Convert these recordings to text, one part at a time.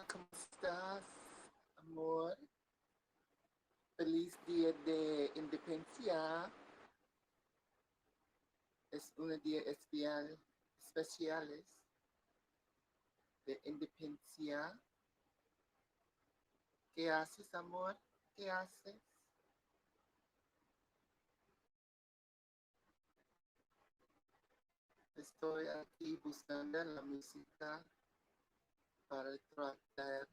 ¿cómo estás, amor? Feliz día de independencia. Es un día especiales de independencia. ¿Qué haces, amor? ¿Qué haces? Estoy aquí buscando la música para tratar.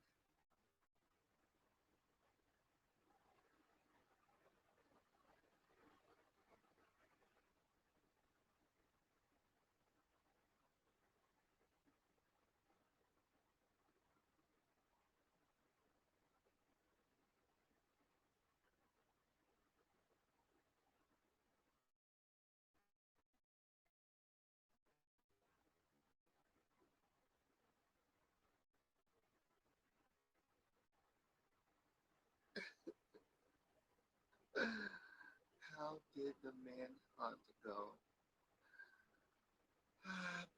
How did the man hunt go?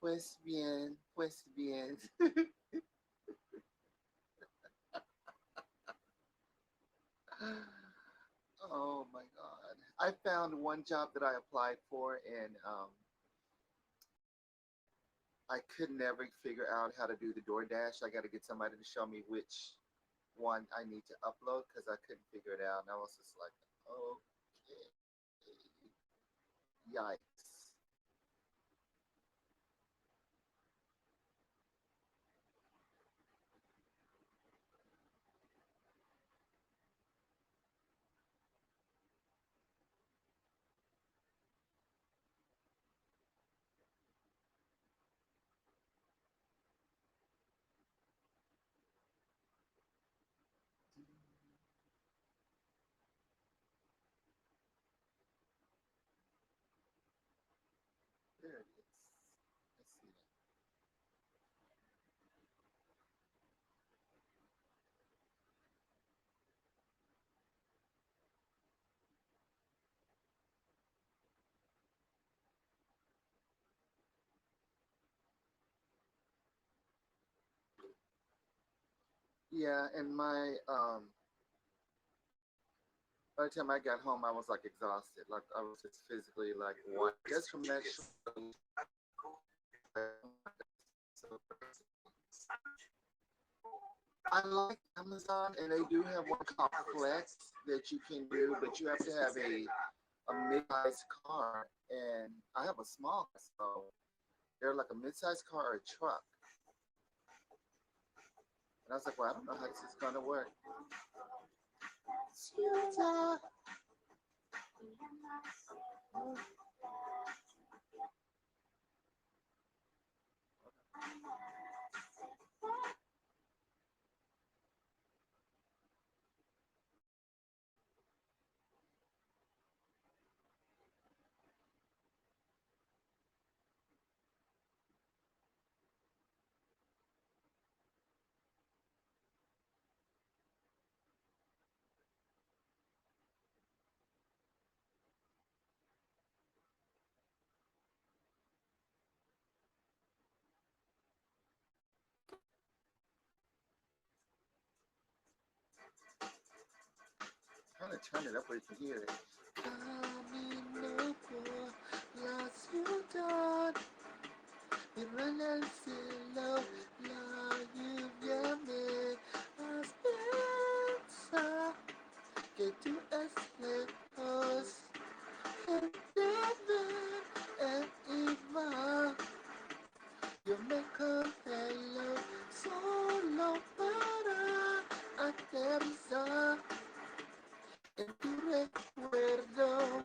Pues bien, pues bien. Oh my God. I found one job that I applied for, and I could never figure out how to do the DoorDash. I got to get somebody to show me which one I need to upload because I couldn't figure it out. And I was just like, okay, yikes. There it is. I see that. Yeah, and my by the time I got home, I was like exhausted. Like I was just physically like one. Just from that show, so I like Amazon, and they do have one called Flex that you can do, but you have to have a mid-sized car, and I have a small car, so they're like a mid-sized car or a truck. And I was like, well, I don't know how this is gonna work. Suta. Kind of turn it up where you can hear it. Camino por la ciudad, mirando al cielo, la lluvia me piensa que tú es lejos, el debe el iba, yo me congelo solo para aterrizar en tu recuerdo.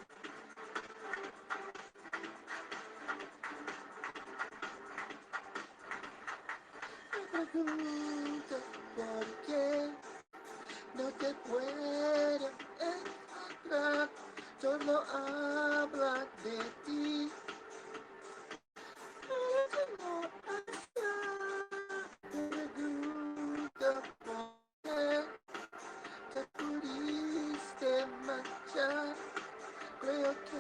Me pregunto por qué no te puedo encontrar. Todo habla de ti, pero no está. Me pregunto por qué te pudiste marchar. Creo que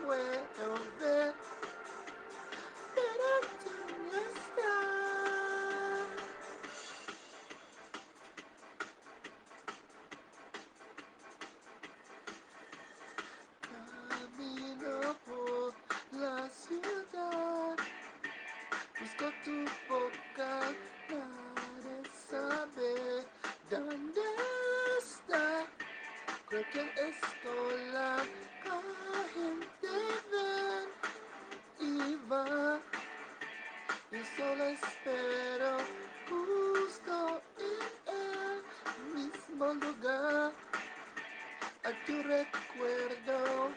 puedo ver, pero tú no estás. Busco tu boca para saber dónde está. Cualquier escuela, la gente ven y va. Yo solo espero justo en el mismo lugar. A tu recuerdo.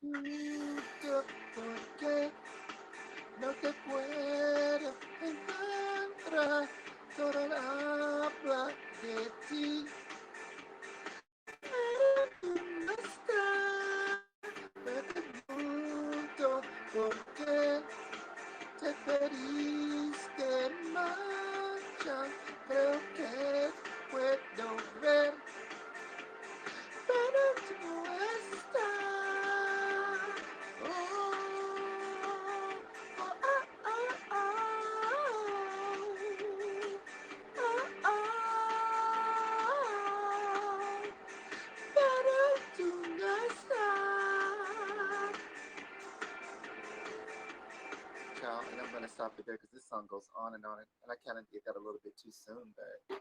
Me pregunto por qué no te puedo encontrar. Solo habla de ti. Pero tú no estás. Me pregunto por qué te pediste marcha. Creo que puedo ver, pero tú no estás. Oh, oh, oh, oh, oh, oh, oh, pero tú no estás. Ciao, and I'm going to stop it there because this song goes on, and I kind of did that a little bit too soon, but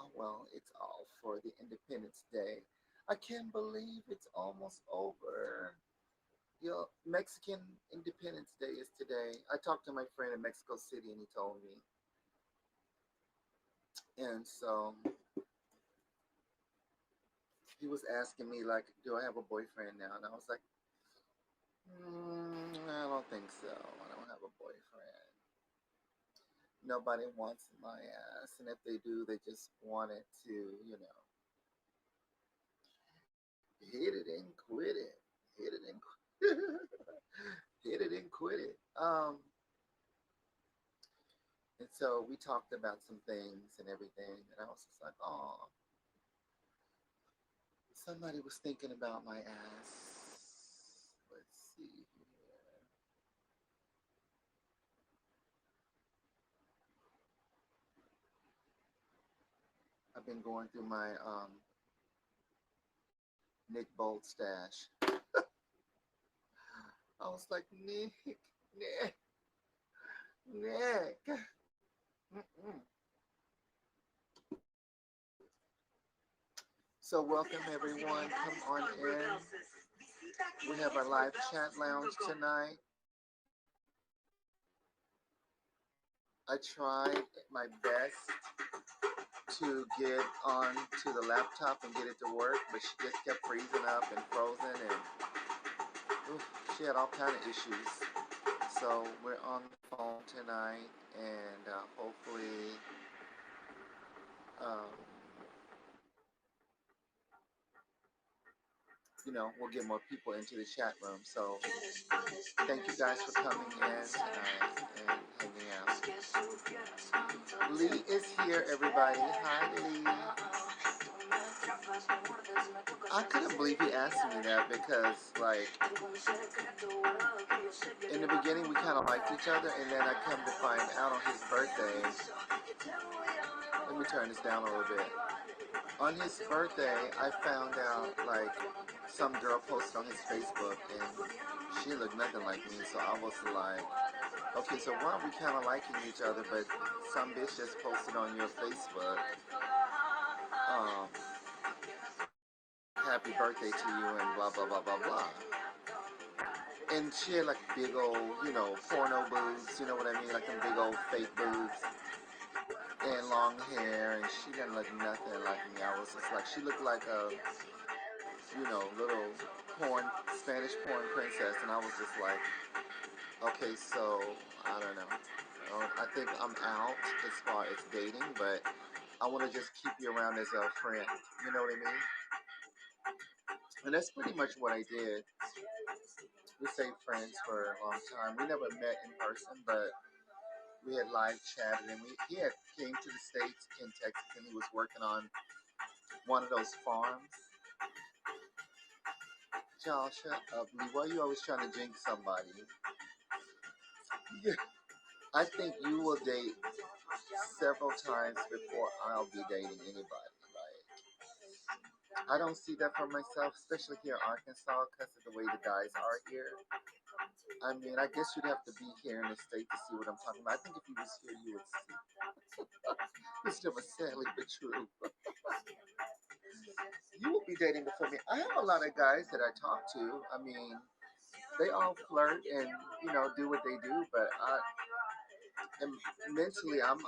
oh well, it's all for the Independence Day. I can't believe it's almost over. You know, Mexican Independence Day is today. I talked to my friend in Mexico City, and he told me, and so he was asking me like, "Do I have a boyfriend now?" And I was like, "I don't think so. I don't have a boyfriend. Nobody wants my ass, and if they do, they just want it to, you know, hit it and quit it, hit it and hit it and quit it." And so we talked about some things and everything, and I was just like, "Oh, somebody was thinking about my ass." Let's see here. I've been going through my Nick Bolt stash. I was like, Nick. Mm-mm. So welcome everyone. Come on in. We have our live chat lounge tonight. I tried my best to get on to the laptop and get it to work, but she just kept freezing up and frozen, and oof, she had all kind of issues. So we're on the phone tonight, and hopefully, um, you know, we'll get more people into the chat room. So thank you guys for coming in tonight and hanging out. Lee is here, everybody. Hi, Lee. I couldn't believe he asked me that because, like, in the beginning we kind of liked each other, and then I come to find out on his birthday. Let me turn this down a little bit. On his birthday, I found out, like, some girl posted on his Facebook, and she looked nothing like me, so I was like, okay, so why aren't we kind of liking each other, but some bitch just posted on your Facebook, um, happy birthday to you, and blah, blah, blah, blah, blah. And she had like big old, you know, porno boobs, you know what I mean? Like them big old fake boobs and long hair, and she didn't look nothing like me. I was just like, she looked like a, you know, little porn, Spanish porn princess, and I was just like, okay, so, I don't know. I think I'm out as far as dating, but I want to just keep you around as a friend, you know what I mean? And that's pretty much what I did. We stayed friends for a long time. We never met in person, but we had live chatted, and he had came to the States in Texas, and he was working on one of those farms. Y'all, shut up, Lee. Why are you always trying to jinx somebody? Yeah. I think you will date several times before I'll be dating anybody, right? I don't see that for myself, especially here in Arkansas, because of the way the guys are here. I mean, I guess you'd have to be here in the state to see what I'm talking about. I think if you was here, you would see. It's just sadly but true. You will be dating before me. I have a lot of guys that I talk to. I mean, they all flirt and do what they do, but am mentally I'm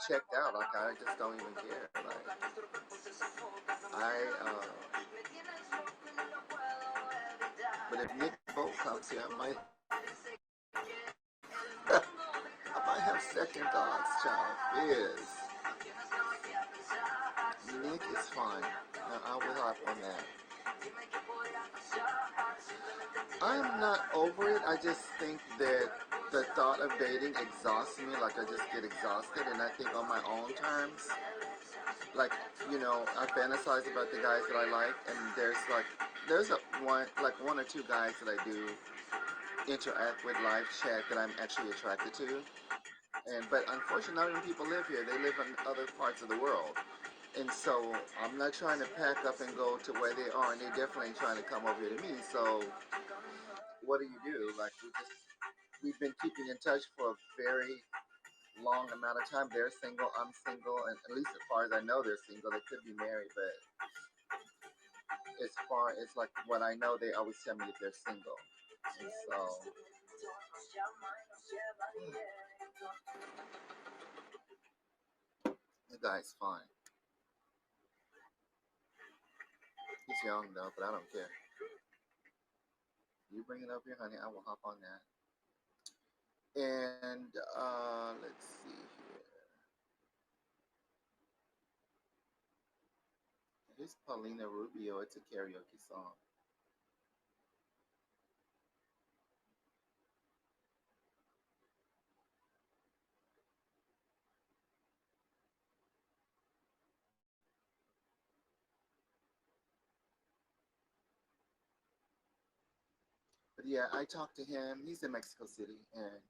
checked out. Like I just don't even care. Like I but if Nick Bolt comes here, I might have second thoughts, child. Is Nick is fine. I will hop on that. I'm not over it. I just think that the thought of dating exhausts me. Like I just get exhausted, and I think on my own terms, like I fantasize about the guys that I like, and there's one or two guys that I do interact with, live chat, that I'm actually attracted to. And but unfortunately, not even people live here. They live in other parts of the world, and so I'm not trying to pack up and go to where they are, and they're definitely trying to come over here to me. So what do? Like we've been keeping in touch for a very long amount of time. They're single, I'm single, and at least as far as I know, they're single. They could be married, but as far as like what I know, they always tell me that they're single. And so the guy's fine. He's young though, but I don't care. You bring it up here, honey, I will hop on that. And let's see here. Here's Paulina Rubio. It's a karaoke song. But yeah, I talked to him. He's in Mexico City, and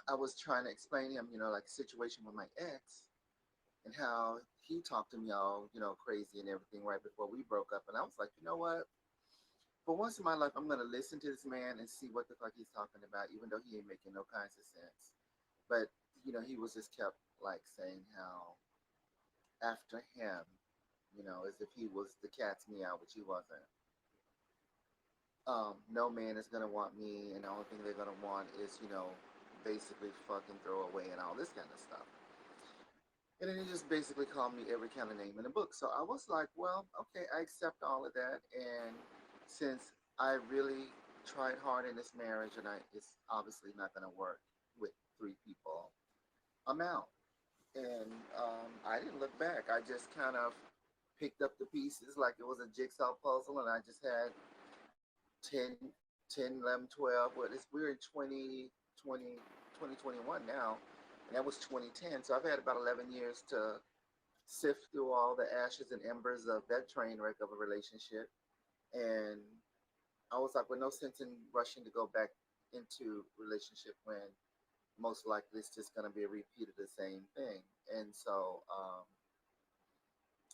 I was trying to explain to him, like the situation with my ex and how he talked to me all, crazy and everything right before we broke up. And I was like, you know what? For once in my life, I'm gonna listen to this man and see what the fuck he's talking about, even though he ain't making no kinds of sense. But he was just kept like saying how after him, as if he was the cat's meow, which he wasn't. No man is gonna want me, and the only thing they're gonna want is, basically fucking throw away and all this kind of stuff. And then he just basically called me every kind of name in the book. So I was like, well, okay, I accept all of that. And since I really tried hard in this marriage, and it's obviously not going to work with three people, I'm out. And I didn't look back. I just kind of picked up the pieces like it was a jigsaw puzzle, and I just had 10, 10, 11, 12. Well, we're in 2021 now, and that was 2010. So I've had about 11 years to sift through all the ashes and embers of that train wreck of a relationship. And I was like, well, no sense in rushing to go back into relationship when most likely it's just going to be a repeat of the same thing. And so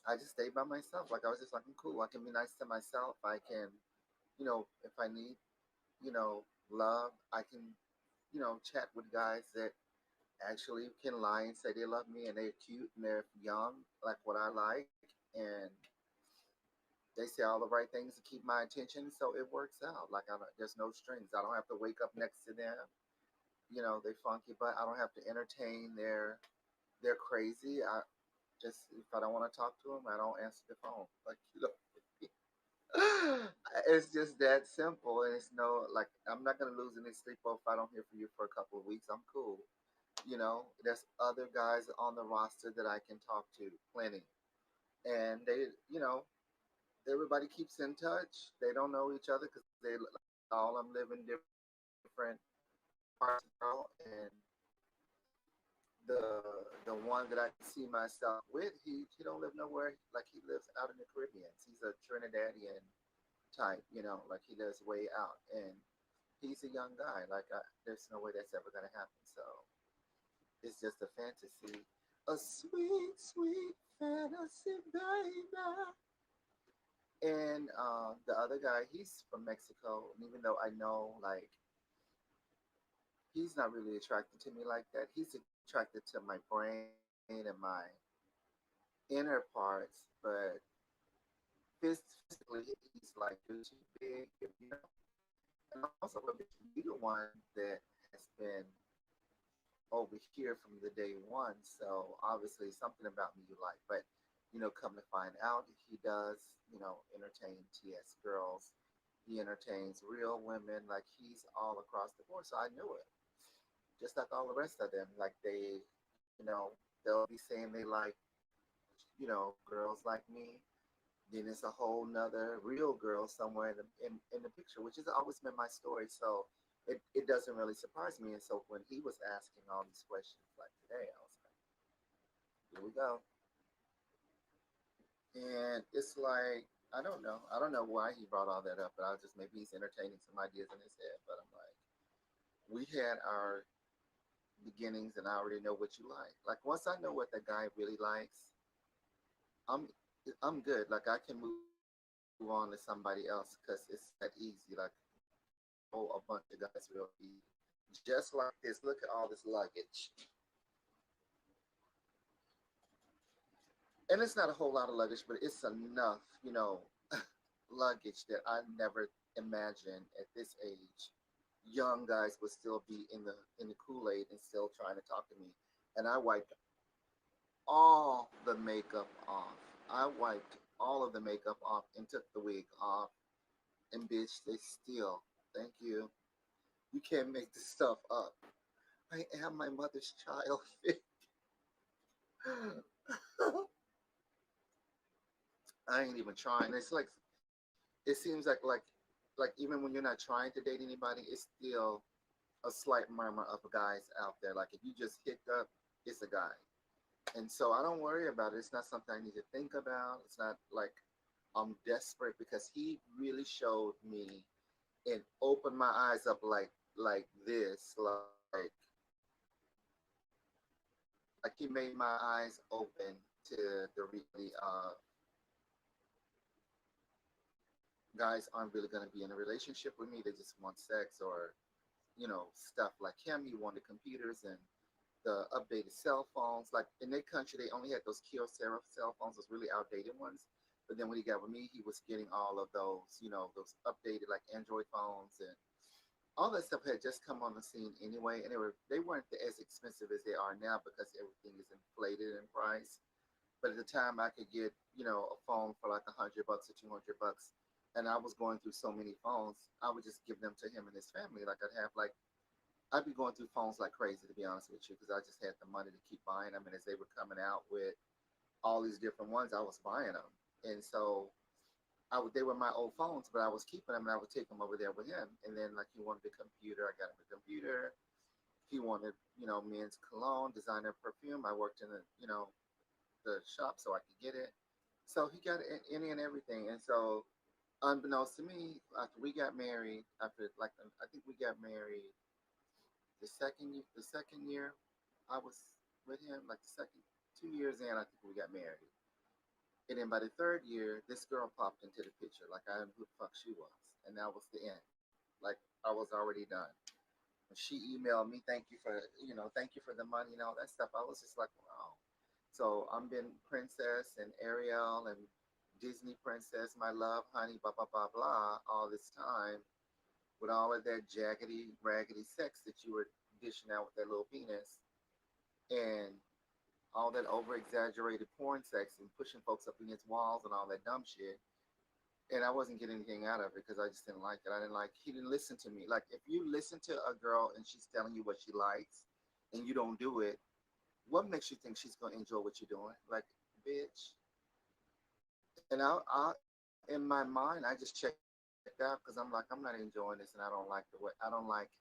I just stayed by myself. Like I was just like, I'm cool. I can be nice to myself. I can, if I need, love, I can, chat with guys that actually can lie and say they love me and they're cute and they're young, like what I like. And they say all the right things to keep my attention. So it works out. Like there's no strings. I don't have to wake up next to them. They funky, but I don't have to entertain they're crazy. I just, if I don't want to talk to them, I don't answer the phone. Like, it's just that simple. And it's no, like, I'm not going to lose any sleep if I don't hear from you for a couple of weeks. I'm cool. There's other guys on the roster that I can talk to, plenty. And everybody keeps in touch. They don't know each other because they all them live in different parts of the world. And the one that I see myself with, he don't live nowhere. Like he lives out in the Caribbean. He's a Trinidadian type, like he lives way out, and he's a young guy. Like there's no way that's ever gonna happen. So it's just a fantasy, a sweet, sweet fantasy, baby. And the other guy, he's from Mexico. And even though I know, like, he's not really attracted to me like that, he's attracted to my brain and my inner parts. But physically, he's like, you're too big, and also, but bitch, you the one that has been over here from the day one. So obviously, something about me you like. But come to find out, he does, entertain TS girls. He entertains real women. Like he's all across the board. So I knew it. Just like all the rest of them. Like they'll be saying they like, girls like me. Then it's a whole nother real girl somewhere in the picture, which has always been my story. So it doesn't really surprise me. And so when he was asking all these questions like today, I was like, here we go. And it's like, I don't know. I don't know why he brought all that up, but I was just, maybe he's entertaining some ideas in his head. But I'm like, we had our beginnings and I already know what you like. Like once I know what the guy really likes, I'm I'm good. Like I can move on to somebody else because it's that easy. Like know a bunch of guys real easy. Just like this. Look at all this luggage, and it's not a whole lot of luggage, but it's enough, luggage that I never imagined at this age. Young guys would still be in the Kool Aid and still trying to talk to me, and I wiped all the makeup off. I wiped all of the makeup off and took the wig off. And bitch, they still, thank you. You can't make this stuff up. I am my mother's child. I ain't even trying. It's like it seems like even when you're not trying to date anybody, it's still a slight murmur of guys out there. Like if you just hiccup, it's a guy. And so I don't worry about it. It's not something I need to think about. It's not like I'm desperate because he really showed me and opened my eyes up like this, like he made my eyes open to the reality of guys aren't really going to be in a relationship with me. They just want sex or stuff like him. He wanted computers and the updated cell phones. Like in their country, they only had those Kyocera cell phones, those really outdated ones. But then when he got with me, he was getting all of those, those updated like Android phones and all that stuff had just come on the scene anyway, and they weren't as expensive as they are now because everything is inflated in price. But at the time, I could get a phone for like $100 or $200, and I was going through so many phones. I would just give them to him and his family. Like I'd be going through phones like crazy to be honest with you because I just had the money to keep buying them, and as they were coming out with all these different ones, I was buying them, and so they were my old phones, but I was keeping them and I would take them over there with him. And then like he wanted a computer, I got him a computer. He wanted, men's cologne, designer perfume. I worked in the shop so I could get it. So he got any and everything. And so unbeknownst to me, after we got married, after like I think we got married the second year I was with him, like the second 2 years in, I think we got married. And then by the third year, this girl popped into the picture. Like I didn't know who the fuck she was. And that was the end. Like I was already done. When she emailed me, thank you for the money and all that stuff. I was just like, wow. So I'm been Princess and Ariel and Disney Princess, my love, honey, blah, blah, blah, blah, all this time with all of that jaggedy, raggedy sex that you were dishing out with that little penis. And all that over exaggerated porn sex and pushing folks up against walls and all that dumb shit. And I wasn't getting anything out of it because I just didn't like it. He didn't listen to me. Like, if you listen to a girl and she's telling you what she likes and you don't do it, what makes you think she's going to enjoy what you're doing? Like, bitch. And in my mind, I just checked out because I'm like, I'm not enjoying this and I don't like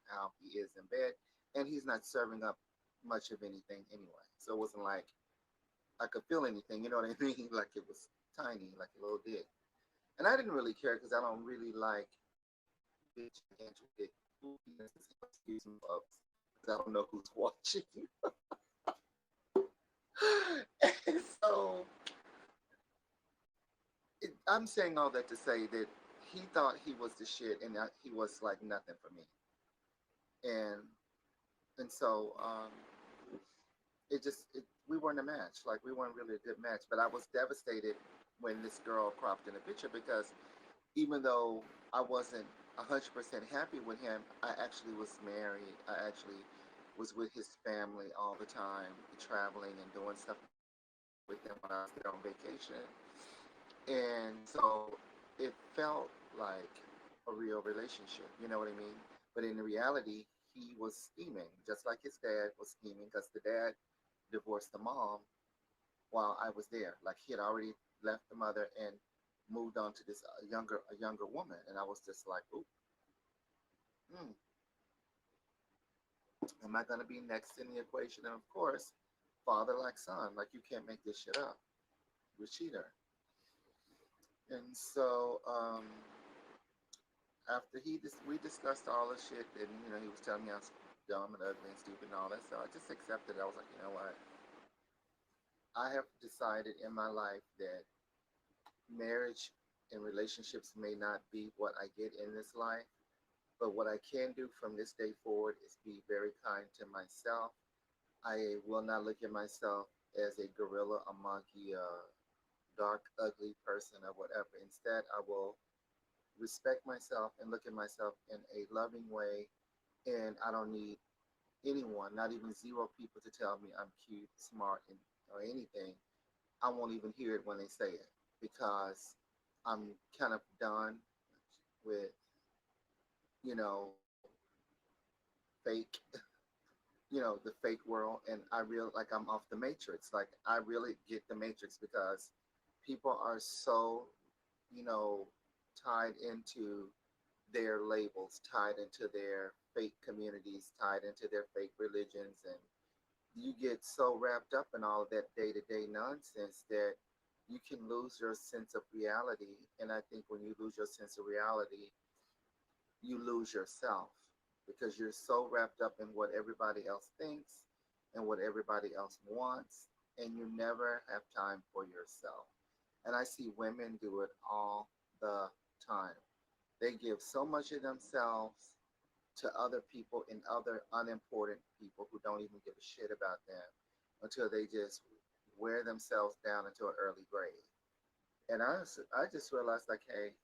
how he is in bed. And he's not serving up much of anything anyway. So it wasn't like I could feel anything, you know what I mean? Like it was tiny, like a little dick. And I didn't really care because I don't really like big gigantic penises. Excuse me, folks, because I don't know who's watching. And so I'm saying all that to say that he thought he was the shit, and he was like nothing for me. And and so we weren't a match. Like we weren't really a good match. But I was devastated when this girl cropped in the picture because even though I wasn't 100% happy with him, I actually was married. I actually was with his family all the time, traveling and doing stuff with them when I was there on vacation. And so it felt like a real relationship, you know what I mean? But in reality, he was scheming, just like his dad was scheming, because the dad divorced the mom while I was there. Like he had already left the mother and moved on to this younger woman, and I was just like, "Ooh, hmm, am I gonna be next in the equation?" And of course, father like son, like you can't make this shit up. You're a cheater. And so after we discussed all the shit, and he was telling me I was dumb and ugly and stupid and all that. So I just accepted it. I was like, you know what? I have decided in my life that marriage and relationships may not be what I get in this life, but what I can do from this day forward is be very kind to myself. I will not look at myself as a gorilla, a monkey, a dark, ugly person, or whatever. Instead, I will respect myself and look at myself in a loving way. And I don't need anyone, not even zero people, to tell me I'm cute, smart, or anything. I won't even hear it when they say it because I'm kind of done with, you know, fake, the fake world. And I real like I'm off the matrix. Like I really get the matrix because people are so, you know, tied into their labels, tied into their fake communities, tied into their fake religions, and you get so wrapped up in all of that day to day nonsense that you can lose your sense of reality. And I think when you lose your sense of reality, you lose yourself because you're so wrapped up in what everybody else thinks and what everybody else wants, and you never have time for yourself. And I see women do it all the time. They give so much of themselves to other people and other unimportant people who don't even give a shit about them until they just wear themselves down into an early grave. And I just realized, like, hey,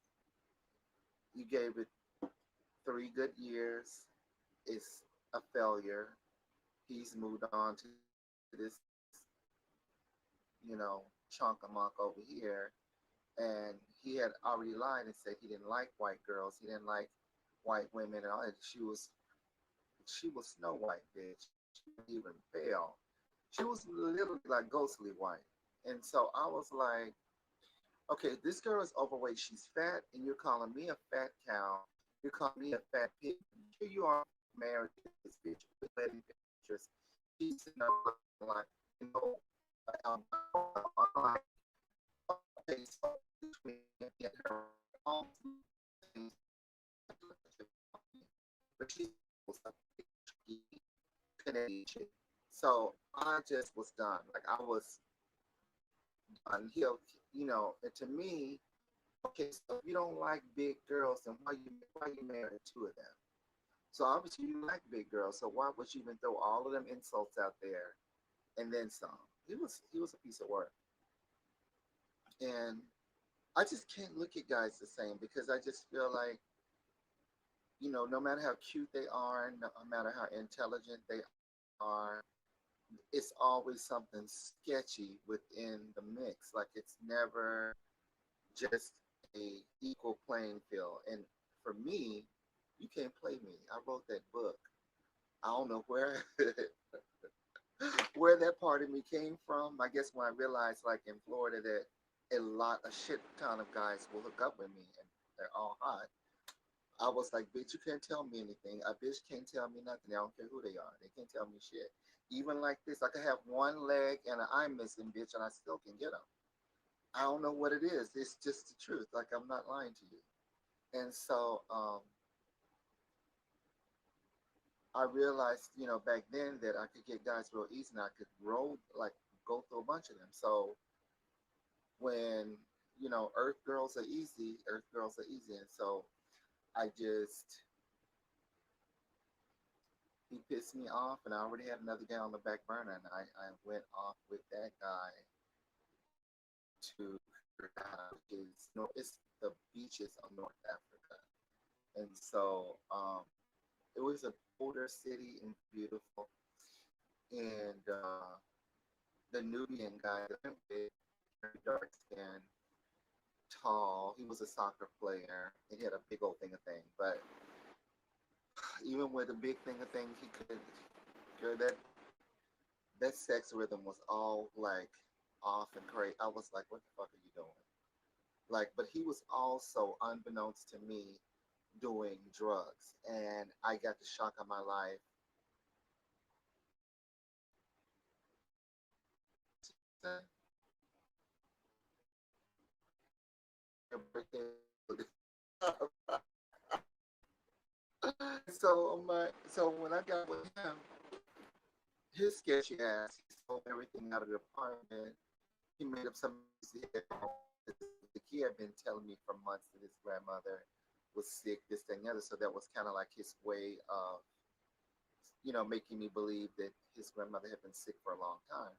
you gave it 3 good years. It's a failure. He's moved on to this, chunk of monk over here. And he had already lied and said he didn't like white girls. He didn't like white women and all that. She was Snow White, bitch. She didn't even fail. She was literally like ghostly white. And so I was like, okay, this girl is overweight. She's fat, and you're calling me a fat cow. You're calling me a fat pig. Here you are married to this bitch with wedding pictures. She's sitting up like, you know, I'm like, okay, so between me and her, all things, but she's Canadian. So I just was done. Like I was done. And to me, okay, so if you don't like big girls, then why you married two of them? So obviously you like big girls. So why would you even throw all of them insults out there and then some? He was a piece of work, and I just can't look at guys the same because I just feel like no matter how cute they are, no matter how intelligent they are, it's always something sketchy within the mix. Like it's never just a equal playing field. And for me, you can't play me. I wrote that book. I don't know where where that part of me came from. I guess when I realized, like in Florida, that a shit ton of guys will hook up with me, and they're all hot. I was like, bitch, you can't tell me anything. A bitch can't tell me nothing. I don't care who they are. They can't tell me shit. Even like this, I could have one leg and an eye missing, bitch, and I still can get them. I don't know what it is. It's just the truth. Like I'm not lying to you. And so I realized, back then that I could get guys real easy, and I could roll like go through a bunch of them. So when Earth girls are easy, Earth girls are easy, and so I just he pissed me off, and I already had another guy on the back burner, and I went off with that guy to Ghana, which is it's the beaches of North Africa, and so it was a older city and beautiful, and the Nubian guy that I went with, very dark skin, tall. He was a soccer player. He had a big old thing of thing, but even with a big thing of thing, he could. Girl, that sex rhythm was all like off and crazy. I was like, what the fuck are you doing? Like, but he was also, unbeknownst to me, doing drugs, and I got the shock of my life. Your birthday. So when I got with him, his sketchy ass, he sold everything out of the apartment. He made up some. The kid had been telling me for months that his grandmother was sick, this, thing, the other. So that was kind of like his way of, making me believe that his grandmother had been sick for a long time.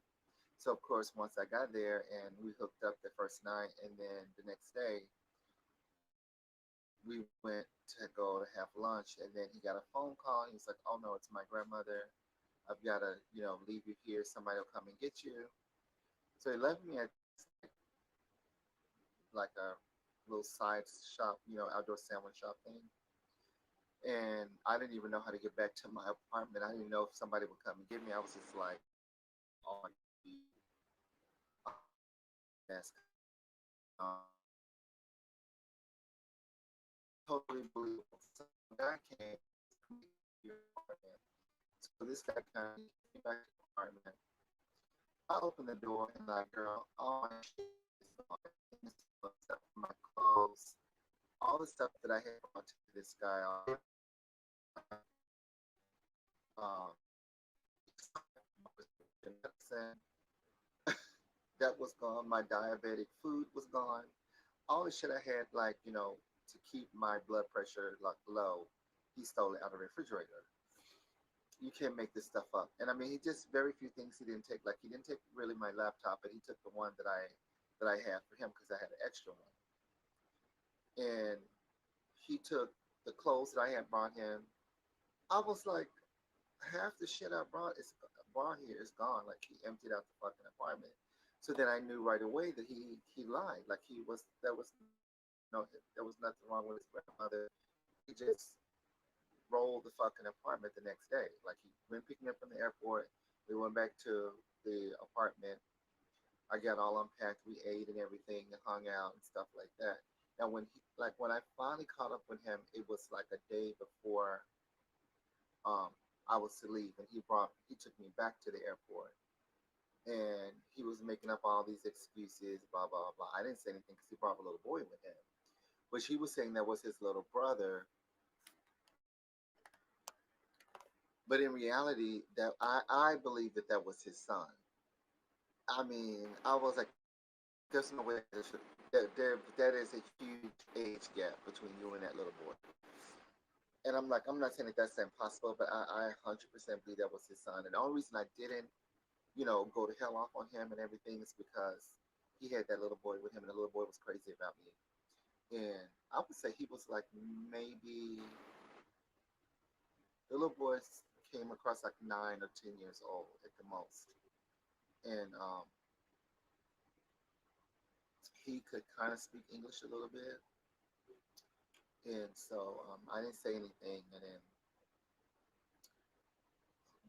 So of course, once I got there and we hooked up the first night, and then the next day we went to go to have lunch, and then he got a phone call. And he was like, "Oh no, it's my grandmother. I've got to, leave you here. Somebody will come and get you." So he left me at like a little side shop, outdoor sandwich shop thing. And I didn't even know how to get back to my apartment. I didn't know if somebody would come and get me. I was just like, oh, that's totally believable. So the guy came to your apartment. So this guy came back to the apartment. I opened the door and like, girl, all my shit is gone. Except for my clothes, all the stuff that I had brought to this guy, um, medicine that was gone. My diabetic food was gone. All the shit I had, like, to keep my blood pressure like low, he stole it out of the refrigerator. You can't make this stuff up. And I mean, he just very few things he didn't take. Like he didn't take really my laptop, but he took the one that I had for him because I had an extra one. And he took the clothes that I had brought him. I was like, half the shit I brought here is gone. Like he emptied out the fucking apartment. So then I knew right away that he lied. Like there was nothing wrong with his grandmother. He just rolled the fucking apartment the next day. Like he went picking me up from the airport. We went back to the apartment. I got all unpacked. We ate and everything and hung out and stuff like that. Now when I finally caught up with him, it was like a day before um I was to leave, and he took me back to the airport, and he was making up all these excuses, blah blah blah. I didn't say anything because he brought a little boy with him, which he was saying that was his little brother, but in reality, that I believe that was his son. I mean, I was like, there's no way that is a huge age gap between you and that little boy. And I'm like, I'm not saying that that's impossible, but I 100% believe that was his son. And the only reason I didn't, go to hell off on him and everything is because he had that little boy with him, and the little boy was crazy about me. And I would say he was like maybe the little boy came across like 9 or 10 years old at the most, and he could kind of speak English a little bit, and so I didn't say anything. And then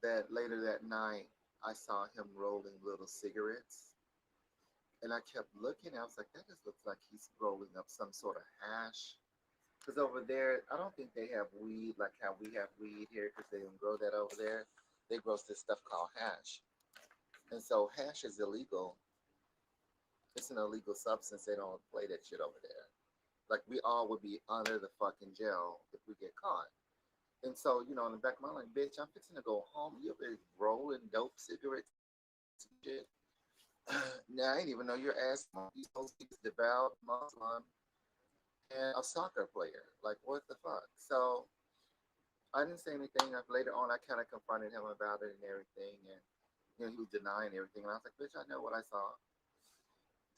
that later that night, I saw him rolling little cigarettes, and I kept looking. I was like, that just looks like he's rolling up some sort of hash. Because over there, I don't think they have weed like how we have weed here, because they don't grow that over there. They grow this stuff called hash. And so hash is illegal. It's an illegal substance. They don't play that shit over there. Like we all would be under the fucking jail if we get caught. And so, in the back of my mind, bitch, I'm fixing to go home. You're rolling dope cigarettes and shit. Now I didn't even know you're asking. You're supposed to be this devout Muslim and a soccer player. Like what the fuck? So I didn't say anything. Later on, I kind of confronted him about it and everything, and he was denying everything. And I was like, "Bitch, I know what I saw."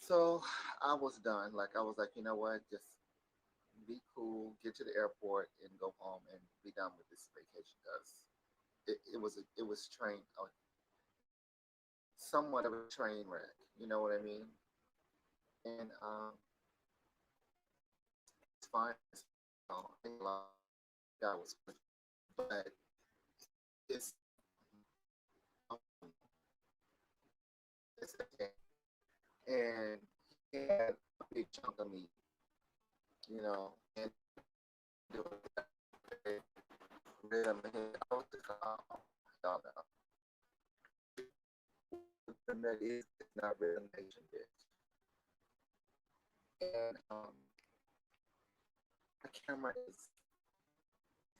So I was done. Like I was like, you know what? Just be cool, get to the airport, and go home and be done with this vacation. Because it was somewhat of a train wreck. You know what I mean? And it's fine. I think a lot of guy was, but it's um, it's okay. And he had a big chunk of meat, and rhythm. I was just like, oh, hell no. The that is it's not rhythm nation, bitch. And my camera is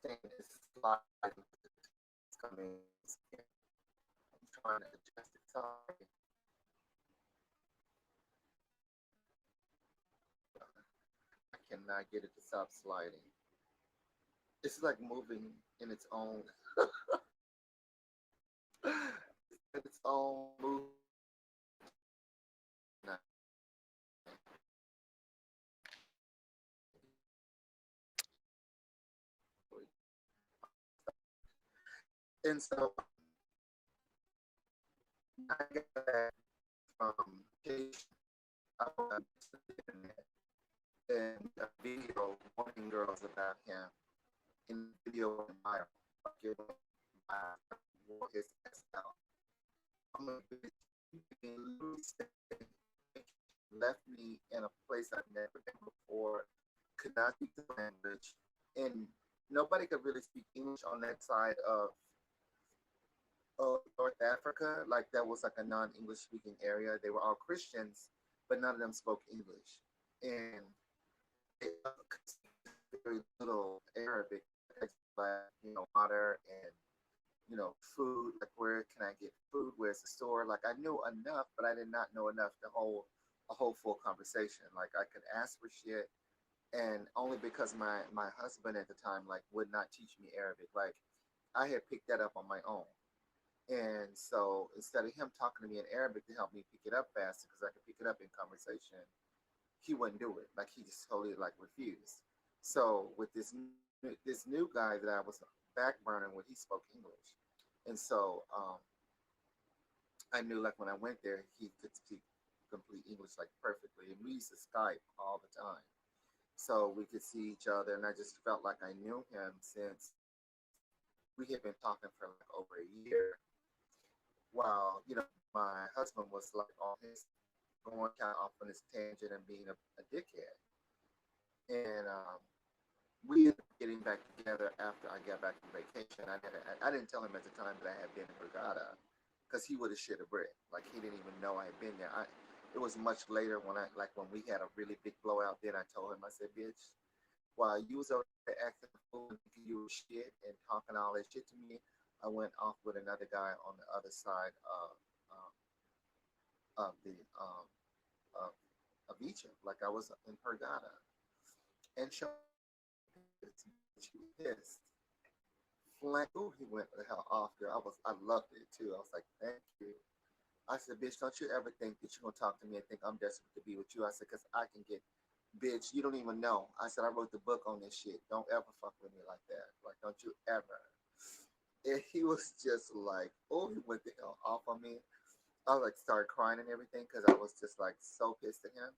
saying it's sliding. It's coming. I'm trying to adjust it. Sorry, I cannot get it to stop sliding. It's like moving in its own, its own move. And so I got back from vacation. I went to the internet and a video warning girls about him. In the video went viral. Like it went viral. Wore his ass out. I'm like, bitch, you literally left me in a place I've never been before, could not speak the language, and nobody could really speak English on that side of North Africa. Like that was like a non-English speaking area. They were all Christians, but none of them spoke English, and they very little Arabic, like water and food. Like where can I get food? Where's the store? Like I knew enough, but I did not know enough to hold a whole full conversation. Like I could ask for shit, and only because my husband at the time like would not teach me Arabic. Like I had picked that up on my own. And so instead of him talking to me in Arabic to help me pick it up faster, because I could pick it up in conversation, he wouldn't do it. Like he just totally like refused. So with this new guy that I was backburning with, he spoke English, and so I knew like when I went there, he could speak complete English like perfectly, and we used to Skype all the time, so we could see each other, and I just felt like I knew him since we had been talking for like over a year. While my husband was like on his going kind of off on his tangent and being a dickhead, and we ended up getting back together after I got back from vacation. I didn't tell him at the time that I had been in Brigada because he would have shit a brick. Like he didn't even know I had been there. It was much later when when we had a really big blowout. Then I told him, I said, "Bitch, while you was over there acting a fool and thinking you were shit and talking all that shit to me, I went off with another guy on the other side um, of the of, of Egypt. Like I was in Hurghada." And show this flank. Oh, he went the hell off there. I loved it too. I was like, thank you. I said, bitch, don't you ever think that you're gonna talk to me and think I'm desperate to be with you. I said, cause I can get, bitch, you don't even know. I said, I wrote the book on this shit. Don't ever fuck with me like that. Like, don't you ever. And he was just like, oh, he went the hell off on me. I was like, started crying and everything because I was just like so pissed at him.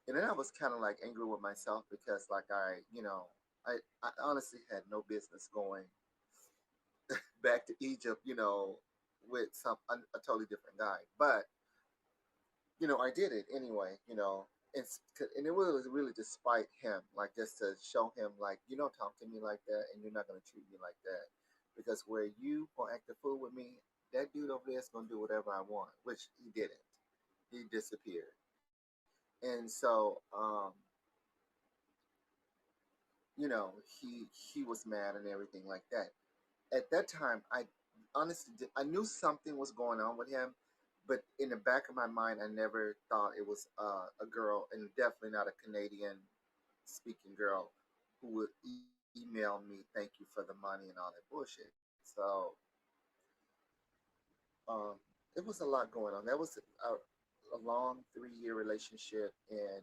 And then I was kind of like angry with myself because like I honestly had no business going back to Egypt, with a totally different guy. But I did it anyway. And it was really despite him, like just to show him, like you don't talk to me like that, and you're not gonna treat me like that, because where you gonna act a fool with me, that dude over there is gonna do whatever I want, which he didn't. He disappeared, and so he was mad and everything like that. At that time, I honestly I knew something was going on with him, But in the back of my mind, I never thought it was a girl, and definitely not a Canadian speaking girl who would email me, "Thank you for the money" and all that bullshit. So um, it was a lot going on. That was a long 3 year relationship, and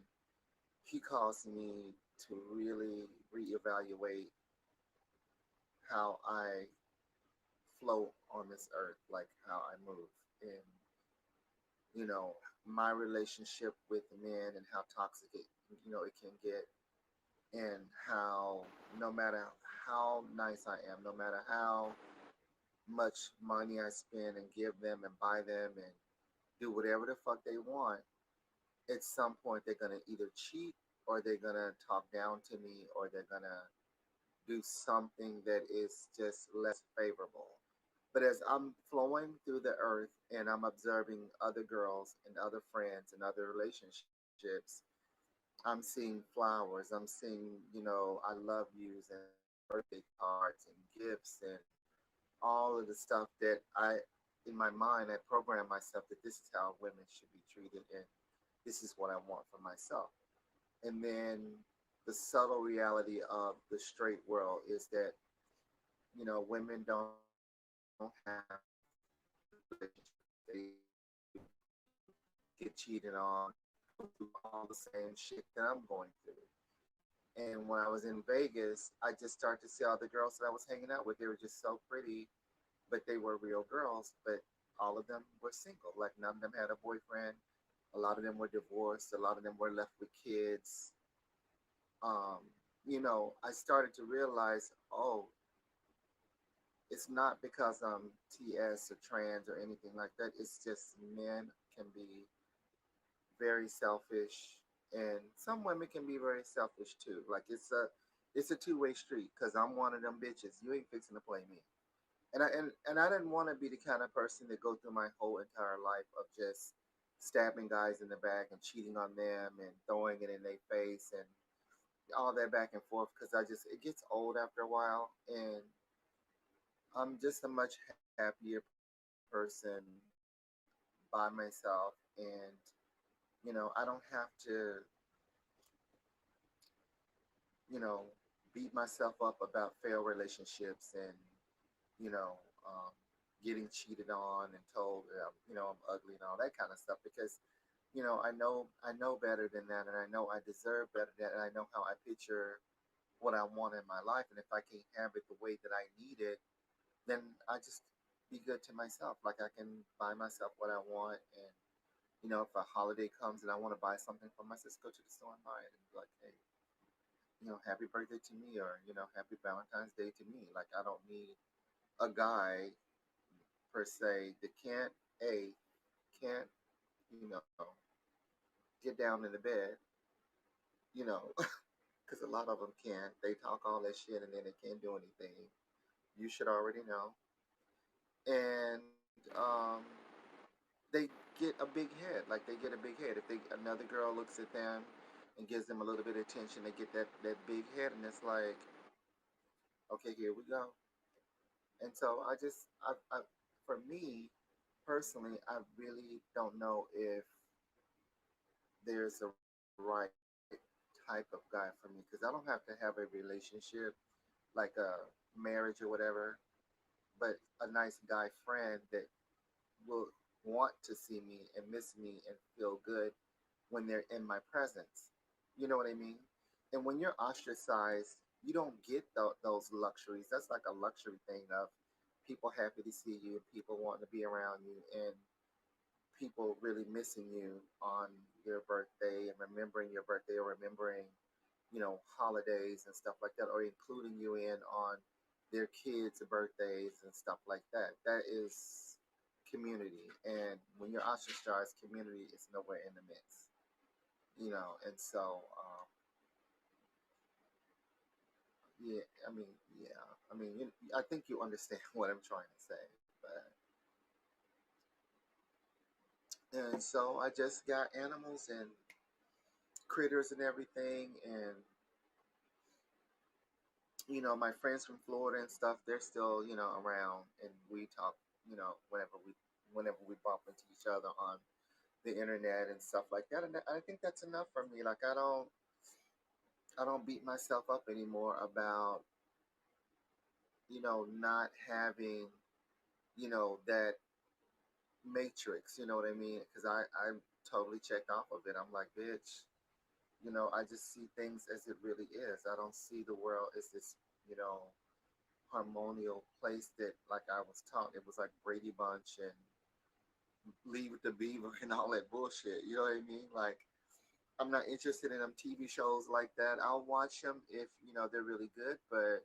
he caused me to really reevaluate how I float on this earth, like how I move. And, you know, my relationship with men and how toxic it can get, and how no matter how nice I am, no matter how much money I spend and give them and buy them and do whatever the fuck they want, at some point they're gonna either cheat, or they're gonna talk down to me, or they're gonna do something that is just less favorable. But as I'm flowing through the earth and I'm observing other girls and other friends and other relationships, I'm seeing flowers. I'm seeing, I love yous and birthday cards and gifts and all of the stuff that in my mind, I program myself that this is how women should be treated, and this is what I want for myself. And then the subtle reality of the straight world is that, women don't have relationships. They get cheated on, go through all the same shit that I'm going through. And when I was in Vegas, I just started to see all the girls that I was hanging out with. They were just so pretty, but they were real girls. But all of them were single. Like none of them had a boyfriend. A lot of them were divorced. A lot of them were left with kids. Um, I started to realize, oh, it's not because I'm TS or trans or anything like that. It's just men can be very selfish, and some women can be very selfish too. Like it's a two-way street, because I'm one of them bitches. You ain't fixing to play me. And I didn't want to be the kind of person that go through my whole entire life of just stabbing guys in the back and cheating on them and throwing it in their face and all that back and forth, because it gets old after a while, and I'm just a much happier person by myself. And I don't have to, you know, beat myself up about failed relationships and, you know, um, getting cheated on and told, I'm ugly and all that kind of stuff, because, I know better than that, and I know I deserve better than that, and I know how I picture what I want in my life. And if I can't have it the way that I need it, then I just be good to myself. Like I can buy myself what I want, and if a holiday comes and I want to buy something for myself, just go to the store and buy it and be like, hey, happy birthday to me, or happy Valentine's Day to me. Like I don't need a guy per se that can't you know get down in the bed, you know, because a lot of them can't. They talk all that shit and then they can't do anything. You should already know. And they get a big head. Like they get a big head. If another girl looks at them and gives them a little bit of attention, they get that big head, and it's like, okay, here we go. And so for me personally, I really don't know if there's a right type of guy for me, because I don't have to have a relationship like a marriage or whatever, but a nice guy friend that will want to see me and miss me and feel good when they're in my presence. You know what I mean? And when you're ostracized, you don't get those luxuries. That's like a luxury thing of people happy to see you, people wanting to be around you, and people really missing you on your birthday and remembering your birthday, or remembering, holidays and stuff like that, or including you in on their kids' birthdays and stuff like that. That is community. And when you're ostracized, community is nowhere in the mix. And so, yeah, I mean, yeah, I mean, I think you understand what I'm trying to say. And so I just got animals and critters and everything. And my friends from Florida and stuff, they're still around, and we talk whenever we whenever we bump into each other on the internet and stuff like that. And I think that's enough for me. Like I don't beat myself up anymore about, not having, that matrix, you know what I mean? Because I'm totally checked off of it. I'm like, bitch, I just see things as it really is. I don't see the world as this, you know, harmonial place that, like I was taught, it was like Brady Bunch and Leave with the Beaver and all that bullshit. You know what I mean? Like, I'm not interested in them TV shows like that. I'll watch them if, they're really good, but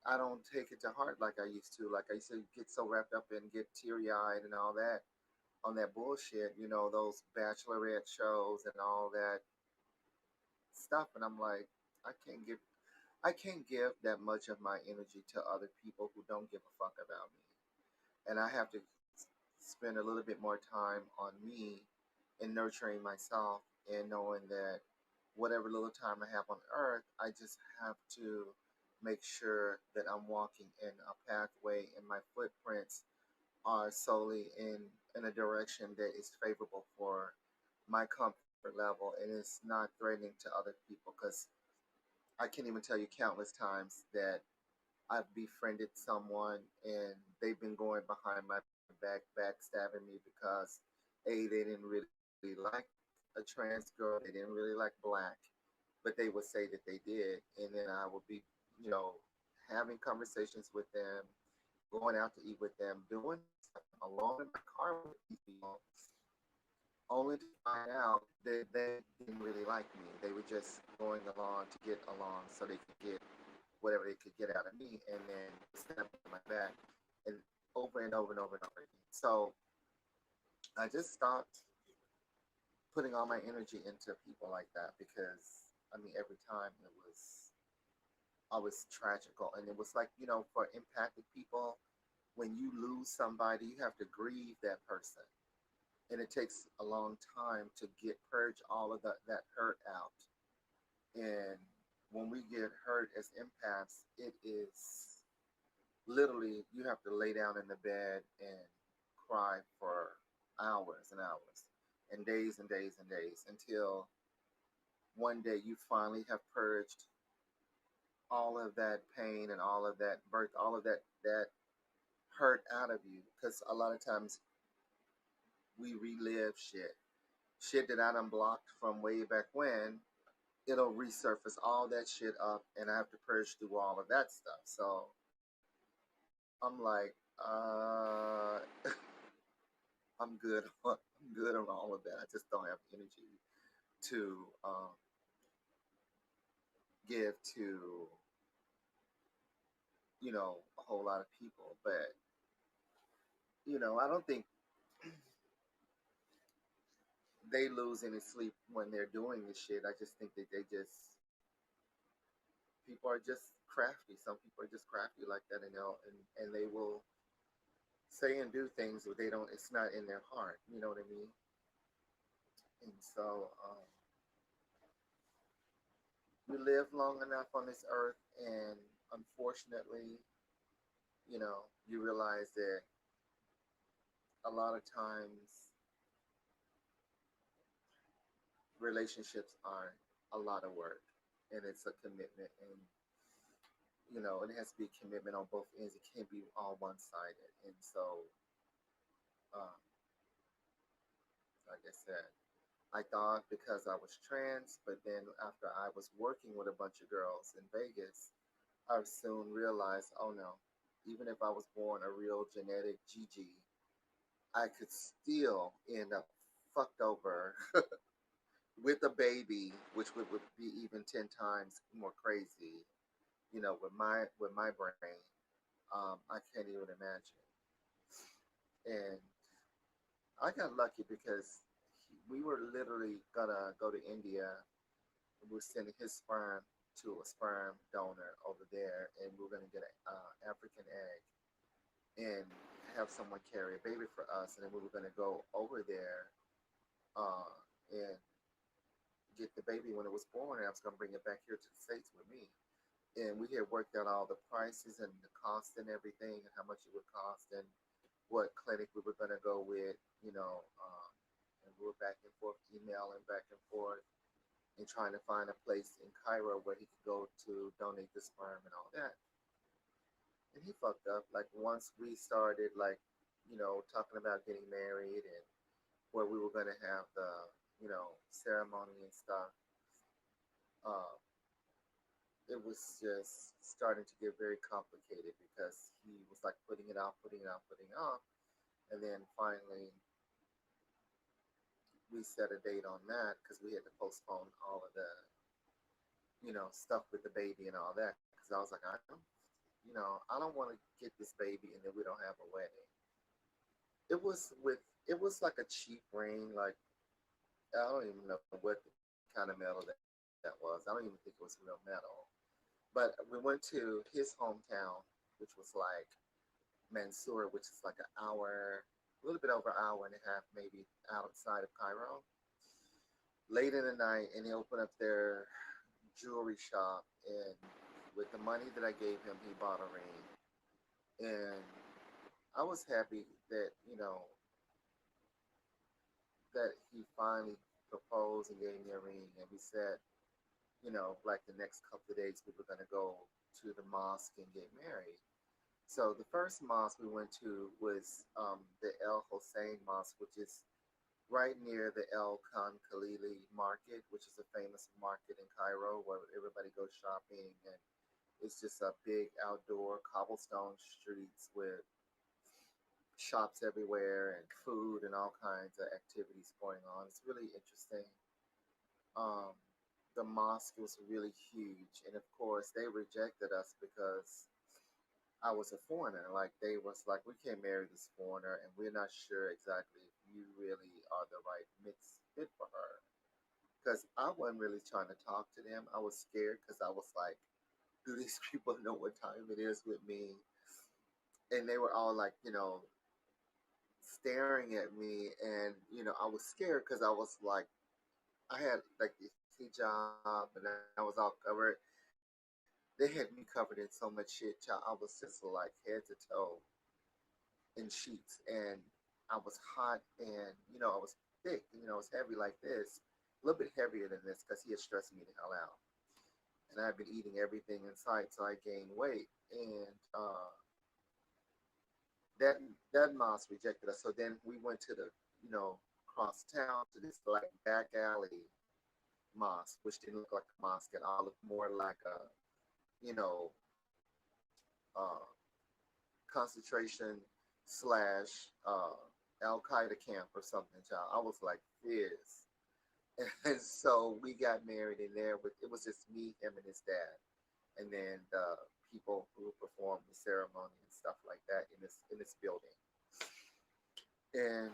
I don't take it to heart like I used to. Like I used to get so wrapped up and get teary eyed and all that on that bullshit, those bachelorette shows and all that stuff. And I'm like, I can't give I can't give that much of my energy to other people who don't give a fuck about me. And I have to spend a little bit more time on me and nurturing myself and knowing that whatever little time I have on earth, I just have to make sure that I'm walking in a pathway and my footprints are solely in a direction that is favorable for my comfort level and it's not threatening to other people because I can't even tell you countless times that I've befriended someone and they've been going behind my back, backstabbing me because A, they didn't really like a trans girl, they didn't really like black, but they would say that they did. And then I would be, you know, having conversations with them, going out to eat with them, doing stuff alone in my car with these people, only to find out that they didn't really like me. They were just going along to get along so they could get whatever they could get out of me and then stab me in my back and over and over and over and over again. So I just stopped putting all my energy into people like that because I mean every time it was always tragical and it was like, for impacted people, when you lose somebody, you have to grieve that person. And it takes a long time to get purge all of that hurt out. And when we get hurt as empaths, it is literally you have to lay down in the bed and cry for hours and hours and days and days until one day you finally have purged all of that pain and all of that birth, all of that hurt out of you. Because a lot of times we relive shit that I done blocked from way back when. It'll resurface all that shit up, and I have to purge through all of that stuff. So I'm like, I'm good. I'm good on all of that. I just don't have energy to give to a whole lot of people. But I don't think they lose any sleep when they're doing this shit. I just think that people are just crafty. Some people are just crafty like that, and they will say and do things that they don't. It's not in their heart. You know what I mean? And so we live long enough on this earth, and unfortunately, you realize that a lot of times relationships are a lot of work, and it's a commitment, and it has to be a commitment on both ends. It can't be all one-sided, and so, um, like I said, I thought because I was trans, but then after I was working with a bunch of girls in Vegas, I soon realized, oh no, even if I was born a real genetic GG, I could still end up fucked over with a baby, which would be even 10 times more crazy, with my brain. I can't even imagine. And I got lucky because we were literally gonna go to India. We're sending his sperm to a sperm donor over there, and we're gonna get an African egg and have someone carry a baby for us, and then we were gonna go over there and get the baby when it was born, and I was gonna bring it back here to the States with me. And we had worked out all the prices and the cost and everything and how much it would cost and what clinic we were going to go with, and we were back and forth, emailing back and forth, and trying to find a place in Cairo where he could go to donate the sperm and all that. And he fucked up. Like once we started, like, talking about getting married and where we were going to have the, ceremony and stuff, uh, it was just starting to get very complicated because he was like putting it off, putting it off, putting it off. And then finally, we set a date on that because we had to postpone all of the, stuff with the baby and all that. Because I was like, I don't want to get this baby and then we don't have a wedding. It was like a cheap ring, like I don't even know what kind of metal that was. I don't even think it was real metal. But we went to his hometown, which was like Mansour, which is like an hour, a little bit over an hour and a half, maybe outside of Cairo. Late in the night, and he opened up their jewelry shop, and with the money that I gave him, he bought a ring, and I was happy that that he finally proposed and gave me a ring, and we said, like the next couple of days, we were going to go to the mosque and get married. So the first mosque we went to was the El Hossein Mosque, which is right near the El Khan Khalili Market, which is a famous market in Cairo where everybody goes shopping, and it's just a big outdoor cobblestone streets with shops everywhere and food and all kinds of activities going on. It's really interesting. Um, the mosque was really huge, and of course they rejected us because I was a foreigner. Like they was like, we can't marry this foreigner, and we're not sure exactly if you really are the right mix fit for her. Because I wasn't really trying to talk to them. I was scared because I was like, do these people know what time it is with me? And they were all like, staring at me, and I was scared because I was like, I had like the hijab and I was all covered. They had me covered in so much shit, child. I was just like head to toe in sheets, and I was hot, and I was thick, I was heavy like this, a little bit heavier than this because he had stressed me the hell out, and I've been eating everything in sight, so I gained weight, and that that mosque rejected us. So then we went to the cross town to this like back alley mosque, which didn't look like a mosque at all. It looked more like a you know uh, concentration slash Al Qaeda camp or something. Child, I was like this, and so we got married in there. With it was just me, him, and his dad, and then the people who performed the ceremony and stuff like that in this building. And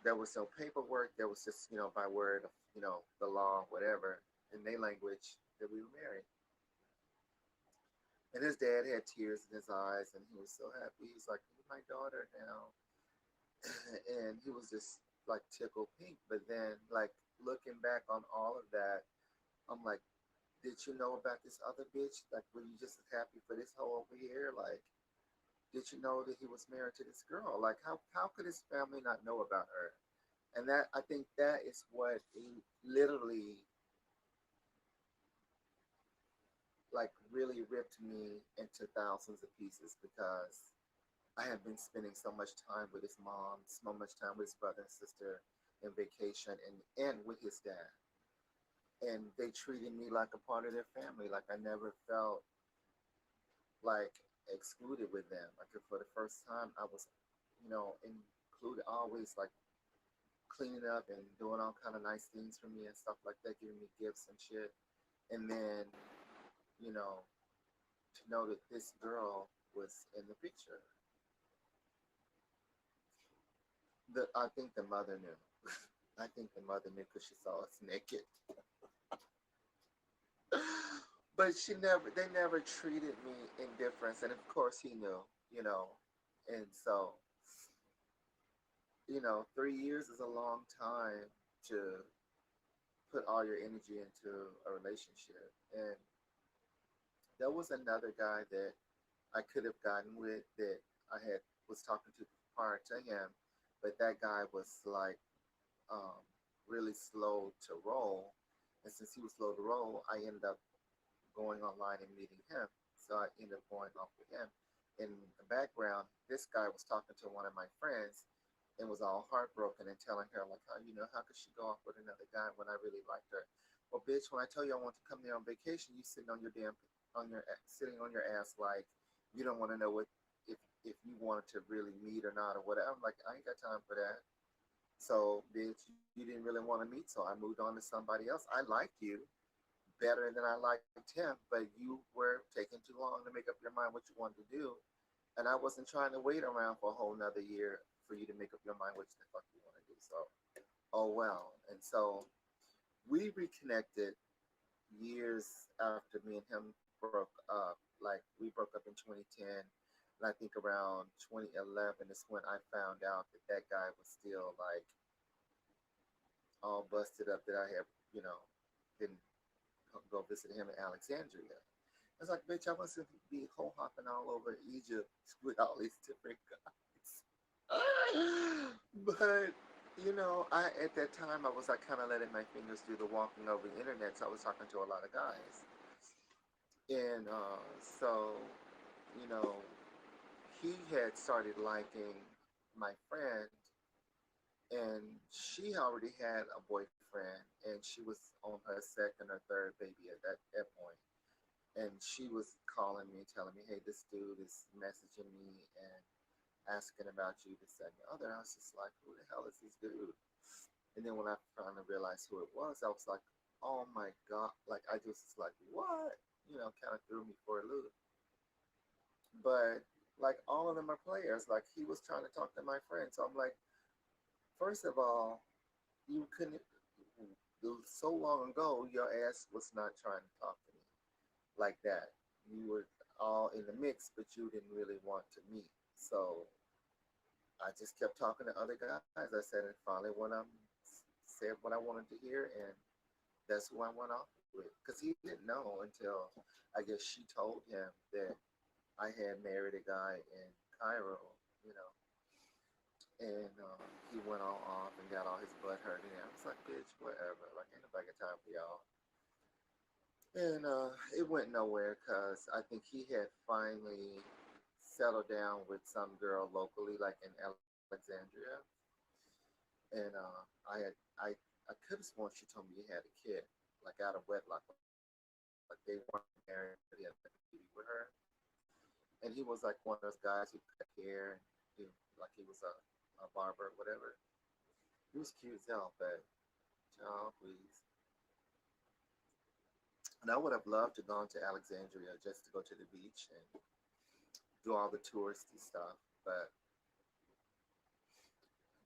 there was no paperwork. There was just by word of the law, whatever, in their language that we were married. And his dad had tears in his eyes, and he was so happy. He's like, "You're my daughter now," and he was just like tickled pink. But then, like looking back on all of that, I'm like, "Did you know about this other bitch? Like, were you just as happy for this hoe over here? Like, did you know that he was married to this girl? Like, how could his family not know about her?" And that I think that is what literally like really ripped me into thousands of pieces because I have been spending so much time with his mom, so much time with his brother and sister in vacation and with his dad. And they treated me like a part of their family. Like I never felt like excluded with them. Like for the first time I was, included always like cleaning up and doing all kind of nice things for me and stuff like that, giving me gifts and shit. And then, you know, to know that this girl was in the picture. I think the mother knew. I think the mother knew because she saw us naked. But they never treated me indifference. And of course he knew, you know. And so, 3 years is a long time to put all your energy into a relationship. And there was another guy that I could have gotten with that I had was talking to prior to him, but that guy was like um, really slow to roll. And since he was slow to roll, I ended up going online and meeting him. So I ended up going off with him. In the background, this guy was talking to one of my friends and was all heartbroken and telling her like, how how could she go off with another guy when I really liked her? Well, bitch, when I tell you I want to come there on vacation, you sitting on your damn sitting on your ass like you don't want to know what if you wanted to really meet or not or whatever. I'm like, I ain't got time for that. So, bitch, you didn't really want to meet, so I moved on to somebody else. I liked you better than I liked him, but you were taking too long to make up your mind what you wanted to do. And I wasn't trying to wait around for a whole nother year for you to make up your mind what the fuck you want to do. So, oh well. And so we reconnected years after me and him broke up. Like we broke up in 2010. And I think around 2011 is when I found out that that guy was still like all busted up that I had, didn't go visit him in Alexandria. I was like, bitch, I must be hole hopping all over Egypt with all these different guys. But I at that time I was like kind of letting my fingers do the walking over the internet. So I was talking to a lot of guys, and so you know he had started liking my friend, and she already had a boyfriend, and she was on her second or third baby at that point. And she was calling me, telling me, "Hey, this dude is messaging me and asking about you, this, that, and the other." And I was just like, "Who the hell is this dude?" And then when I finally realized who it was, I was like, "Oh my god!" Like I just was like, "What?" Kind of threw me for a loop. But like all of them are players. Like he was trying to talk to my friend, so I'm like, first of all, you couldn't. So long ago, your ass was not trying to talk to me like that. You were all in the mix, but you didn't really want to meet. So I just kept talking to other guys. I said, and finally, when I said what I wanted to hear, and that's who I went off with. Because he didn't know until I guess she told him that I had married a guy in Cairo, you know, and he went all off and got all his butt hurt. And I was like, bitch, whatever. Like, ain't nobody got time for y'all. And it went nowhere because I think he had finally settled down with some girl locally, like in Alexandria. And I could have sworn she told me he had a kid, like out of wedlock. Like they weren't married, but he had like a baby with her. And he was like one of those guys who cut hair and do like he was a barber or whatever. He was cute as hell, but oh please. And I would have loved to gone to Alexandria just to go to the beach and do all the touristy stuff, but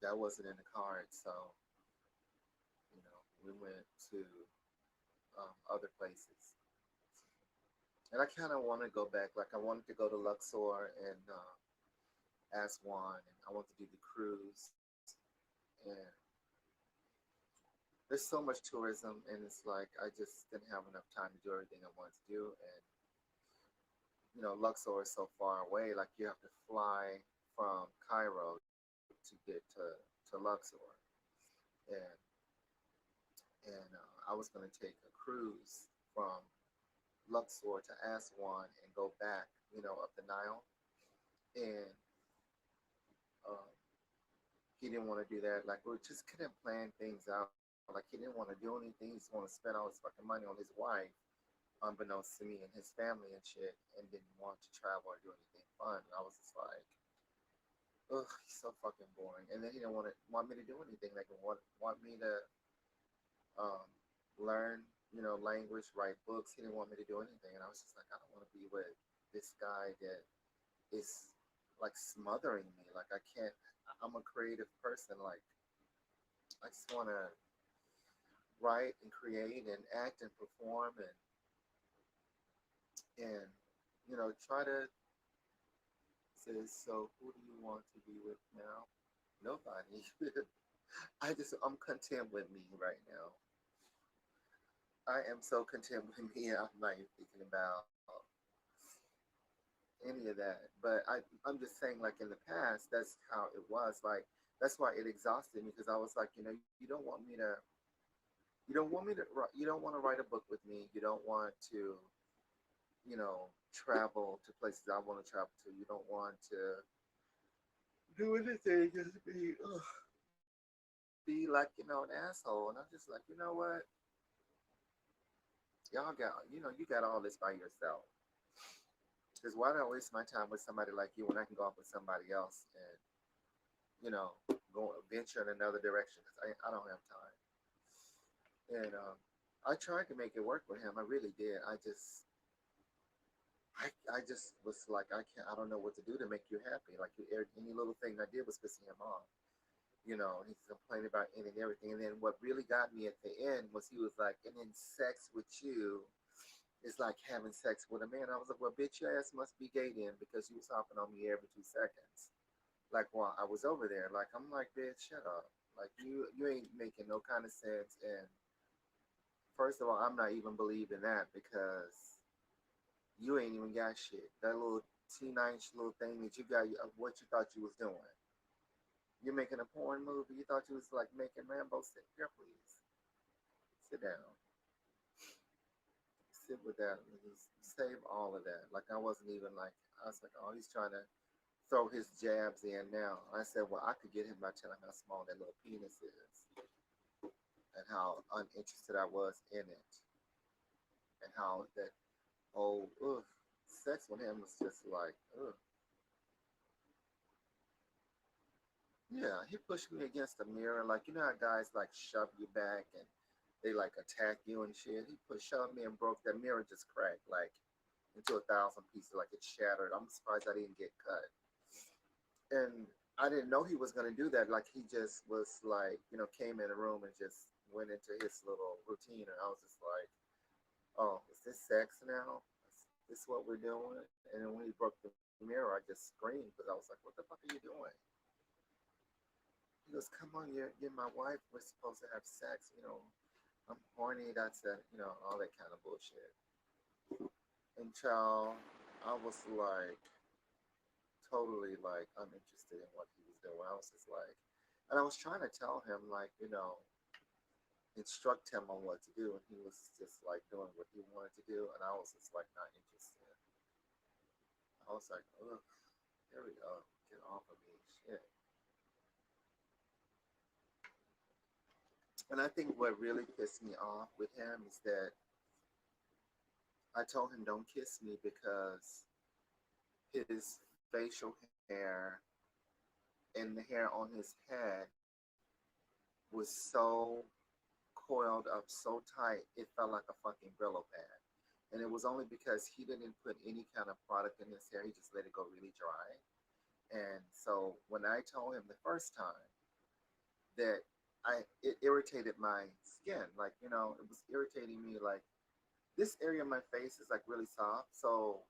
that wasn't in the cards. So we went to other places, and I kind of want to go back. Like I wanted to go to Luxor and Aswan, and I want to do the cruise. And there's so much tourism, and it's like I just didn't have enough time to do everything I wanted to do. And Luxor is so far away. Like you have to fly from Cairo to get to Luxor, and I was going to take a cruise from Luxor to Aswan and go back, up the Nile. And um, he didn't want to do that. Like we just couldn't plan things out. Like he didn't want to do anything. He just wanted to spend all his fucking money on his wife, unbeknownst to me and his family and shit, and didn't want to travel or do anything fun. And I was just like, ugh, he's so fucking boring. And then he didn't want me to do anything. Like want me to um, learn, language, write books. He didn't want me to do anything, and I was just like, I don't want to be with this guy that is like smothering me. Like I can't. I'm a creative person. Like I just want to write and create and act and perform and try to say, so who do you want to be with now? Nobody. I'm content with me right now. I am so content with me. I'm not even thinking about any of that. But I'm just saying, like in the past, that's how it was. Like that's why it exhausted me because I was like, you don't want me to, you don't want to write a book with me. You don't want to, travel to places I want to travel to. You don't want to do anything just be like, an asshole. And I'm just like, you know what? Y'all got, you got all this by yourself. Because why do I waste my time with somebody like you when I can go off with somebody else and, go venture in another direction? Because I don't have time. And I tried to make it work with him. I really did. I just was like, I don't know what to do to make you happy. Like any little thing I did was pissing him off. He's complaining about any and everything. And then what really got me at the end was he was like, and then sex with you is like having sex with a man. I was like, well, bitch, your ass must be gay then because you was hopping on me every 2 seconds. Like while I was over there. Like I'm like, bitch, shut up. Like you ain't making no kind of sense. And first of all, I'm not even believing that because you ain't even got shit. That little teenage little thing that you got, what you thought you was doing. You're making a porn movie. You thought you was like making Rambo. Sit here, please. Sit down. Sit with that. Save all of that. Like I wasn't even like I was like, oh, he's trying to throw his jabs in now. I said, well, I could get him by telling how small that little penis is and how uninterested I was in it and how that whole sex with him was just like, ugh. Yeah, he pushed me against the mirror. Like, you know how guys like shove you back and they like attack you and shit? Shoved me and broke that mirror, just cracked like into 1,000 pieces, like it shattered. I'm surprised I didn't get cut. And I didn't know he was gonna do that. Like he just was like, came in the room and just went into his little routine, and I was just like, "Oh, is this sex now? Is this what we're doing?" And then when he broke the mirror, I just screamed because I was like, "What the fuck are you doing?" He goes, "Come on, you're my wife. We're supposed to have sex. I'm horny. That's it. All that kind of bullshit." And child, I was like totally like uninterested in what he was doing. I was just like, and I was trying to tell him like, instruct him on what to do, and he was just like doing what he wanted to do, and I was just like not interested. I was like, ugh, here we go, get off of me, shit. And I think what really pissed me off with him is that I told him don't kiss me because his facial hair and the hair on his head was so coiled up so tight it felt like a fucking Brillo pad. And it was only because he didn't put any kind of product in his hair, he just let it go really dry. And so when I told him the first time that it irritated my skin, like, it was irritating me, like this area of my face is like really soft. So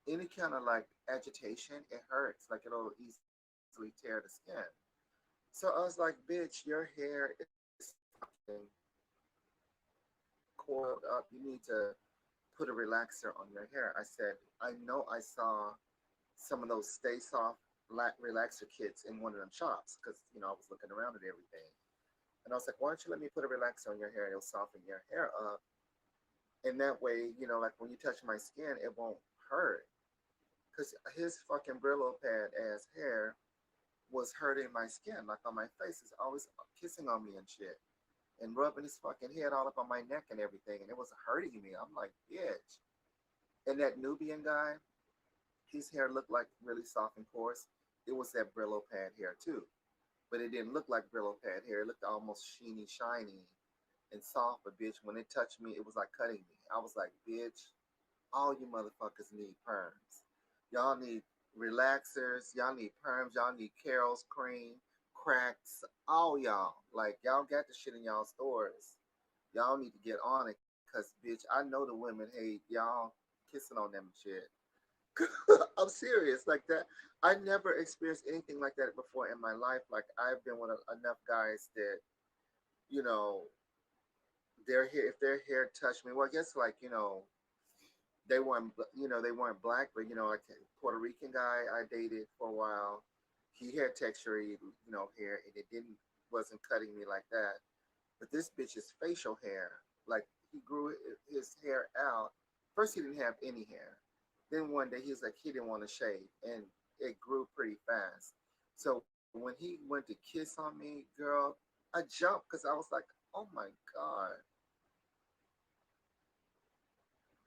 any kind of like agitation, it hurts. Like it'll easily tear the skin. So I was like, bitch, your hair is fucking coiled up. You need to put a relaxer on your hair. I said, I know I saw some of those Stay Soft relaxer kits in one of them shops because, I was looking around at everything. And I was like, why don't you let me put a relaxer on your hair? It'll soften your hair up. And that way, like when you touch my skin, it won't hurt. Because his fucking Brillo pad ass hair was hurting my skin, like on my face. He's always kissing on me and shit. And rubbing his fucking head all up on my neck and everything. And it was hurting me. I'm like, bitch. And that Nubian guy, his hair looked like really soft and coarse. It was that Brillo pad hair too. But it didn't look like Brillo pad hair. It looked almost sheeny, shiny, and soft. But bitch, when it touched me, it was like cutting me. I was like, bitch, all you motherfuckers need perms. Y'all need relaxers. Y'all need perms. Y'all need Carol's cream, cracks. All y'all. Like, y'all got the shit in y'all stores. Y'all need to get on it. Because, bitch, I know the women hate y'all kissing on them and shit. I'm serious. Like that. I never experienced anything like that before in my life. Like, I've been with enough guys that, you know, their hair, if their hair touched me, well, I guess, like, They weren't, they weren't black, but like a Puerto Rican guy I dated for a while. He had textury, hair, and it didn't wasn't cutting me like that. But this bitch's facial hair, like he grew his hair out. First, he didn't have any hair. Then one day he was like he didn't want to shave, and it grew pretty fast. So when he went to kiss on me, girl, I jumped because I was like, "Oh my god!"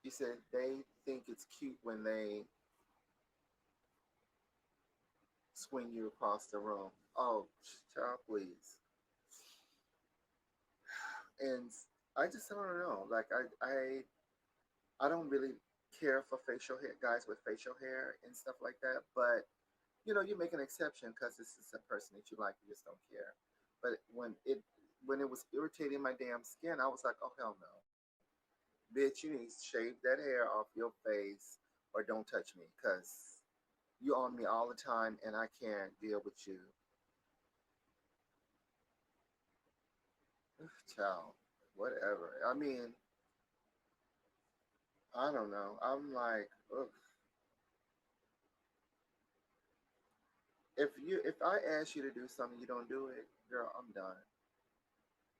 He said they think it's cute when they swing you across the room. Oh, child, please. And I just don't know. Like I don't really care for facial hair, guys with facial hair and stuff like that. But you make an exception because this is a person that you like. You just don't care. But when it was irritating my damn skin, I was like, oh hell no, bitch, you need to shave that hair off your face or don't touch me because you on me all the time and I can't deal with you, child. Whatever. I mean, I don't know. I'm like, ugh. If I ask you to do something you don't do it, girl, I'm done.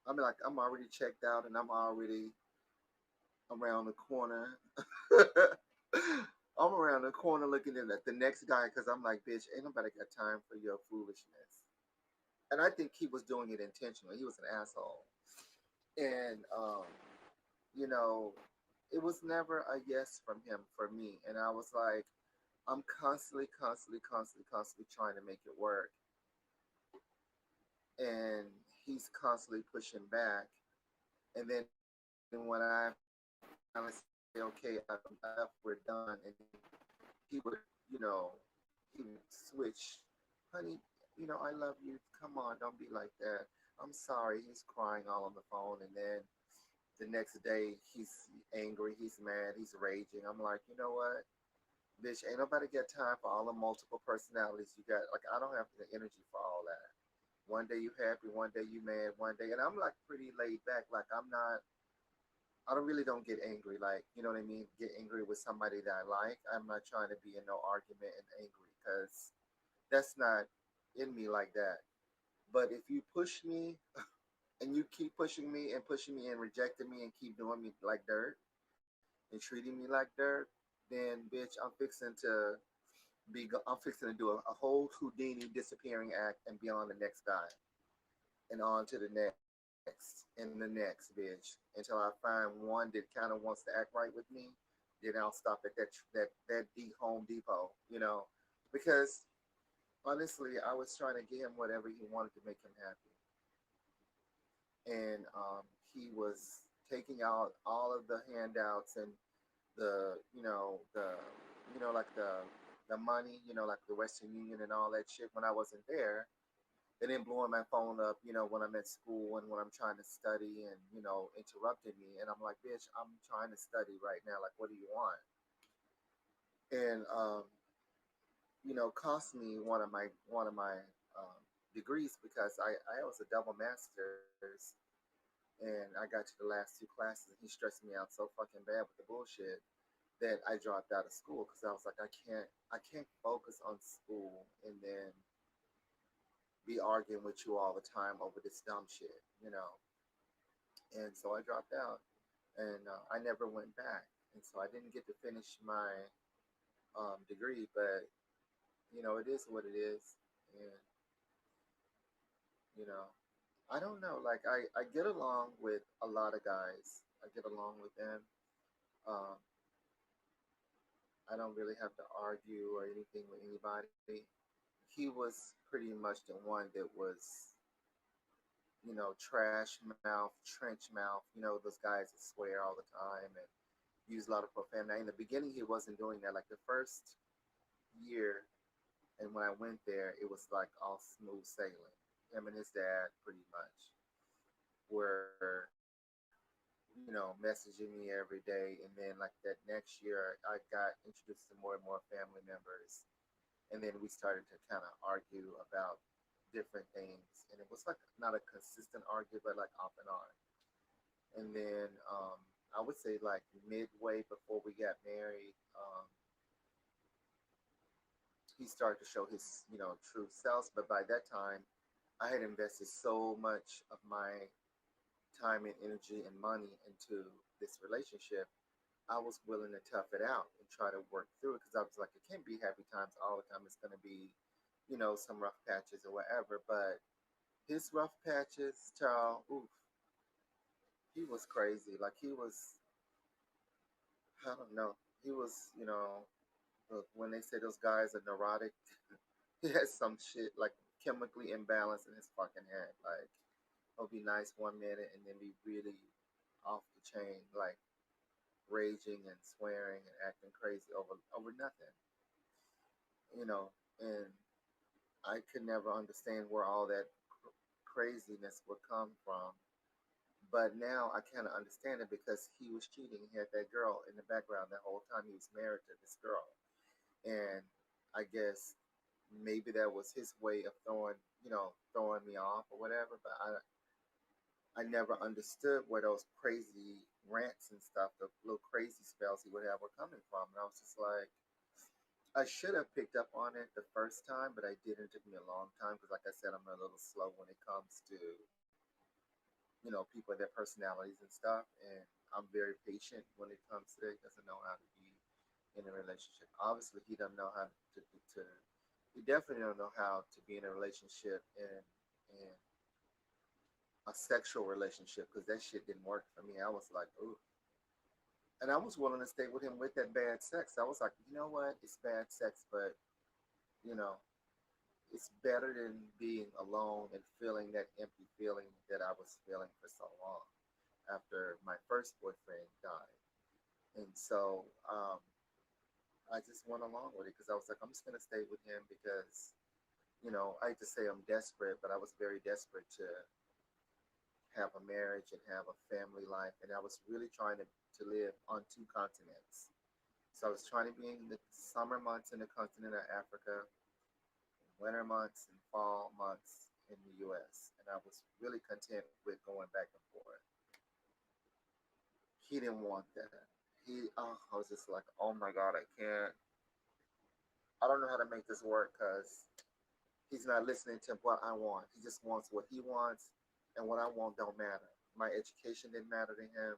I mean, like I'm already checked out and I'm already around the corner. I'm around the corner looking at the next guy because I'm like, bitch, ain't nobody got time for your foolishness. And I think he was doing it intentionally. He was an asshole, and you know, it was never a yes from him for me. And I was like, I'm constantly, constantly, constantly, constantly trying to make it work, and he's constantly pushing back. And then when I finally say, okay, I'm enough, we're done, and then he would, you know, he would switch, honey, I love you. Come on, don't be like that. I'm sorry. He's crying all on the phone, and then the next day he's angry, he's mad, he's raging. I'm like, you know what? Bitch, ain't nobody got time for all the multiple personalities you got. Like, I don't have the energy for all that. One day you happy, one day you mad, one day, and I'm like pretty laid back. Like, I don't really don't get angry. Like, you know what I mean? Get angry with somebody that I like. I'm not trying to be in no argument and angry because that's not in me like that. But if you push me and you keep pushing me and rejecting me and keep doing me like dirt and treating me like dirt, then bitch, I'm fixing to do a whole Houdini disappearing act and be on the next guy and on to the next and the next bitch until I find one that kind of wants to act right with me. Then I'll stop at that Home Depot, because honestly, I was trying to get him whatever he wanted to make him happy, and he was taking out all of the handouts and the like the money, like the Western Union and all that shit when I wasn't there, and then blowing my phone up, when I'm at school and when I'm trying to study and, interrupting me. And I'm like, bitch, I'm trying to study right now. Like, what do you want? And, cost me one of my um, degrees because I was a double master's and I got to the last two classes and he stressed me out so fucking bad with the bullshit that I dropped out of school because I was like, I can't focus on school and then be arguing with you all the time over this dumb shit. And so I dropped out, and I never went back, and so I didn't get to finish my degree. But it is what it is, and you know, I don't know. Like I get along with a lot of guys. I get along with them. Um, I don't really have to argue or anything with anybody. He was pretty much the one that was trash mouth, trench mouth, those guys that swear all the time and use a lot of profanity. In the beginning, he wasn't doing that. Like the first year, and when I went there, it was like all smooth sailing. Him and his dad, pretty much, were messaging me every day, and then like that next year, I got introduced to more and more family members, and then we started to kind of argue about different things, and it was like not a consistent argument, but like off and on. And then I would say like midway before we got married, he started to show his, true selves. But by that time, I had invested so much of my time and energy and money into this relationship. I was willing to tough it out and try to work through it because I was like, it can't be happy times all the time. It's going to be, some rough patches or whatever. But his rough patches, child, oof, he was crazy. Like he was, I don't know, he was, look, when they say those guys are neurotic, he has some shit like chemically imbalanced in his fucking head. Like he'll be nice one minute and then be really off the chain, like raging and swearing and acting crazy over nothing, you know. And I could never understand where all that craziness would come from. But now I kind of understand it because he was cheating. He had that girl in the background the whole time he was married to this girl, and I guess maybe that was his way of throwing me off or whatever. But I never understood where those crazy rants and stuff, the little crazy spells he would have were coming from. And I was just like, I should have picked up on it the first time, but I didn't. It took me a long time because, like I said, I'm a little slow when it comes to, people and their personalities and stuff. And I'm very patient when it comes to that. He doesn't know how to be in a relationship. Obviously, he doesn't know how to he definitely don't know how to be in a relationship and a sexual relationship because that shit didn't work for me. I was like, ooh. And I was willing to stay with him with that bad sex. I was like, you know what? It's bad sex, but you know, it's better than being alone and feeling that empty feeling that I was feeling for so long after my first boyfriend died. And so I just went along with it because I was like, I'm just gonna stay with him because, I hate to say I'm desperate, but I was very desperate to have a marriage and have a family life. And I was really trying to live on two continents. So I was trying to be in the summer months in the continent of Africa, winter months and fall months in the US. And I was really content with going back and forth. He didn't want that. I was just like, oh my God, I don't know how to make this work because he's not listening to what I want. He just wants what he wants, and what I want don't matter. My education didn't matter to him.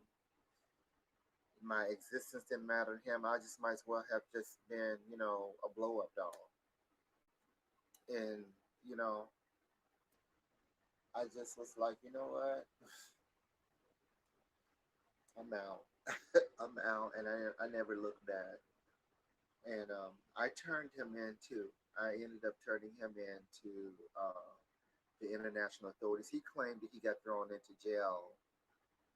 My existence didn't matter to him. I just might as well have just been, a blow up doll. And, you know, I just was like, you know what? I'm out. I'm out. And I never looked back. And I turned him in too. I ended up turning him in to the international authorities. He claimed that he got thrown into jail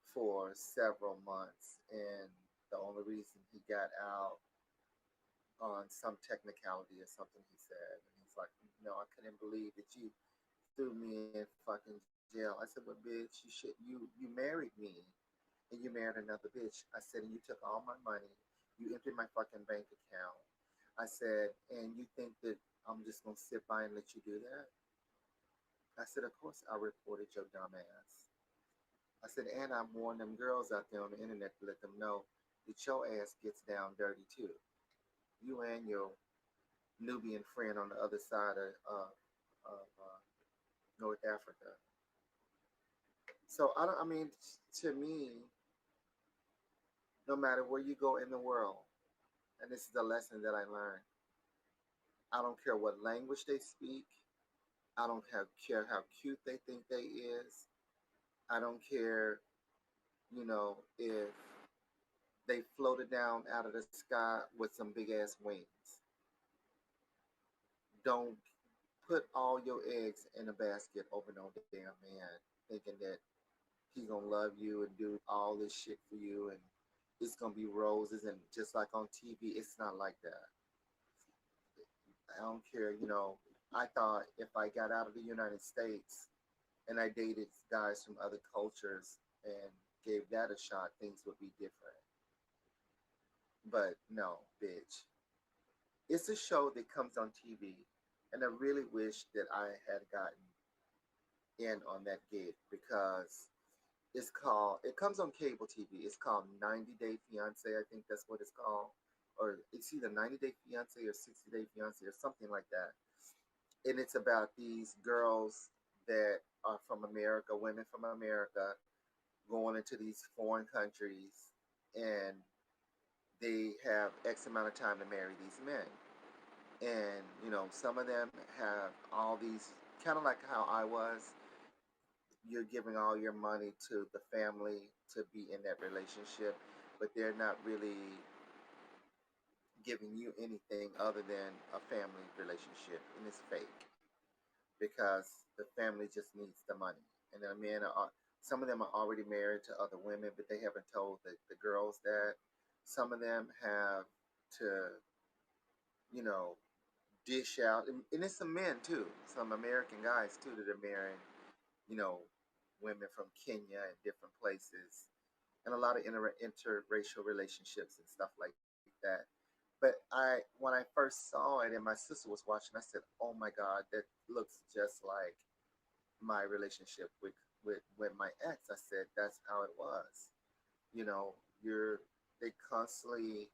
for several months, and the only reason he got out on some technicality or something, he said. And he's like, no, I couldn't believe that you threw me in fucking jail. I said, well, bitch, you married me and you married another bitch. I said, and you took all my money. You emptied my fucking bank account. I said, and you think that I'm just gonna sit by and let you do that? I said, of course I reported your dumb ass. I said, and I warned them girls out there on the internet to let them know that your ass gets down dirty too. You and your Nubian friend on the other side of North Africa. So I don't. I mean, to me, no matter where you go in the world, and this is a lesson that I learned. I don't care what language they speak. I don't care how cute they think they is. I don't care, if they floated down out of the sky with some big ass wings. Don't put all your eggs in a basket over no damn man, thinking that he gonna love you and do all this shit for you and it's gonna be roses and just like on TV, it's not like that. I don't care, I thought if I got out of the United States and I dated guys from other cultures and gave that a shot, things would be different. But no, bitch. It's a show that comes on TV, and I really wish that I had gotten in on that gig because It's called. It comes on cable TV. It's called 90 Day Fiance. I think that's what it's called, or it's either 90 Day Fiance or 60 Day Fiance or something like that. And it's about these girls that are from America, women from America, going into these foreign countries, and they have X amount of time to marry these men. And some of them have all these, kind of like how I was. You're giving all your money to the family to be in that relationship, but they're not really giving you anything other than a family relationship, and it's fake because the family just needs the money. And the men are, some of them are already married to other women, but they haven't told the girls that. Some of them have to, you know, dish out, and it's some men too, some American guys too that are marrying, you know, women from Kenya and different places, and a lot of interracial relationships and stuff like that. But when I first saw it and my sister was watching, I said, "Oh my God, that looks just like my relationship with my ex." I said, "That's how it was." You know, they constantly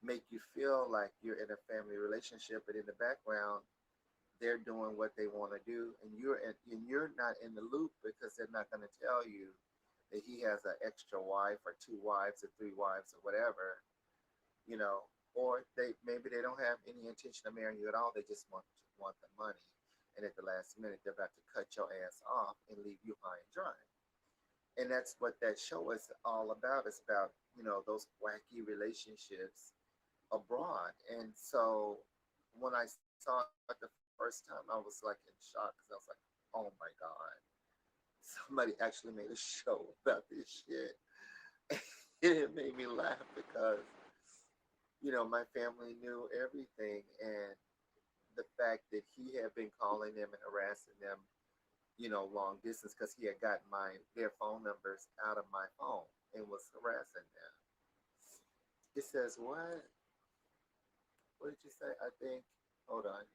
make you feel like you're in a family relationship, but in the background, they're doing what they want to do, and you're not in the loop because they're not going to tell you that he has an extra wife or two wives or three wives or whatever, you know, or they maybe they don't have any intention of marrying you at all. They just want the money, and at the last minute, they're about to cut your ass off and leave you high and dry. And that's what that show is all about. It's about those wacky relationships abroad. And so when I saw it the first time, I was like in shock because I was like, oh my God, somebody actually made a show about this shit. And it made me laugh because, my family knew everything. And the fact that he had been calling them and harassing them, long distance because he had gotten their phone numbers out of my phone and was harassing them. It says, what did you say? I think, hold on.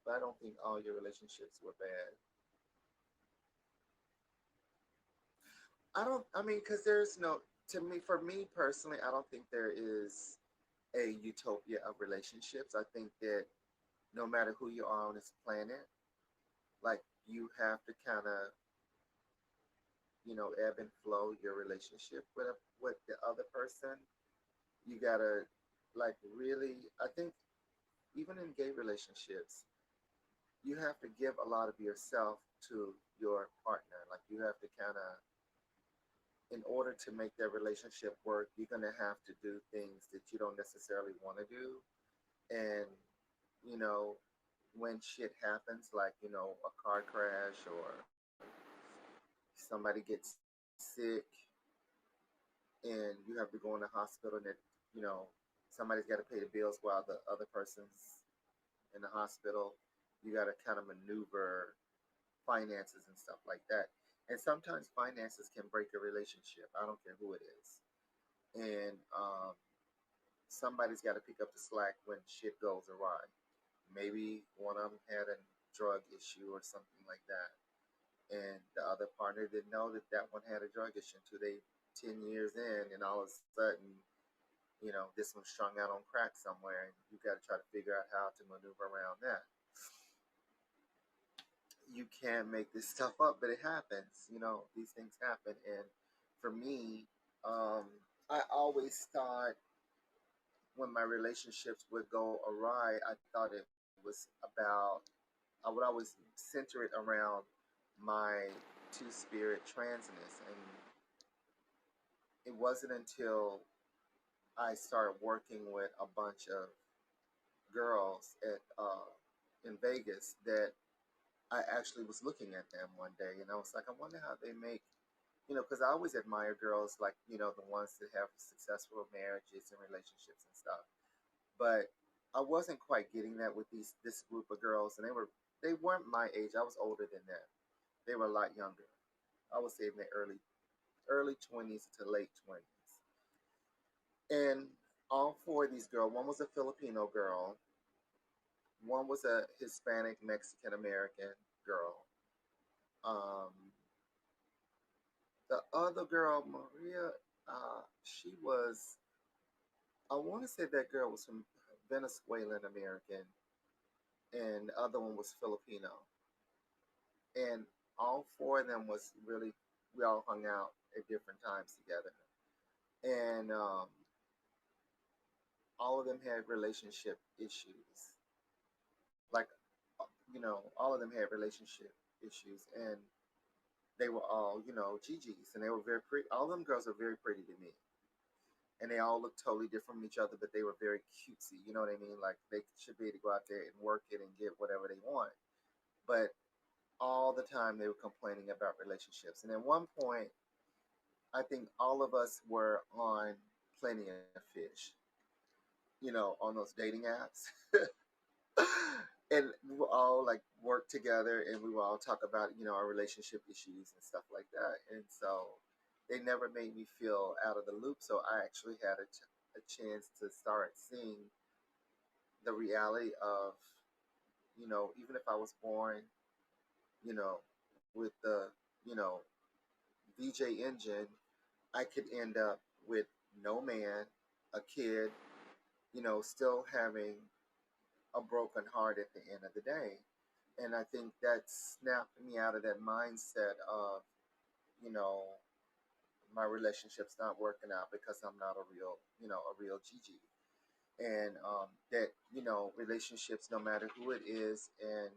But I don't think all your relationships were bad. I mean, because there's no, to me, for me personally, I don't think there is a utopia of relationships. I think that no matter who you are on this planet, like you have to kind of, ebb and flow your relationship with the other person. You gotta, like, really, I think even in gay relationships, you have to give a lot of yourself to your partner. Like, you have to kind of, in order to make that relationship work, you're going to have to do things that you don't necessarily want to do. And, you know, when shit happens, like, a car crash or somebody gets sick and you have to go in the hospital and you know, somebody's got to pay the bills while the other person's in the hospital. You got to kind of maneuver finances and stuff like that. And sometimes finances can break a relationship. I don't care who it is. And somebody's got to pick up the slack when shit goes awry. Maybe one of them had a drug issue or something like that. And the other partner didn't know that that one had a drug issue until they 10 years in, and all of a sudden, this one's strung out on crack somewhere, and you got to try to figure out how to maneuver around that. You can't make this stuff up, but it happens. These things happen. And for me, um, I always thought when my relationships would go awry, I thought it was about, I would always center it around my two spirit transness. And it wasn't until I started working with a bunch of girls in Vegas that I actually was looking at them one day, and I was like, I wonder how they make, because I always admire girls like, the ones that have successful marriages and relationships and stuff. But I wasn't quite getting that with this group of girls, and they weren't my age. I was older than them. They were a lot younger. I would say in their early 20s to late 20s. And all four of these girls, one was a Filipino girl, One was a Hispanic Mexican American girl. Um, the other girl, Maria, she was, I want to say that girl was from Venezuelan American, and the other one was Filipino. And all four of them was really, we all hung out at different times together. And all of them had relationship issues. Like, all of them had relationship issues. And they were all, GGs. And they were very pretty. All of them girls are very pretty to me. And they all looked totally different from each other, but they were very cutesy. You know what I mean? Like they should be able to go out there and work it and get whatever they want. But all the time they were complaining about relationships. And at one point, I think all of us were on Plenty of Fish, on those dating apps. And we would all like work together and we would all talk about, our relationship issues and stuff like that. And so they never made me feel out of the loop. So I actually had a chance to start seeing the reality of, even if I was born, with the, you know, VJ engine, I could end up with no man, a kid, still having a broken heart at the end of the day. And I think that snapped me out of that mindset of, you know, my relationship's not working out because I'm not a real Gigi. And that, relationships, no matter who it is, and,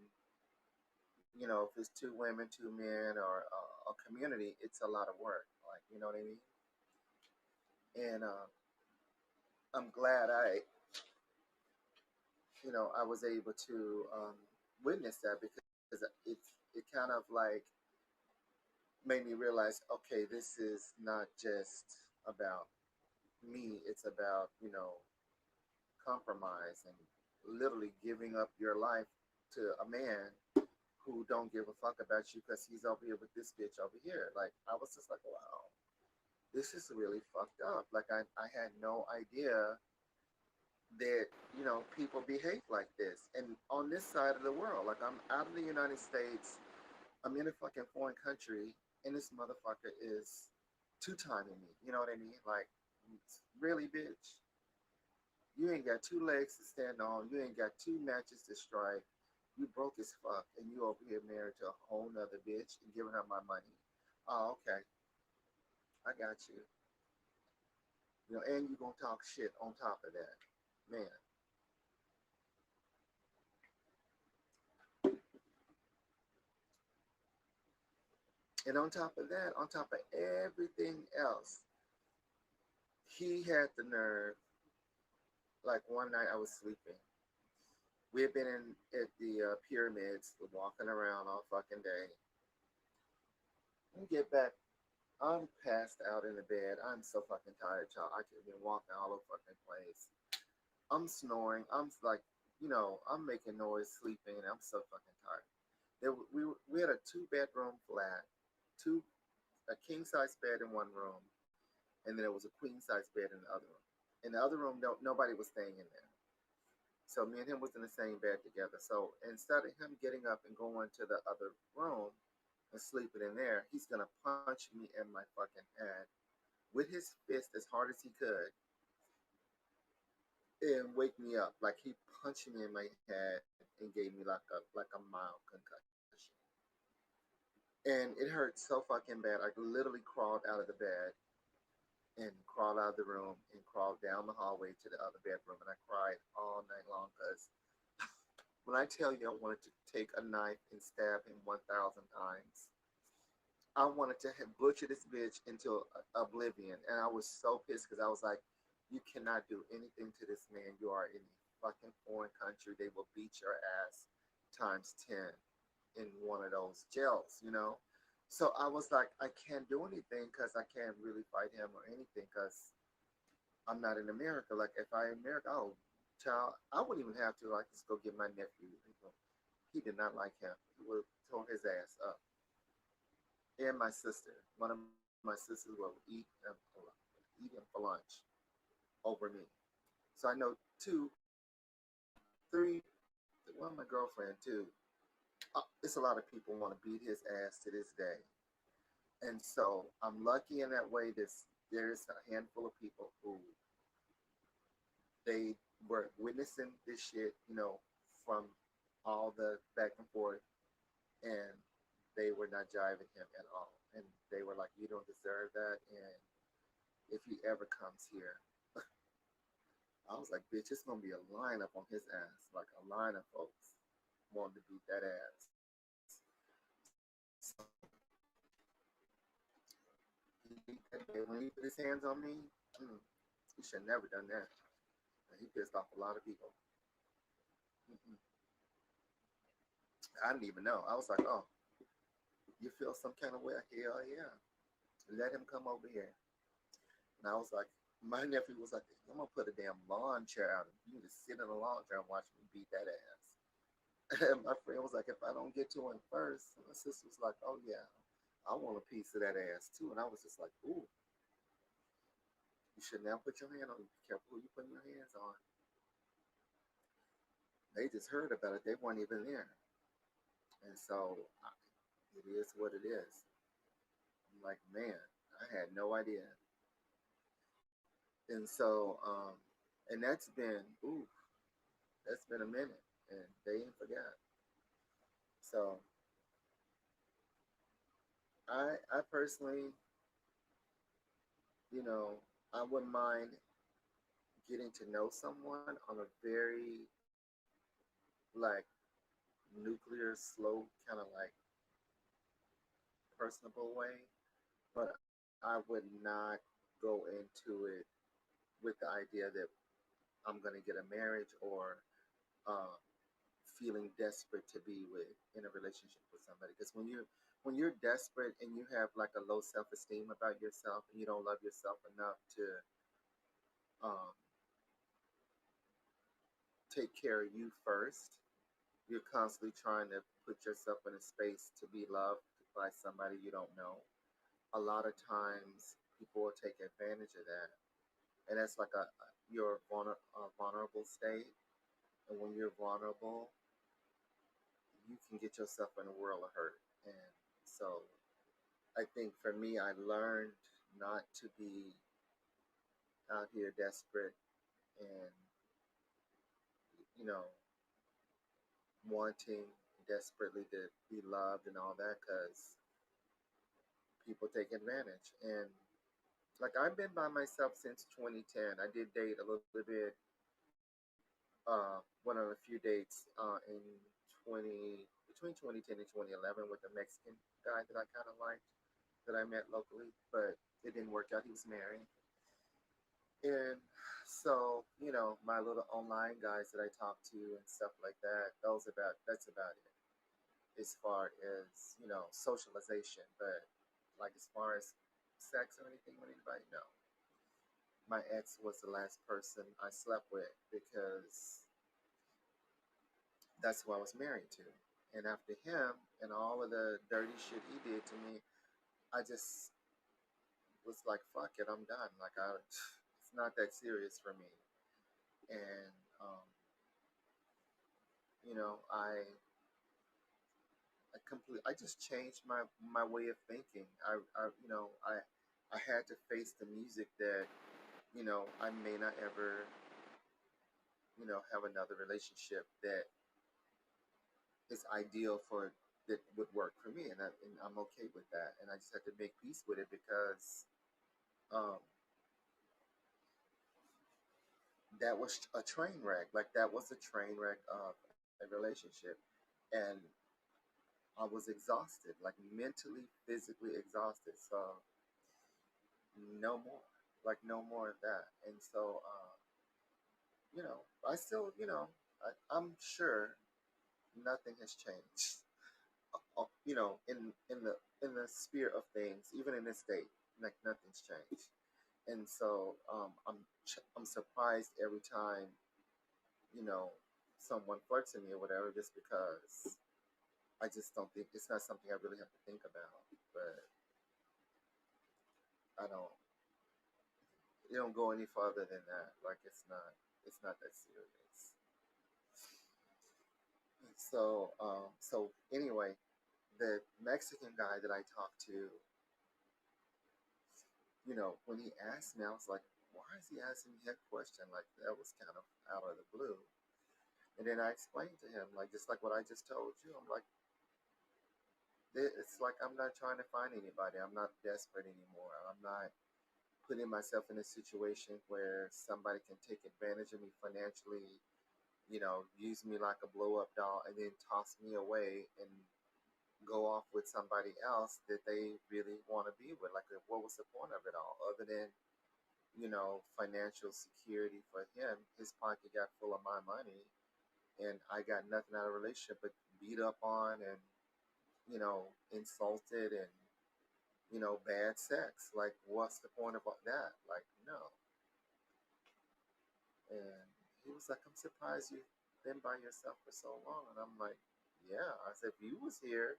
if it's two women, two men, or a community, it's a lot of work. Like, you know what I mean? And I'm glad I was able to witness that because it kind of like made me realize, okay, this is not just about me. It's about compromise and literally giving up your life to a man who don't give a fuck about you because he's over here with this bitch over here. Like I was just like, wow, this is really fucked up. Like I had no idea that people behave like this. And on this side of the world, like I'm out of the United States, I'm in a fucking foreign country, and this motherfucker is two-timing me. You know what I mean? Like, really, bitch? You ain't got two legs to stand on. You ain't got two matches to strike. You broke as fuck, and you over here married to a whole nother bitch and giving her my money. Oh, okay, I got you. And you gonna talk shit on top of that, man. And on top of that, on top of everything else, he had the nerve. Like one night, I was sleeping. We had been in at the pyramids, walking around all fucking day. We get back. I'm passed out in the bed. I'm so fucking tired, y'all. I could have been walking all over fucking place. I'm snoring. I'm like, I'm making noise, sleeping, and I'm so fucking tired. We had a two-bedroom flat, two a king size bed in one room, and then there was a queen size bed in the other room. In the other room, nobody was staying in there. So me and him was in the same bed together. So instead of him getting up and going to the other room and sleeping in there, he's gonna punch me in my fucking head with his fist as hard as he could and wake me up. Like he punched me in my head and gave me like a mild concussion. And it hurt so fucking bad. I literally crawled out of the bed and crawled out of the room and crawled down the hallway to the other bedroom. And I cried all night long because when I tell you I wanted to take a knife and stab him 1,000 times, I wanted to butcher this bitch into oblivion. And I was so pissed because I was like, you cannot do anything to this man. You are in a fucking foreign country. They will beat your ass times 10 in one of those jails. So I was like, I can't do anything because I can't really fight him or anything because I'm not in America. Like if I in America, oh, child, I wouldn't even have to like just go get my nephew. He did not like him. He would have tore his ass up. And my sister, one of my sisters will eat him for lunch over me. So I know two, three well, my girlfriend too. It's a lot of people want to beat his ass to this day, and so I'm lucky in that way. There's a handful of people who they were witnessing this shit, from all the back and forth, and they were not jiving him at all, and they were like, "You don't deserve that," and if he ever comes here, I was like, "Bitch, it's gonna be a lineup on his ass, like a line of folks wanting to beat that ass." So when he put his hands on me, he should have never done that. He pissed off a lot of people. Mm-mm. I didn't even know. I was like, "Oh, you feel some kind of way?" Hell yeah. Let him come over here. And I was like, my nephew was like, "I'm gonna put a damn lawn chair out, and you can just sit in a lawn chair and watch me beat that ass." And my friend was like, "If I don't get to him first," and my sister was like, "Oh yeah, I want a piece of that ass too." And I was just like, "Ooh, you should now put your hand on. Be careful who you putting your hands on." They just heard about it. They weren't even there, and so it is what it is. I'm like, man, I had no idea. And so, and that's been a minute, and they ain't forgot. So I personally, you know, I wouldn't mind getting to know someone on a very like nuclear, slow, kind of like personable way, but I would not go into it with the idea that I'm gonna get a marriage or um, feeling desperate to be with in a relationship with somebody. Because when you're desperate and you have like a low self esteem about yourself and you don't love yourself enough to um, take care of you first, you're constantly trying to put yourself in a space to be loved by somebody you don't know. A lot of times, people will take advantage of that, and that's like your vulnerable state. And when you're vulnerable, you can get yourself in a world of hurt. And so, I think for me, I learned not to be out here desperate and you know wanting desperately to be loved and all that because people take advantage. And like I've been by myself since 2010. I did date a little bit, went on a few dates in 20 between 2010 and 2011 with a Mexican guy that I kind of liked that I met locally, but it didn't work out. He was married, and so my little online guys that I talk to and stuff like that. That's about it as far as socialization, but like as far as sex or anything with anybody, no. My ex was the last person I slept with because that's who I was married to. And after him and all of the dirty shit he did to me, I just was like, fuck it, I'm done. It's not that serious for me. And, you know, I just changed my way of thinking. I had to face the music that, I may not ever, have another relationship that is ideal for that would work for me, and I'm okay with that. And I just had to make peace with it because um, that was a train wreck. Like that was a train wreck of a relationship, and I was exhausted, like mentally, physically exhausted. So no more, like no more of that. And so, I still, I'm sure nothing has changed. In the sphere of things, even in this state, like nothing's changed. And so I'm surprised every time you know someone flirts with me or whatever, just because I just don't think it's not something I really have to think about. But I don't. It don't go any farther than that. Like it's not that serious. So anyway, the Mexican guy that I talked to, when he asked me, I was like, why is he asking me that question? Like that was kind of out of the blue. And then I explained to him, like just like what I just told you. I'm like, it's like I'm not trying to find anybody. I'm not desperate anymore. I'm not putting myself in a situation where somebody can take advantage of me financially, use me like a blow up doll and then toss me away and go off with somebody else that they really want to be with. Like, what was the point of it all other than, financial security for him? His pocket got full of my money and I got nothing out of the relationship but beat up on and, insulted and, bad sex. Like, what's the point of all that? Like, no. And he was like, I'm surprised you've been by yourself for so long. And I'm like, yeah. I said, if you was here,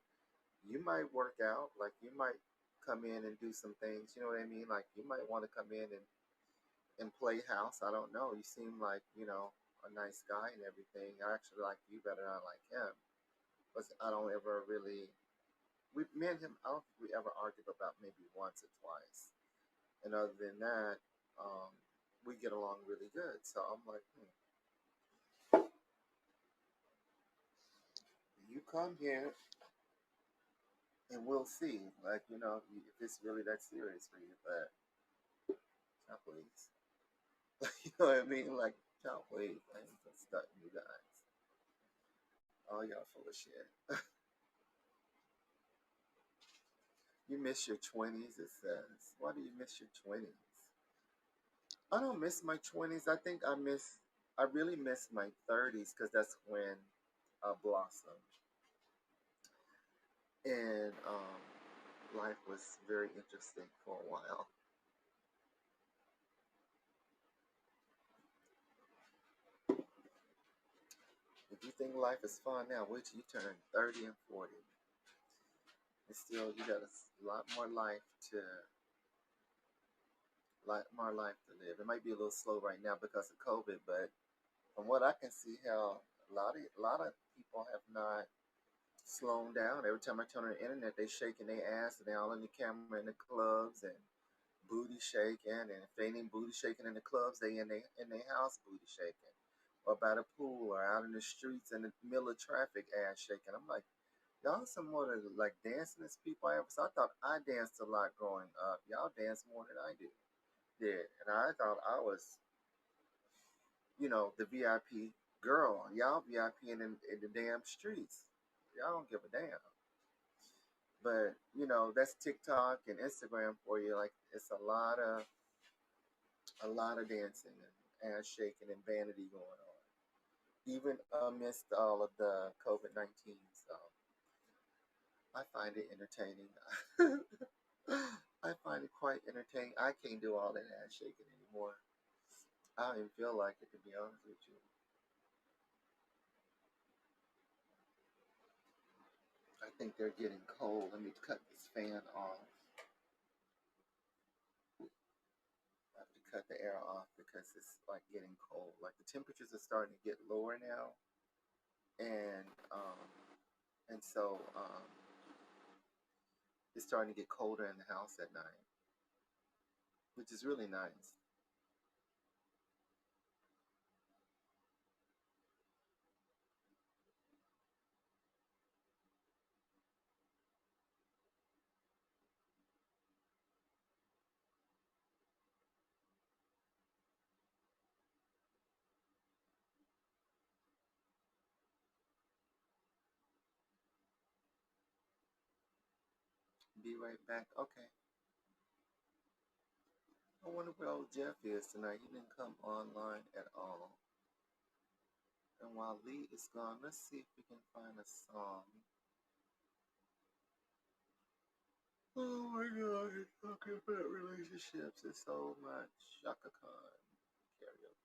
you might work out. Like, you might come in and do some things. You know what I mean? Like, you might want to come in and play house. I don't know. You seem like, a nice guy and everything. I actually like you better than I like him. But I don't ever really, me and him, I don't think we ever argued about maybe once or twice. And other than that, um, we get along really good. So I'm like, you come here and we'll see. Like, if it's really that serious for you. But, child, please. You know what I mean? Like, child, please. I ain't gonna start you guys. Oh, y'all full of shit. You miss your 20s, it says. Why do you miss your 20s? I don't miss my 20s. I really miss my 30s because that's when I blossomed. And life was very interesting for a while. If you think life is fun now, wait till you turn 30 and 40. And still, you got a lot more life to live. It might be a little slow right now because of COVID, but from what I can see, how a lot of people have not slowed down. Every time I turn on the internet, they shaking their ass and they all in the camera in the clubs and booty shaking. And if they ain't booty shaking in the clubs, they in their house booty shaking, or by the pool, or out in the streets in the middle of traffic, ass shaking. I'm like, y'all some more of the, like dancingest people I ever saw. I thought I danced a lot growing up. Y'all dance more than I did, and I thought I was, the VIP girl. Y'all VIP in the damn streets. Y'all don't give a damn. But that's TikTok and Instagram for you. Like it's a lot of dancing and ass shaking and vanity going on, even amidst all of the COVID-19. So I find it entertaining. I find it quite entertaining. I can't do all that ass shaking anymore. I don't even feel like it, to be honest with you. I think they're getting cold. Let me cut this fan off. I have to cut the air off because it's like getting cold. Like the temperatures are starting to get lower now, and it's starting to get colder in the house at night, which is really nice. Be right back. Okay. I wonder where old Jeff is tonight. He didn't come online at all. And while Lee is gone, let's see if we can find a song. Oh my God, talking about relationships is so much. Shaka Khan karaoke.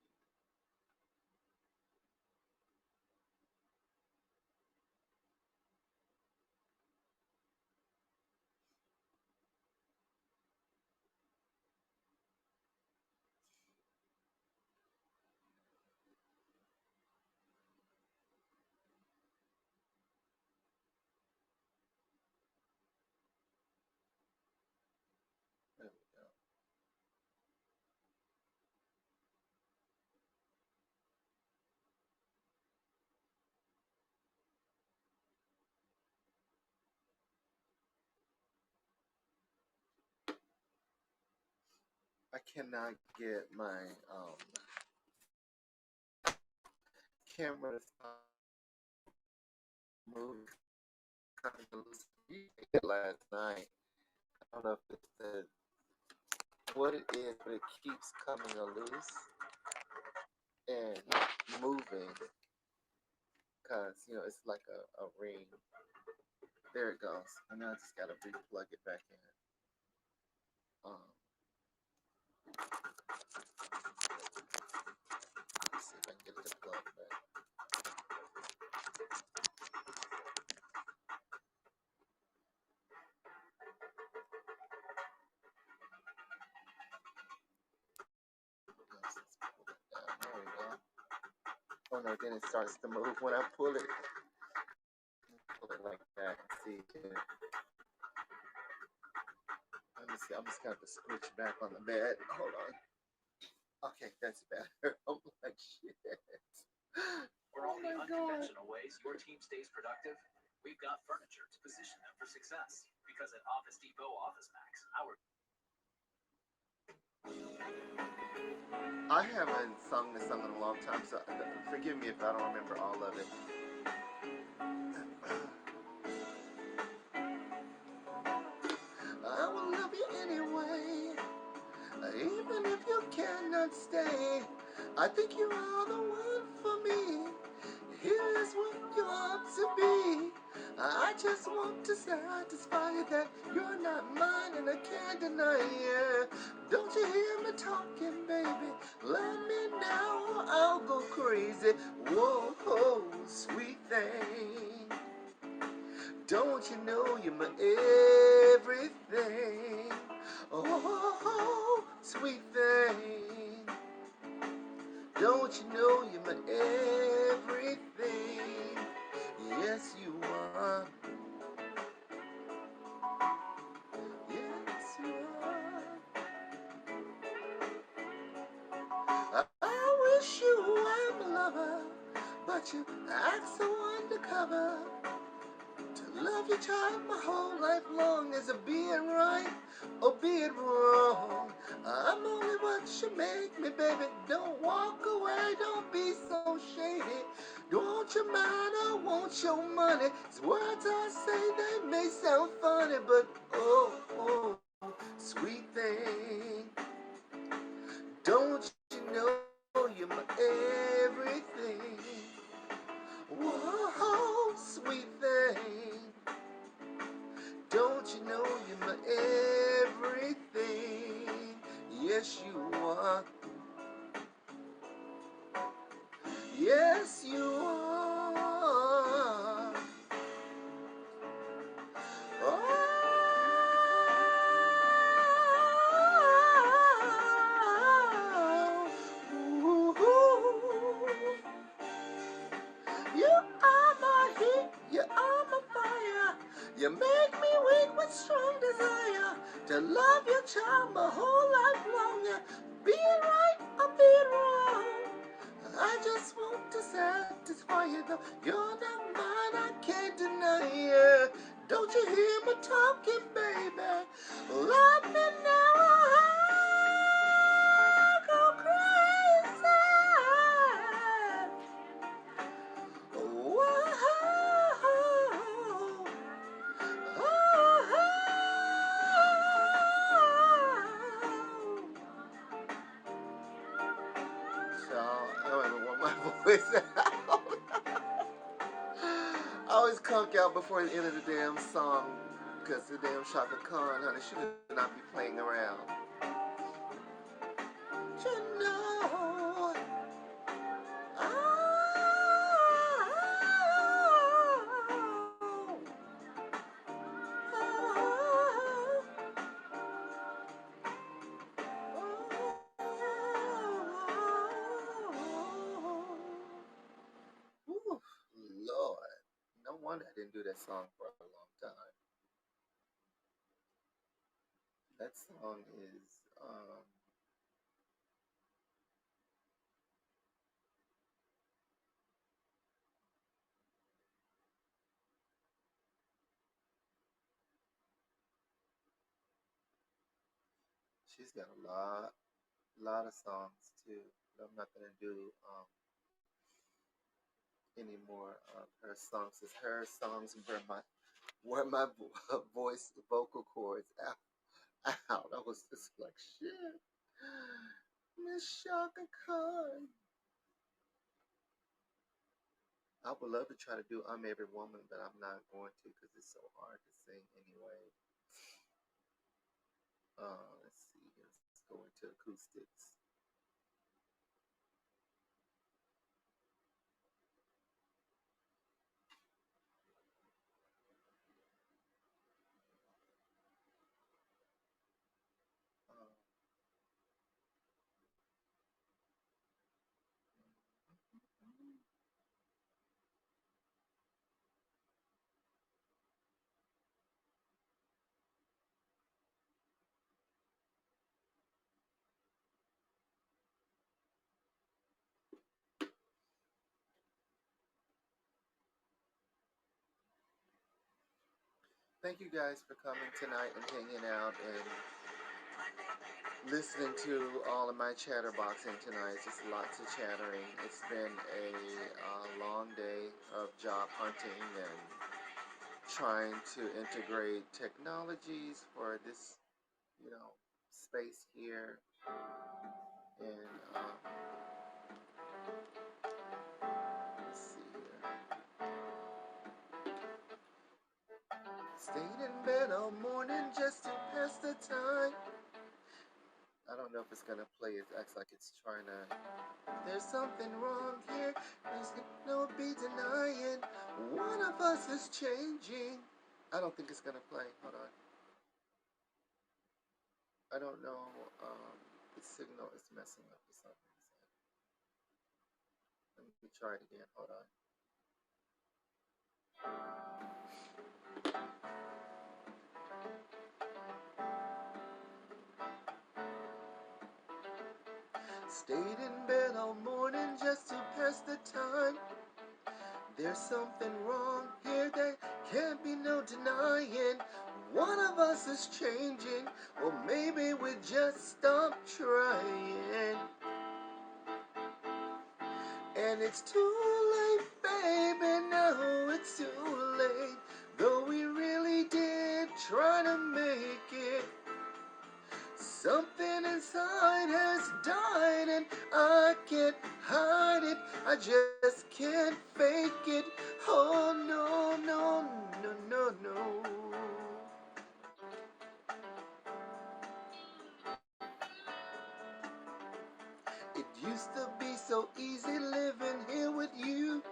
cannot get my camera to stop moving. Last night, I don't know if it's what it is, but it keeps coming loose and moving because it's like a ring. There it goes. And now I just gotta re-plug it back in. Let's see if I can get it to plug back. There we go. Oh no, then it starts to move when I pull it. Pull it like that. See, let me see. I'm just gonna have to scooch back on the bed. Hold on. Okay, that's better. I'm like shit. For all the unconventional ways your team stays productive, we've got furniture to position them for success. Because at Office Depot Office Max, I haven't sung this song in a long time, so forgive me if I don't remember all of it. I will love you anyway, even if you cannot stay. I think you are the one for me. Here is what you ought to be. I just want to satisfy you that you're not mine and I can't deny you. Don't you hear me talking, baby? Let me know or I'll go crazy. Whoa, sweet thing. Don't you know you're my everything? Oh, sweet thing. Don't you know you're my everything? Yes, you are. Yes, you are. I wish you were my lover, but you act so undercover. To love your child my whole life long is a being right or being wrong. I'm only what you make me, baby. Don't walk away, don't be so shady. Don't want your mind, I want your money. It's words I say, they may sound funny, but oh, sweet thing. Don't you know you're my everything? Whoa, sweet thing. Don't you know you're my everything? Yes, you are. Yes, you are. Oh, ooh, you are my heat, you are my fire. You make me weak with strong desire to love your child my whole life long. Yeah, being right or being wrong, I just want to satisfy you though. You're not mine, I can't deny you. Don't you hear me talking, baby? Love me now, I'll go crazy. Whoa, so, I don't even want my voice out. I always conk out before the end of the damn song because the damn Shaka Khan, honey, should not be playing around. You know, Ooh, Lord, no wonder I didn't do that song for a long time. That song is, she's got a lot. A lot of songs too. But I'm not gonna do any more of her songs. It's her songs where my voice vocal cords out. I was just like shit. Miss Shaka Khan. I would love to try to do I'm Every Woman, but I'm not going to because it's so hard to sing anyway. Let's see. Let's go into acoustics. Uh, Thank you guys for coming tonight and hanging out and listening to all of my chatterboxing tonight. Just lots of chattering. It's been a long day of job hunting and trying to integrate technologies for this, space here. And let's see here. Stayed in bed all morning just to pass the time. I don't know if it's gonna play. It acts like it's trying to. There's something wrong here. There's no be denying. One of us is changing. I don't think it's gonna play. Hold on. I don't know. The signal is messing up for some reason. Let me try it again. Hold on. Stayed in bed all morning just to pass the time. There's something wrong here, there can't be no denying. One of us is changing, or maybe we just stop trying. And it's too late, baby, now it's too late. Though we really did try to make it, something inside has died and I can't hide it. I just can't fake it. Oh no, no, no, no, no. It used to be so easy living here with you.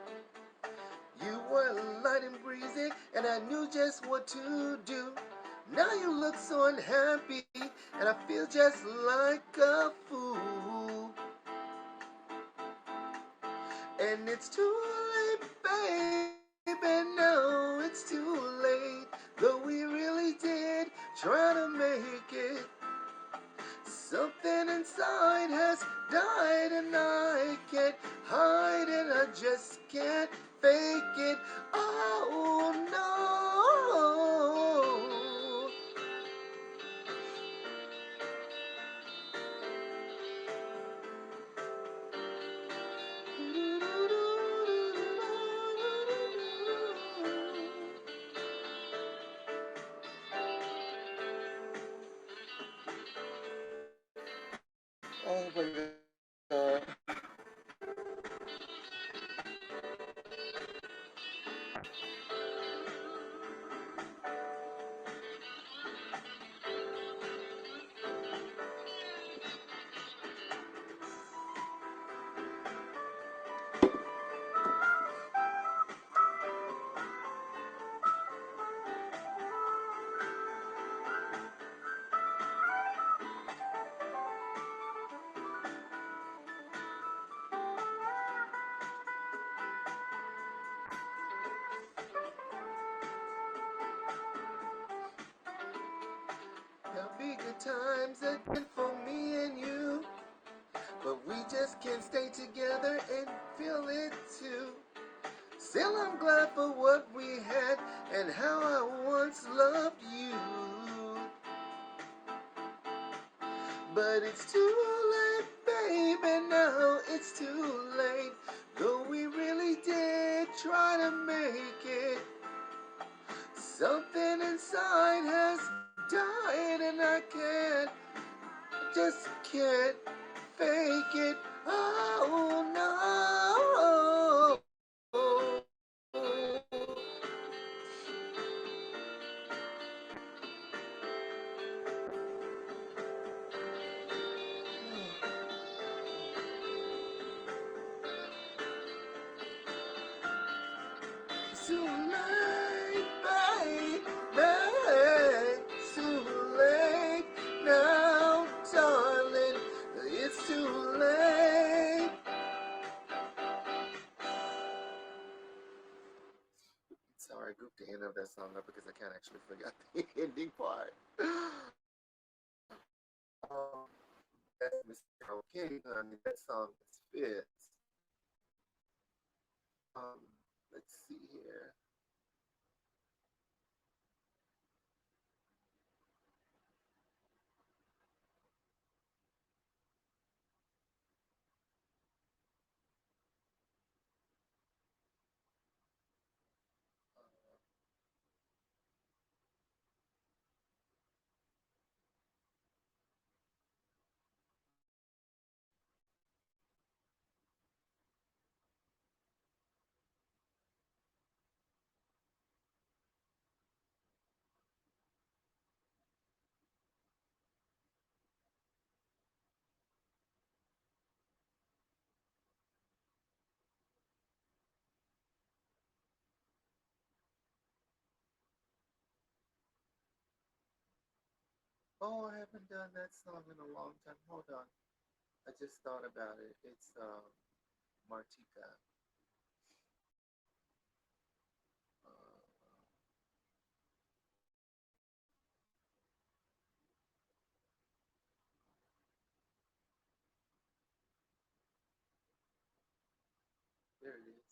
You were light and breezy and I knew just what to do. Now you look so unhappy and I feel just like a fool. And it's too late, baby, no, it's too late. Though we really did try to make it, something inside has died and I can't hide it. I just can't fake it. Oh no. Oh my God. There'll be good times again for me and you, but we just can't stay together and feel it too. Still, I'm glad for what we had and how I once loved you. But it's too late, baby, now it's too late. Though we really did try to make it, something inside has died, and I just can't fake it. Oh no. Too late, baby. Too late now, darling. It's too late. Sorry, I goofed the end of that song up because I can't actually figure out the ending part. That's Mr. King, honey. That song is fits. Let's see here. Oh, I haven't done that song in a long time. Hold on. I just thought about it. It's Martika. Uh, there it is.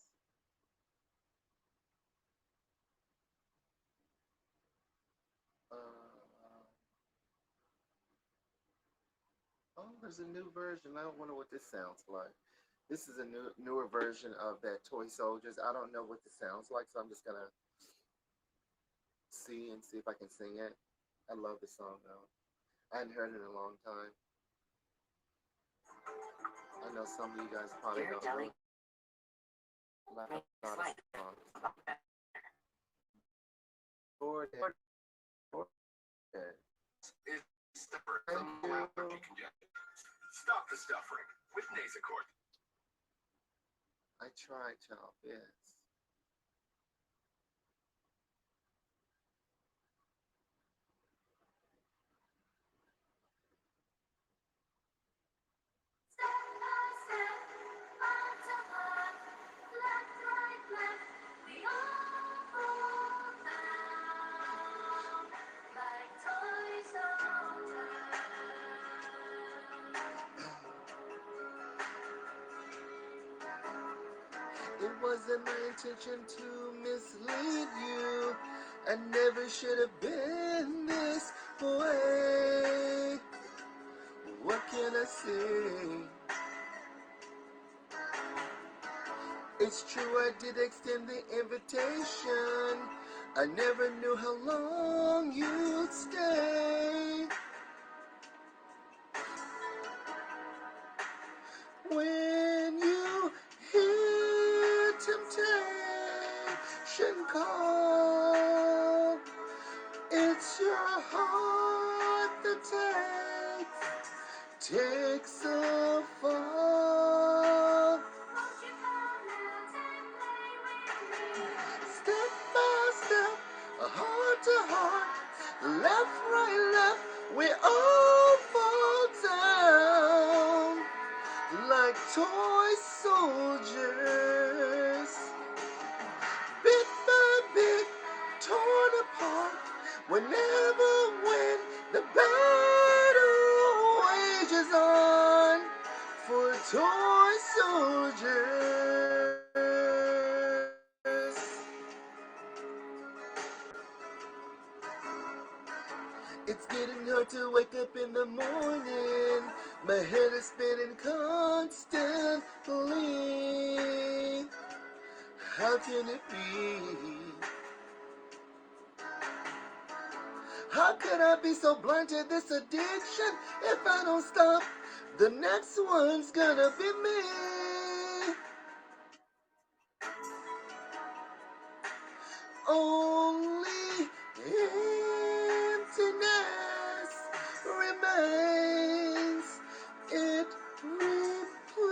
Uh, oh, there's a new version. I don't wonder what this sounds like. This is a newer version of that Toy Soldiers. I don't know what this sounds like, so I'm just gonna see if I can sing it. I love this song though. I hadn't heard it in a long time. I know some of you guys probably don't know a lot of songs. Lord, Stop the stuffing with Nasacort. I tried, y'all. Yes. It wasn't my intention to mislead you. I never should have been this way. What can I say? It's true, I did extend the invitation. I never knew how long you'd stay. When you hear temptation call, it's your heart that takes a fall. Step by step, heart to heart, left, right, left, we all fall down like toy soldiers, bit by bit, torn apart. Whenever when the battle wages on for toy soldiers. It's getting hard to wake up in the morning. My head is spinning constantly. How can it be? How could I be so blind to this addiction? If I don't stop, the next one's gonna be me. Only emptiness remains. It replaces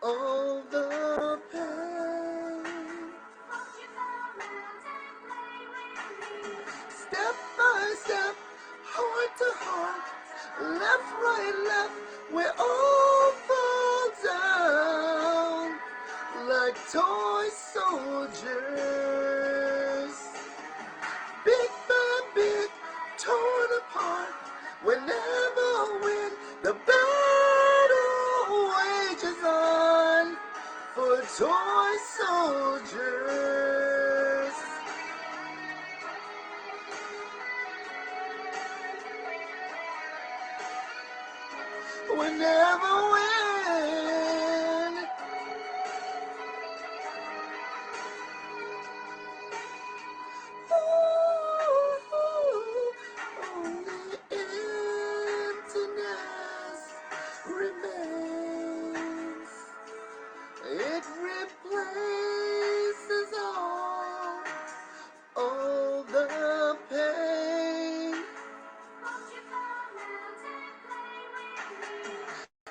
all the pain. Step by step, heart to heart, left, right, left, we all fall down like toy soldiers. Bit by bit, torn apart, we never win. The battle wages on for toy soldiers. We never win. Only emptiness remains. It replaces all the pain.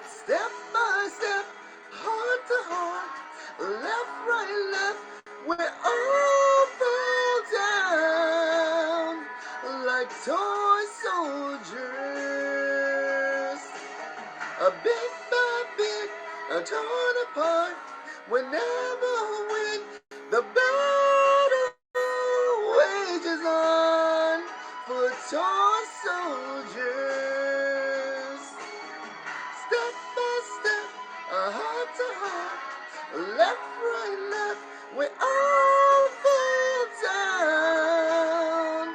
Step by step, heart to heart, left, right, left, we all fall down like toy soldiers. A bit by bit, torn apart, we never win. The battle wages on for toy soldiers. Step by step, heart to heart, left, right, left, we all fall down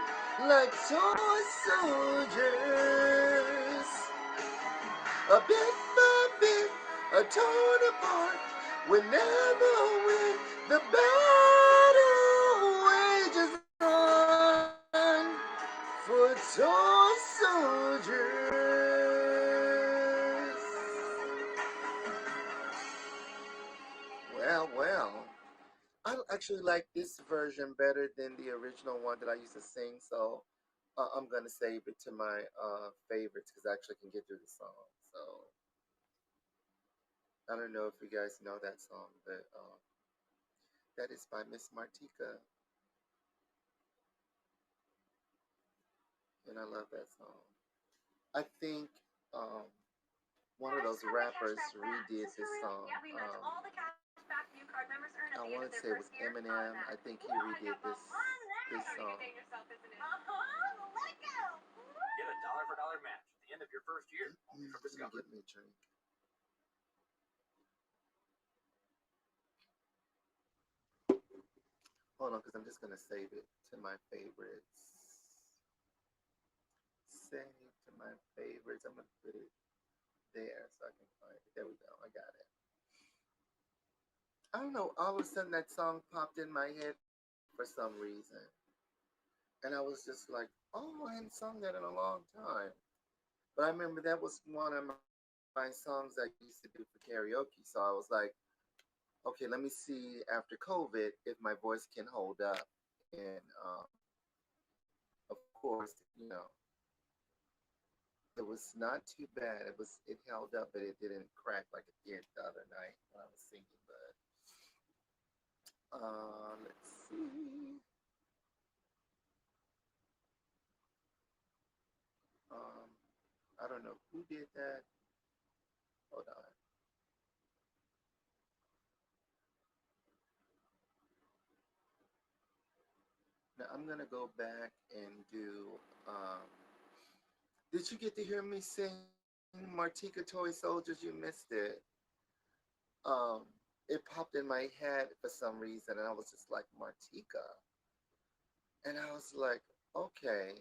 like toy soldiers. A bit by bit, torn apart, we never win. The battle wages on for toy soldiers. Well, I actually like this version better than the original one that I used to sing, so I'm gonna save it to my favorites because I actually can get through the song. So I don't know if you guys know that song, but that is by Miss Martika, and I love that song. I think um, one of those rappers redid this song. I want to say it was Eminem. I think he redid this song. Get a dollar for dollar match at the end of your first year. Let me get me a drink. Hold on, because I'm just gonna save it to my favorites. Save to my favorites. I'm gonna put it there so I can find it. There we go. I got it. I don't know. All of a sudden, that song popped in my head for some reason, and I was just like, "Oh, I hadn't sung that in a long time." But I remember that was one of my songs I used to do for karaoke. So I was like, "Okay, let me see after COVID if my voice can hold up." And of course, it was not too bad. It held up, but it didn't crack like it did the other night when I was singing. But let's see. Um, I don't know who did that. Hold on. Now I'm gonna go back and do. Did you get to hear me sing Martika Toy Soldiers? You missed it. Um, it popped in my head for some reason, and I was just like, Martika. And I was like, okay.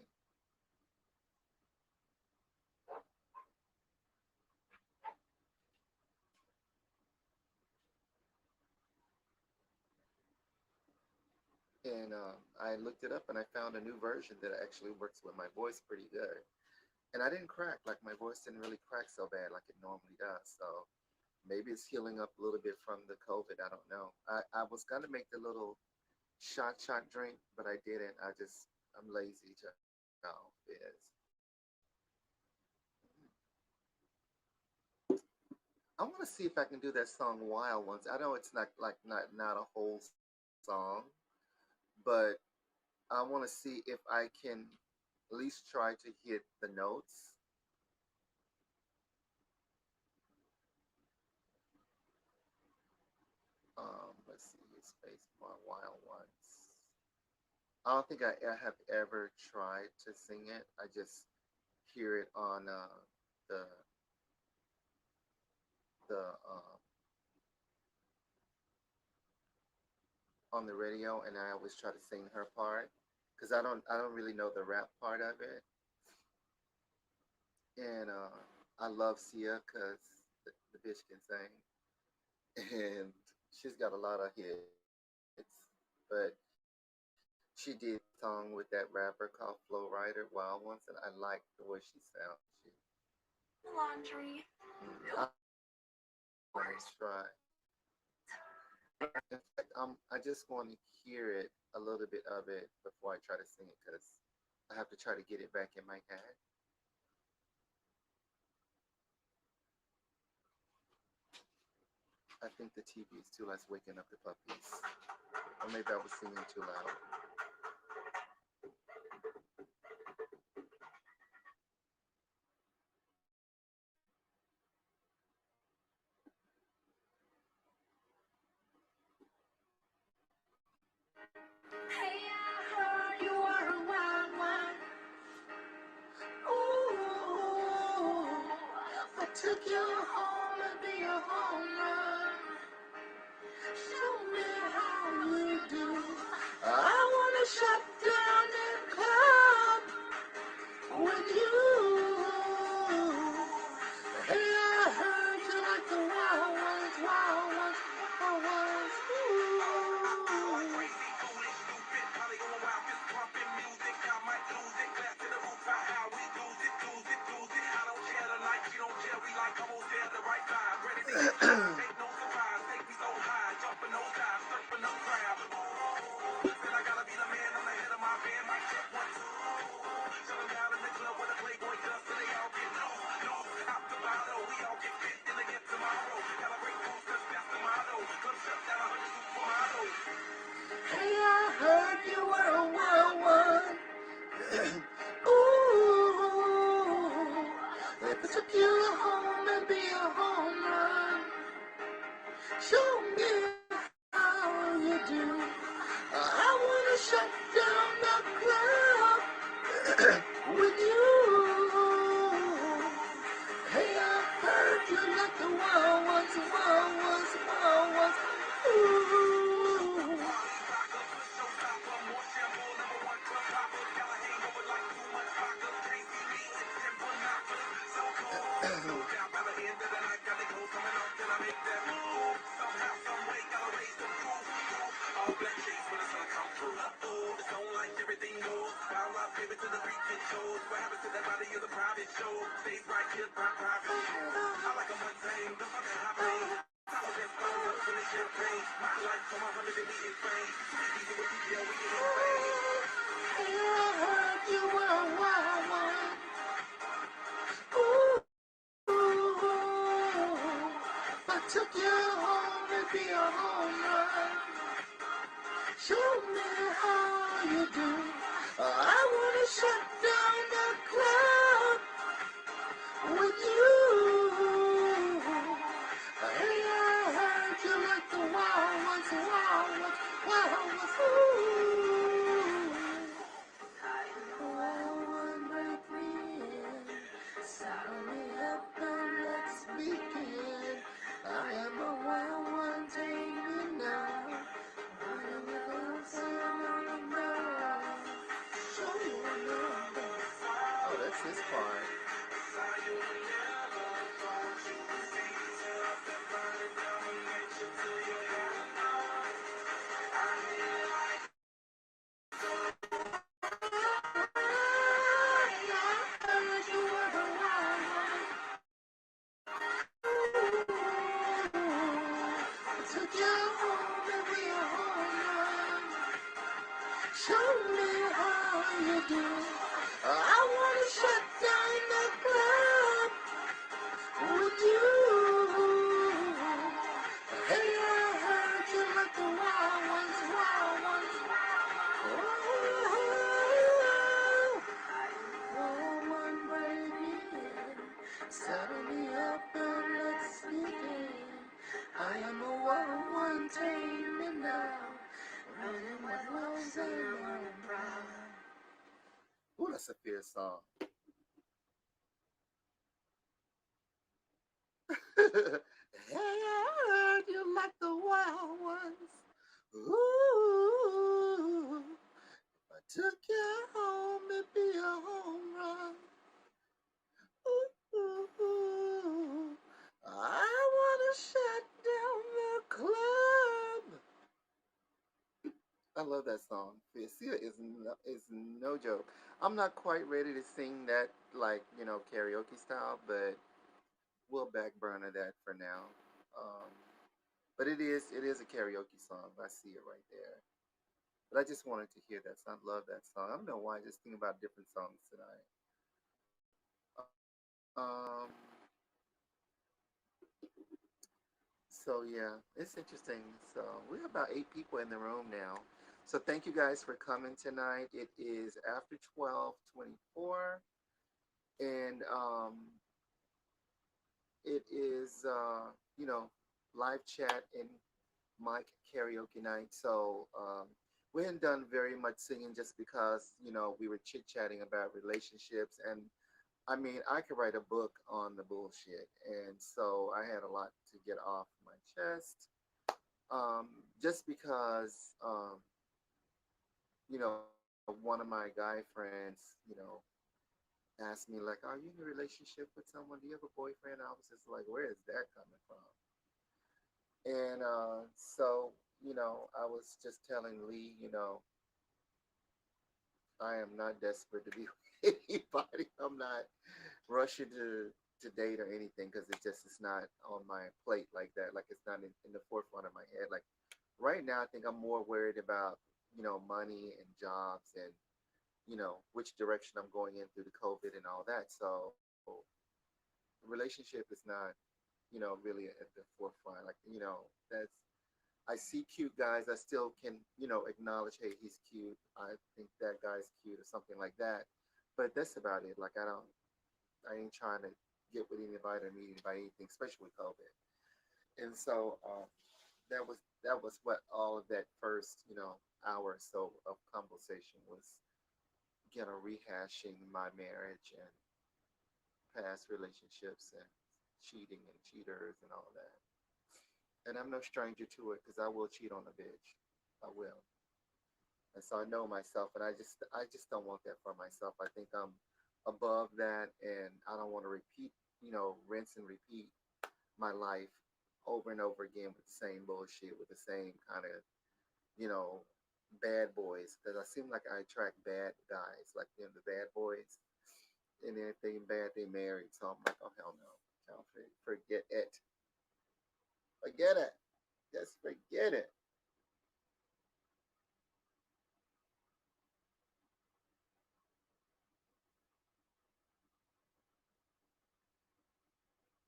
And I looked it up and I found a new version that actually works with my voice pretty good. And I didn't crack, like my voice didn't really crack so bad like it normally does. So maybe it's healing up a little bit from the COVID. I don't know. I was gonna make the little shot drink, but I didn't. I'm lazy to know is. I want to see if I can do that song "Wild Ones." I know it's not like not a whole song, but I want to see if I can at least try to hit the notes. Let's see, space bar "Wild Ones." I don't think I have ever tried to sing it. I just hear it on the the on the radio, and I always try to sing her part because I don't really know the rap part of it. And I love Sia because the bitch can sing, and she's got a lot of hits. But she did a song with that rapper called Flow Rider, Wild Ones, and I like the way she sounds. Laundry. I always try. In fact, I just want to hear it a little bit of it before I try to sing it because I have to try to get it back in my head. I think the TV is too loud. It's waking up the puppies. Or maybe I was singing too loud. Hey, I heard you were a wild one. Ooh, I took you home to be a home run. Show me how you do. I wanna shut down that club with you. Hey, I heard you like the wild ones, wild ones, wild ones. Ooh. Hey, I heard you were a wild one. Ooh, if I took you home and be a home run, show me how you do. I wanna shut down the club with you. Hey, I heard you like the wild ones, wild ones, wild ones. Ooh. Hey, I heard you were a wild one. Ooh, I took you home to be a home run. Show me how you do. I wanna shut down the club with you. Hey, I heard you like the wild ones, wild ones, wild ones. Ooh. Wild one, break me in. Saddle me up and let's begin. I am a wild one, take me now. do. I wanna shut down the club with you. Hey, I heard you like the wild ones, wild ones. Wild one breaking, saddle me up and let's sneak in. I am a wild one, tame me now. Running with wolves and running proud. Ooh, that's a fierce song. Hey, I heard you like the wild ones. Ooh, I took you home, it'd be a home run. Ooh, ooh, ooh. I wanna shut down the club. I love that song. Sia is no joke. I'm not quite ready to sing that like karaoke style, but we'll back burner that for now. Um, but it is a karaoke song. I see it right there. But I just wanted to hear that song. I love that song. I don't know why. I just think about different songs tonight. Um, so yeah, it's interesting. So we have about 8 people in the room now. So thank you guys for coming tonight. It is after 12:24, and it is live chat and my karaoke night. So we hadn't done very much singing just because we were chit chatting about relationships, and I mean I could write a book on the bullshit, and so I had a lot to get off my chest. Just because one of my guy friends, asked me like, "Are you in a relationship with someone? Do you have a boyfriend?" I was just like, "Where is that coming from?" And I was just telling Lee, I am not desperate to be with anybody. I'm not rushing to date or anything because it just is not on my plate like that. Like it's not in the forefront of my head. Like right now, I think I'm more worried about money and jobs and which direction I'm going in through the COVID and all that. So relationship is not really at the forefront. Like that's I see cute guys. I still can, acknowledge, hey, he's cute. I think that guy's cute or something like that. But that's about it. Like I ain't trying to get with anybody or meet anybody, anything, especially with COVID. And so that was what all of that first, hour or so of conversation was, rehashing my marriage and past relationships and cheating and cheaters and all that. And I'm no stranger to it because I will cheat on a bitch. I will. And so I know myself, and I just don't want that for myself. I think I'm above that, and I don't want to repeat, rinse and repeat my life over and over again with the same bullshit, with the same kind of, you know, bad boys. Because I seem like I attract bad guys, like the bad boys. And then if they bad, they married. So I'm like, oh hell no, forget it, forget it, just forget it.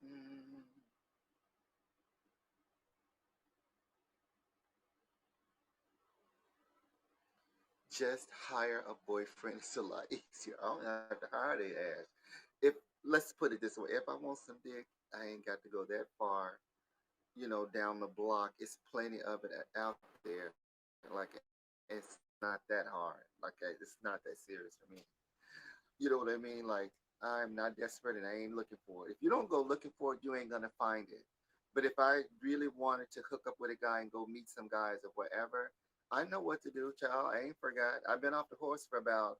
Mm. Just hire a boyfriend. It's a lot easier. I don't have to hire their ass. If let's put it this way, if I want some dick, I ain't got to go that far, down the block. It's plenty of it out there. Like it's not that hard. Like it's not that serious for me. You know what I mean? Like I'm not desperate and I ain't looking for it. If you don't go looking for it, you ain't gonna find it. But if I really wanted to hook up with a guy and go meet some guys or whatever, I know what to do, child. I ain't forgot. I've been off the horse for about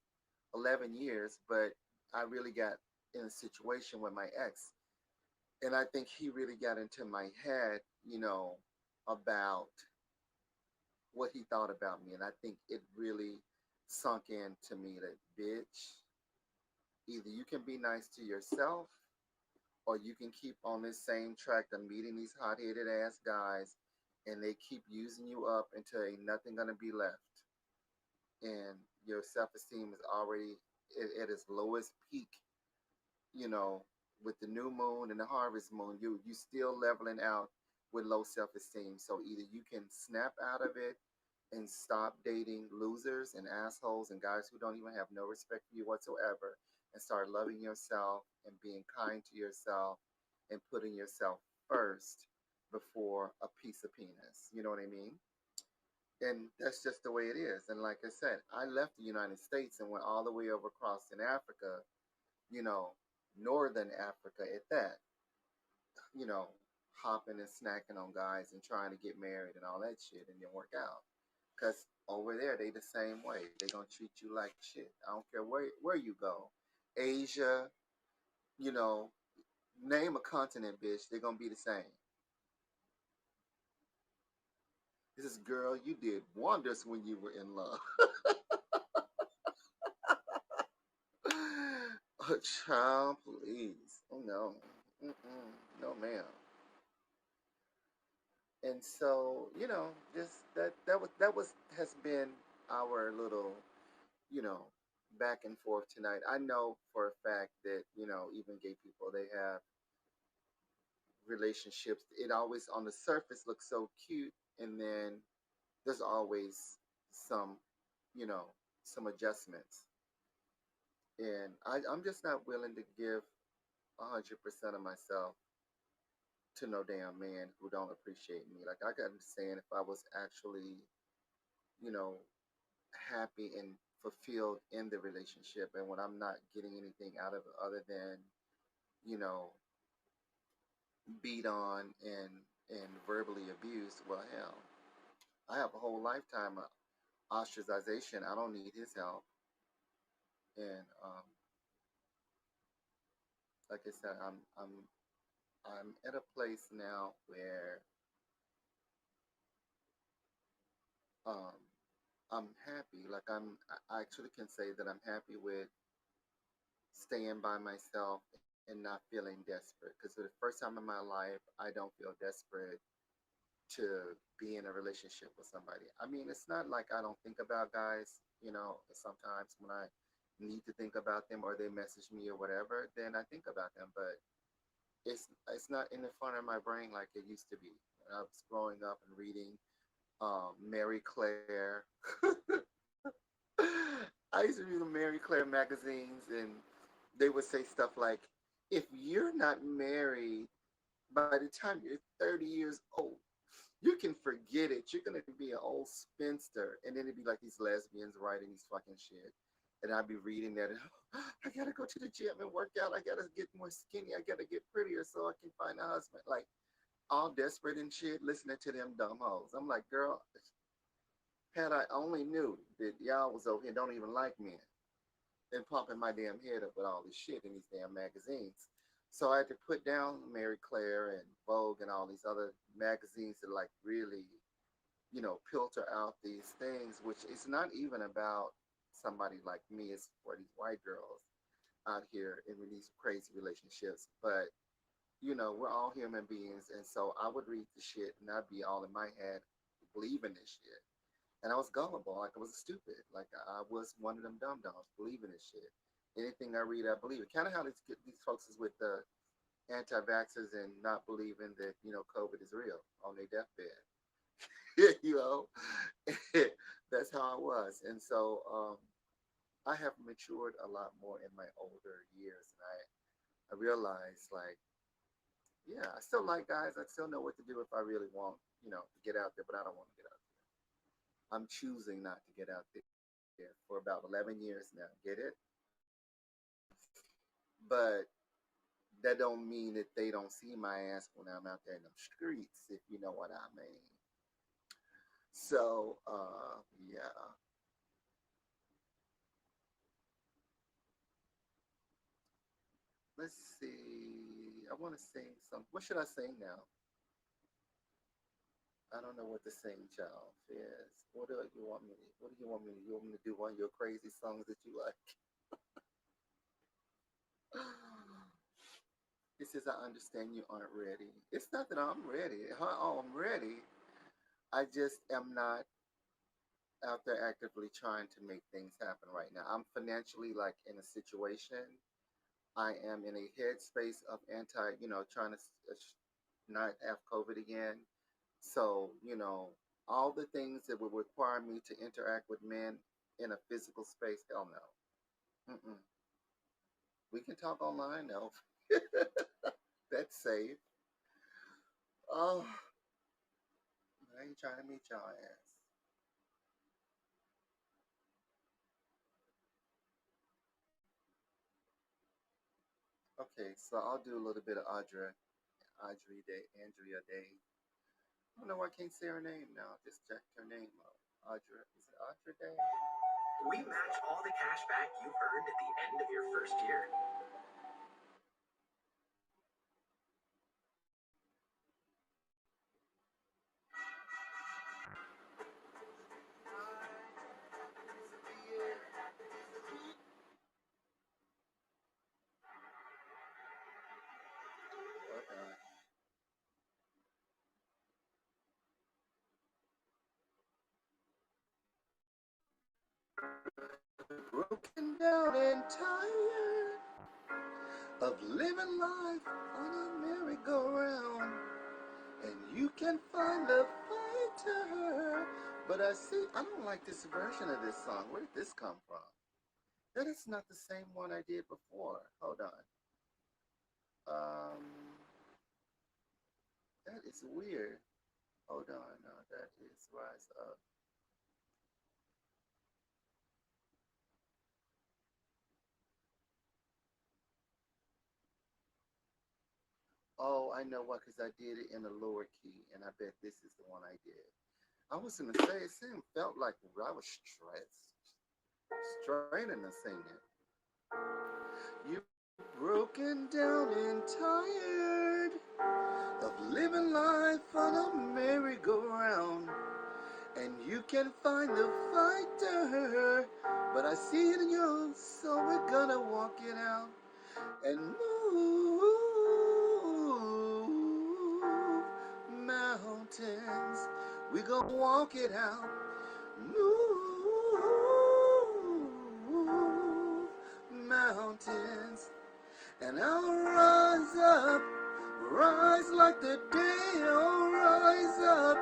11 years, but I really got in a situation with my ex. And I think he really got into my head, about what he thought about me. And I think it really sunk into me that, bitch, either you can be nice to yourself or you can keep on this same track of meeting these hot headed ass guys and they keep using you up until ain't nothing gonna be left. And your self-esteem is already at its lowest peak, you know, with the new moon and the harvest moon, you still leveling out with low self-esteem. So either you can snap out of it and stop dating losers and assholes and guys who don't even have no respect for you whatsoever, and start loving yourself and being kind to yourself and putting yourself first before a piece of penis. You know what I mean? And that's just the way it is. And like I said, I left the United States and went all the way over across in Africa, you know, northern Africa at that, you know, hopping and snacking on guys and trying to get married and all that shit, and didn't work out. Cause over there they the same way. They gonna treat you like shit. I don't care where you go. Asia, you know, name a continent, bitch. They're gonna be the same. This is girl, you did wonders when you were in love. Oh, child, please. Oh no. Mm-mm. No, ma'am. And so, you know, just that was has been our little, you know, back and forth tonight. I know for a fact that, you know, even gay people, they have relationships. It always on the surface looks so cute, and then there's always some, you know, some adjustments. And I'm just not willing to give 100% of myself to no damn man who don't appreciate me. Like I got saying, if I was actually, you know, happy and fulfilled in the relationship, and when I'm not getting anything out of it other than, you know, beat on and verbally abused, well, hell, I have a whole lifetime of ostracization. I don't need his help. And like I said, I'm at a place now where um, I'm happy. Like I actually can say that I'm happy with staying by myself and not feeling desperate. Because for the first time in my life, I don't feel desperate to be in a relationship with somebody. I mean, it's not like I don't think about guys. You know, sometimes when I need to think about them or they message me or whatever, then I think about them. But it's not in the front of my brain like it used to be. When I was growing up and reading Mary Claire. I used to read the Mary Claire magazines, and they would say stuff like, if you're not married by the time you're 30 years old, you can forget it. You're gonna be an old spinster. And then it'd be like these lesbians writing these fucking shit. And I'd be reading that and I gotta go to the gym and work out. I gotta get more skinny. I gotta get prettier so I can find a husband. Like all desperate and shit, listening to them dumb hoes. I'm like, girl, had I only knew that y'all was over here don't even like men and pumping my damn head up with all this shit in these damn magazines. So I had to put down Mary Claire and Vogue and all these other magazines that like really, you know, filter out these things, which is not even about somebody like me. It's for these white girls out here in these crazy relationships. But, you know, we're all human beings. And so I would read the shit and I'd be all in my head believing this shit. And I was gullible, like I was stupid, like I was one of them dumb dogs, believing this shit. Anything I read, I believe it. Kind of how these folks is with the anti-vaxxers and not believing that, you know, COVID is real on their deathbed. You know, that's how I was. And so I have matured a lot more in my older years, and I realized like, yeah, I still like guys. I still know what to do if I really want, you know, to get out there, but I don't want to get out there. I'm choosing not to get out there for about 11 years now. Get it? But that don't mean that they don't see my ass when I'm out there in the streets, if you know what I mean. So, yeah. Let's see. I want to sing some. What should I sing now? I don't know what to sing, child. Yes. What do you want me? What do you want me? You want me to do one of your crazy songs that you like? It says, I understand you aren't ready. It's not that I'm ready. Oh, I'm ready. I just am not out there actively trying to make things happen right now. I'm financially like in a situation. I am in a headspace of trying to not have COVID again. So, all the things that would require me to interact with men in a physical space, hell no. Mm-mm. We can talk online though. That's safe. Oh, I ain't trying to meet y'all ass. Okay, so I'll do a little bit of Audrey Day, Andrea Day. I don't know why I can't say her name now. Just checked her name out. Audrey, is it Audrey Day? We match all the cash back you've earned at the end of your first year. Okay. Broken down and tired of living life on a merry-go-round, and you can find a fighter. But I don't like this version of this song. Where did this come from? That is not the same one I did before. Hold on. Um, that is weird. Hold on. No, that is Rise Up. Oh, I know why, because I did it in a lower key, and I bet this is the one I did. I was gonna say it seemed felt like I was straining to sing it. You broken down and tired of living life on a merry-go-round, and you can find the fighter, but I see it in you, so we're gonna walk it out and move mountains. We gonna walk it out. Move mountains, and I'll rise up, rise like the day. I'll rise up,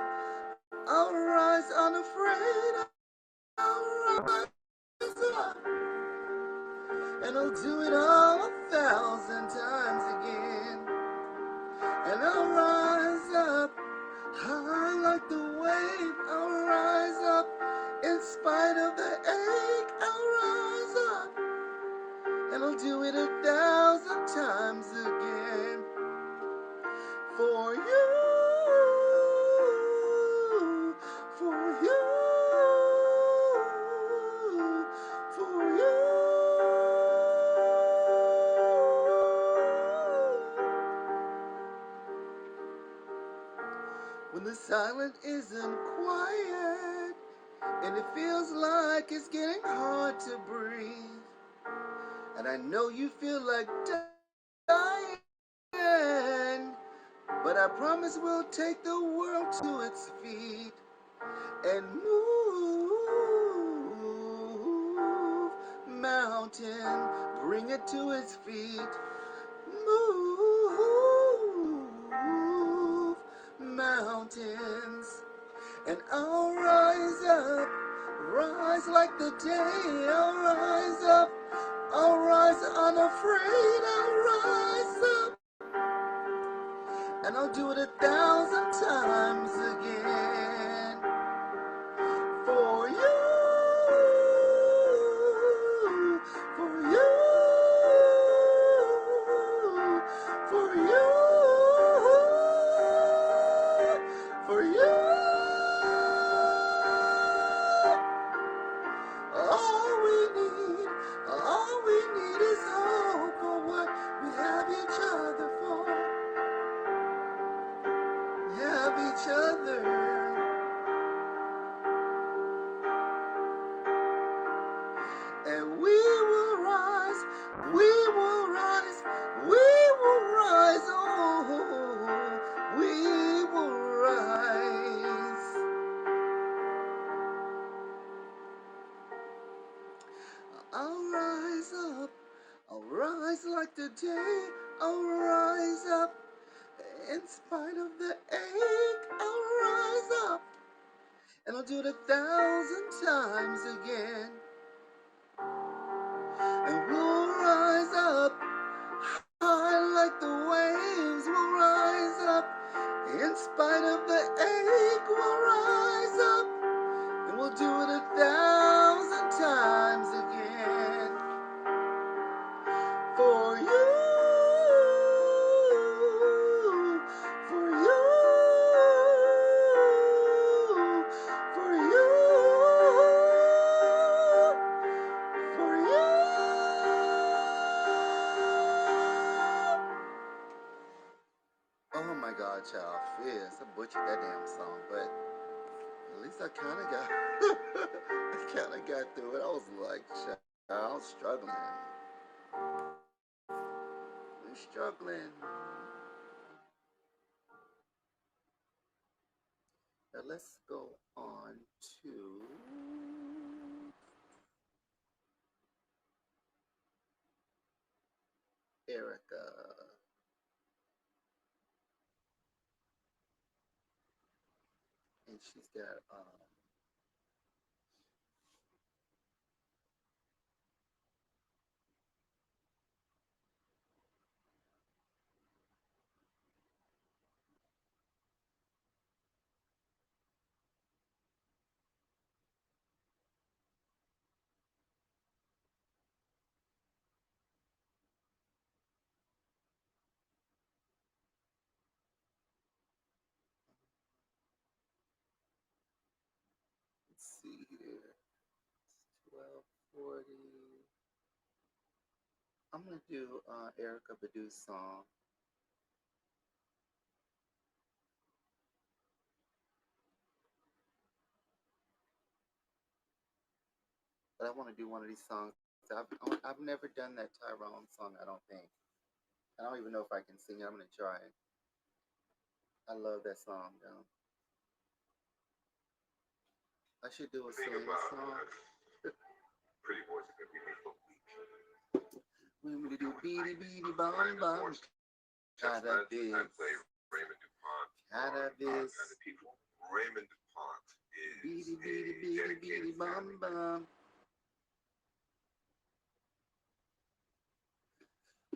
I'll rise unafraid. I'll rise up, and I'll do it all 1,000 times again. And I'll rise up high like the wave. I'll rise up in spite of the ache. I'll rise up, and I'll do it 1,000 times again. For you, for you, for you. When the silence isn't quiet, and it feels like it's getting hard to breathe, and I know you feel like dying, but I promise we'll take the world to its feet and move mountain, bring it to its feet. Move mountains, and I'll rise up, rise like the day. I'll rise up, I'll rise unafraid. I'll rise up, and I'll do it 1,000 times again. For you, for you, for you, for you. All we need is hope for what we have each other for. We have each other. rise like the day. I'll rise up. In spite of the ache, I'll rise up. And I'll do it 1,000 times again. And we'll rise up high like the waves. We'll rise up. In spite of the ache, we'll rise up. And we'll do it 1,000 times again. For you, for you, for you, for you. Oh my God, child, fierce. I butchered that damn song, but at least I kind of got, I kind of got through it. I was like, child, I was struggling. I'm struggling. Now let's go on to Erica. And she's got let's see here. 12:40. I'm gonna do Erica Badu's song. But I want to do one of these songs. I've never done that Tyrone song, I don't think. I don't even know if I can sing it. I'm gonna try it. I love that song though. I should do a singing song. Pretty boys are gonna be made for weak. When we do beady beady bum bum. Kind of this. Raymond DuPont. Kind of this. And the people. Raymond DuPont is beady beady beady beady bum bum.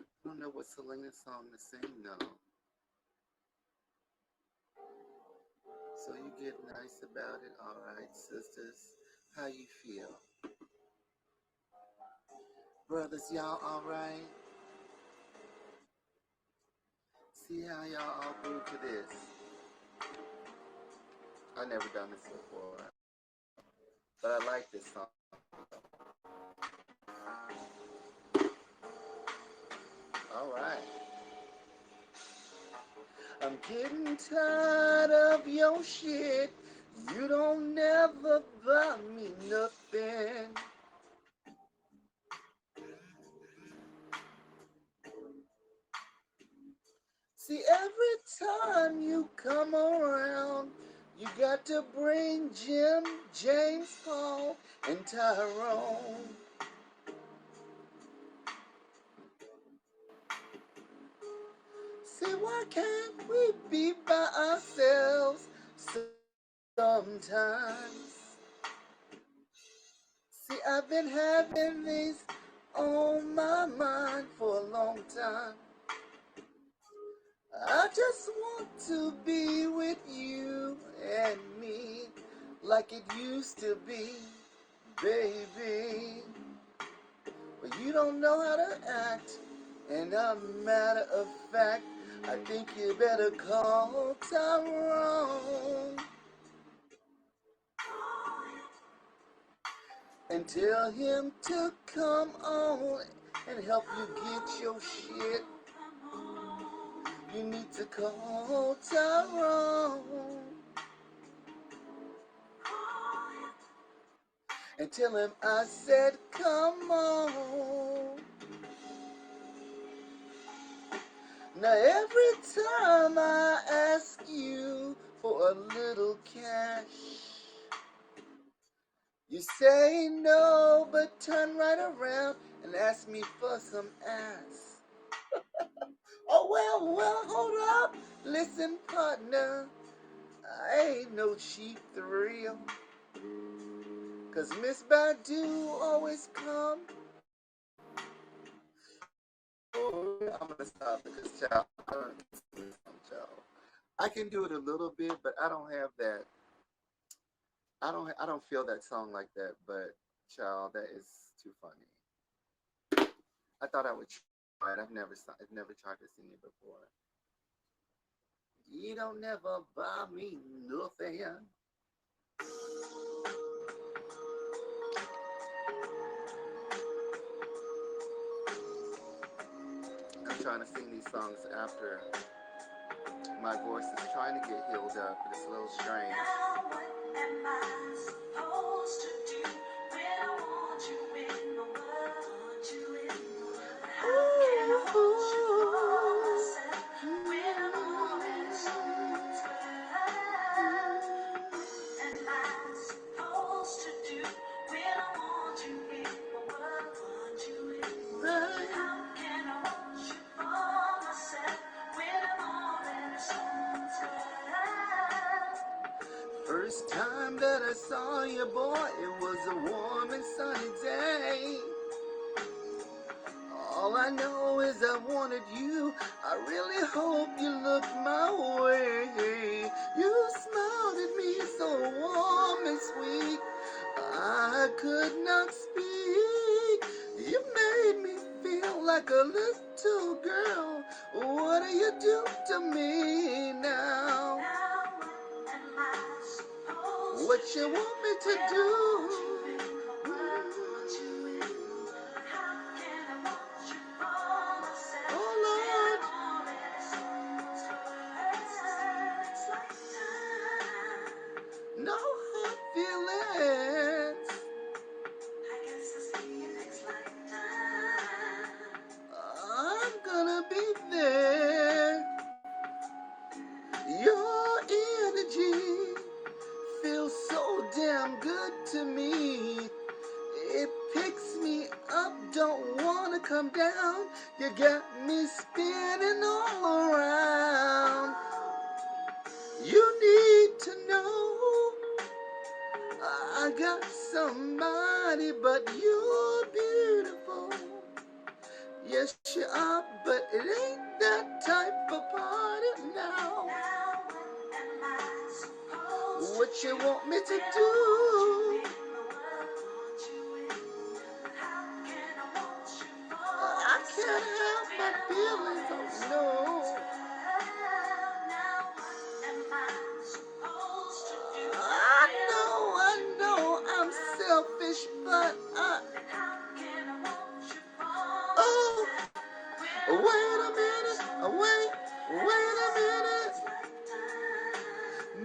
I don't know what Selena's song to sing though. So you get nice about it, all right, sisters. How you feel, brothers? Y'all all right? See how y'all all grew to this. I never done this before, but I like this song. All right. I'm getting tired of your shit. You don't never buy me nothing. See, every time you come around, you got to bring Jim, James, Paul, and Tyrone. See, why can't we be by ourselves sometimes? See, I've been having these on my mind for a long time. I just want to be with you and me like it used to be, baby. But you don't know how to act, and a matter of fact, I think you better call Tyrone and tell him to come on and help you get your shit. You need to call Tyrone and tell him I said come on. Now every time I ask you for a little cash, you say no, but turn right around and ask me for some ass. Oh, well, hold up. Listen, partner, I ain't no cheap thrill. 'Cause Miss Badu always come. Oh, I'm gonna stop because, child, I can do it a little bit, but I don't have that. I don't feel that song like that. But, child, that is too funny. I thought I would try it. I've never tried to sing it before. You don't never buy me nothing. I'm trying to sing these songs after my voice is trying to get healed up, but it's a little strange. Now what am I supposed to do when I want you in the world? Want you in the world? How can I hold you for myself when I'm all in someone's world? What am I supposed to do when I want you in the world? Want you in the world? How can I hold you for myself when I'm all in someone's world? First time that I saw you, boy, it was a warm and sunny day. All I know is I wanted you. I really hope you looked my way. You smiled at me so warm and sweet, I could not speak. You made me feel like a little girl. What do you do to me now? What you want me to do? Oh Lord, no hard feelings. I guess I'll see you next lifetime. I'm gonna be there. Your energy feels so damn good to me. It picks me up, don't wanna come down. You got me spinning all around. You need to know I got somebody, but you're beautiful. Yes, you are, but it ain't that type of party now. What you want me to do? I can't help my feelings, oh no. I know, I'm selfish, but oh, wait a minute, wait a minute.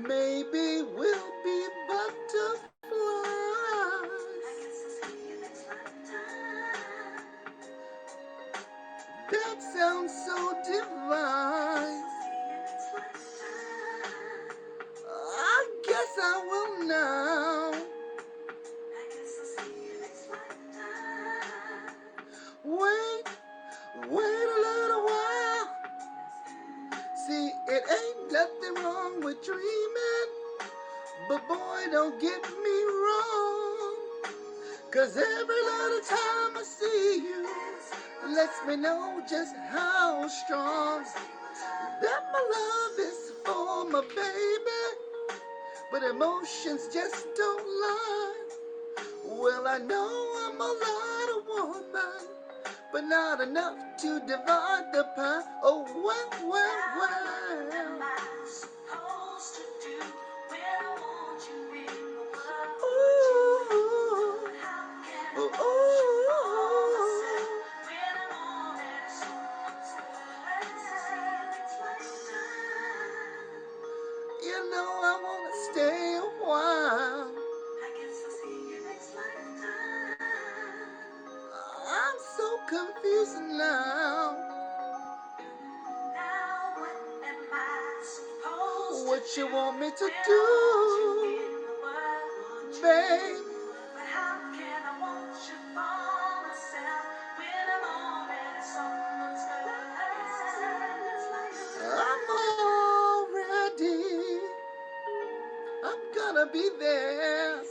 Maybe we'll be butterflies. That sounds so divine. I guess I will now. Wait a little while. See, it ain't nothing wrong with dreaming, but boy, don't get me wrong. 'Cause every little time I see you lets me know just how strong that my love is for my baby. But emotions just don't lie. Well, I know I'm a lot of woman, but not enough to divide the pie. Oh, well. What am I supposed to do when I want you in the world? Ooh, when I'm all that someone's you know I wanna stay a while. I guess I'll see you next lifetime. I'm so confused now. Now what am I supposed what to you want me to do, babe? But how can I want you for myself be there.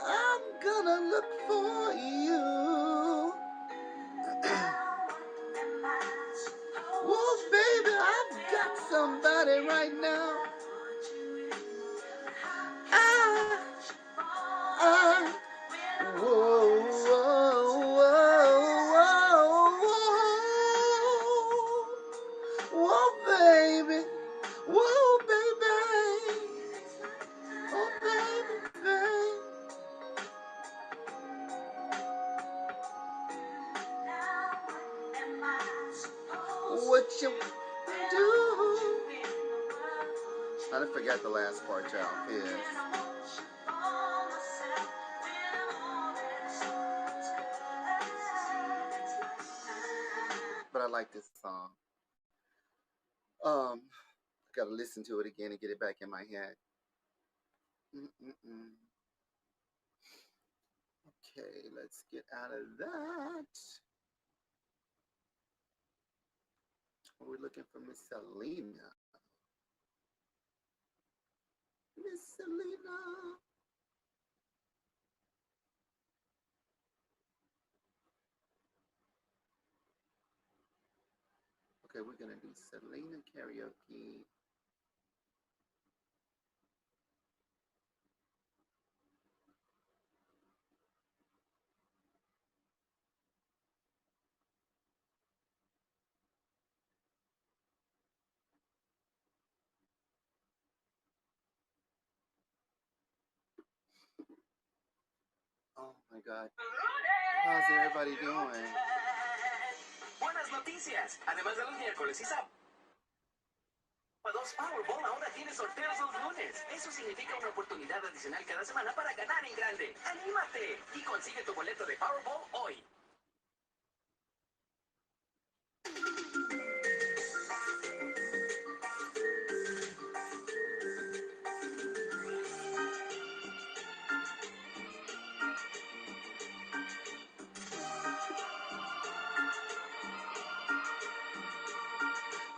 I'm gonna look for you. Whoa, baby, I've got somebody right now. I, whoa, whoa, whoa, whoa, whoa, baby, whoa, baby, oh, baby, baby. What you do? I forgot the last part, y'all. Yes. But I like this song. Gotta listen to it again and get it back in my head. Okay, let's get out of that. We're looking for Miss Selena. Miss Selena. Okay, we're gonna do Selena karaoke. Oh my God. How's everybody doing? Buenas noticias. Además de los miércoles y sábados, Powerball ahora tiene sorteos los lunes. Eso significa una oportunidad adicional cada semana para ganar en grande. ¡Anímate! Y consigue tu boleto de Powerball hoy.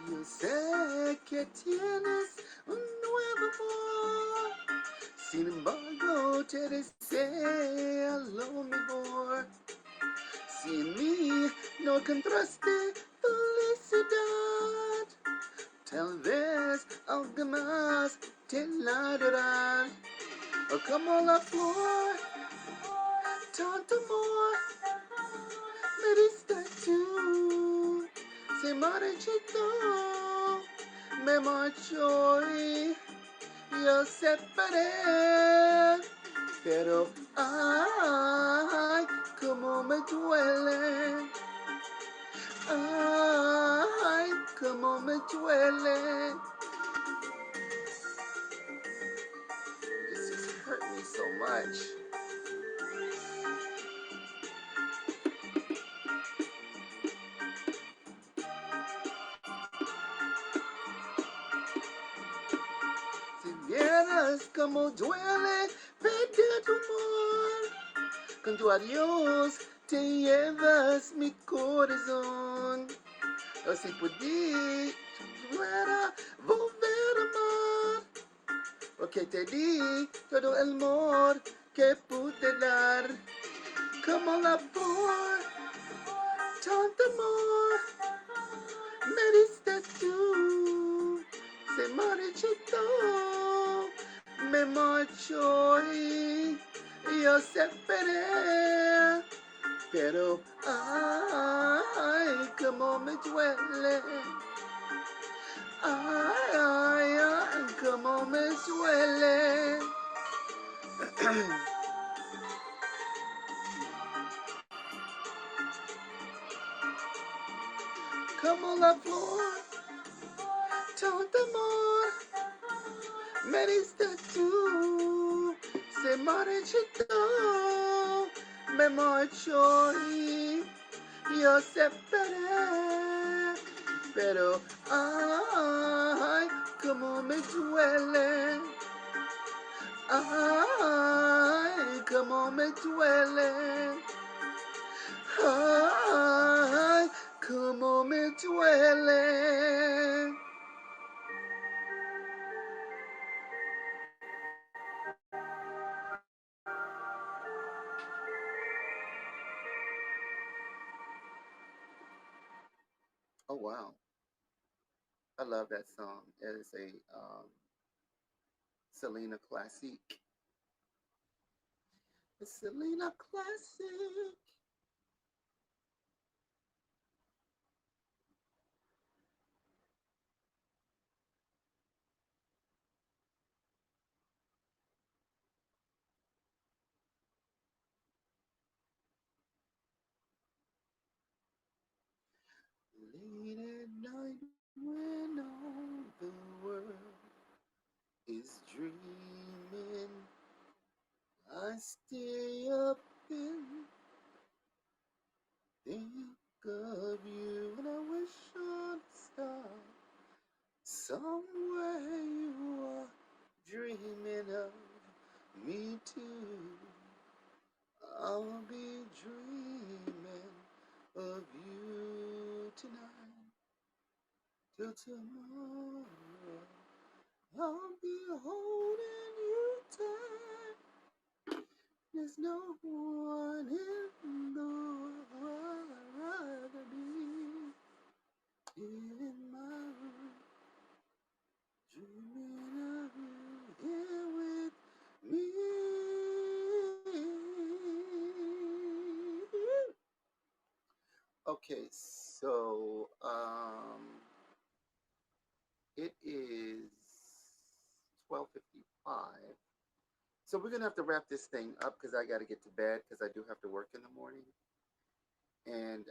Yo sé que tienes un nuevo amor, sin embargo te deseo lo mejor. Si en mí no encontraste felicidad, tal vez algo más te la dará. O como la flor, tanto amor me diste tú. Se marchitó, me marchó y yo separé. Pero ay, cómo me duele. Ay, cómo me duele. This just hurt me so much. Si vieras cómo duele perder tu amor, con tu adiós te llevas mi corazón. O si pudiera volver a amar, porque te di todo el amor que pude dar. Como la flor, tanto amor me diste tú. Se marchitó, me marchó y yo separé. Pero ay, cómo me duele. Ay, ay, ay, cómo me duele. Como la flor, tanto amor me diste tú. Se marchitó, me marchó y yo separé. Pero ay, cómo me duele. Ay, cómo me duele. Ay, cómo me duele. Oh wow, I love that song. It is a Selena classic. A Selena classic. Late at night when all the world is dreaming, I stay up and think of you, and I wish on a star somewhere you are dreaming of me too. I'll be dreaming of you tonight till tomorrow. I'll be holding you tight. There's no one in the world I'd rather be in my room, dreaming of you here with me. Okay, so it is 12:55. So we're gonna have to wrap this thing up because I got to get to bed because I do have to work in the morning. And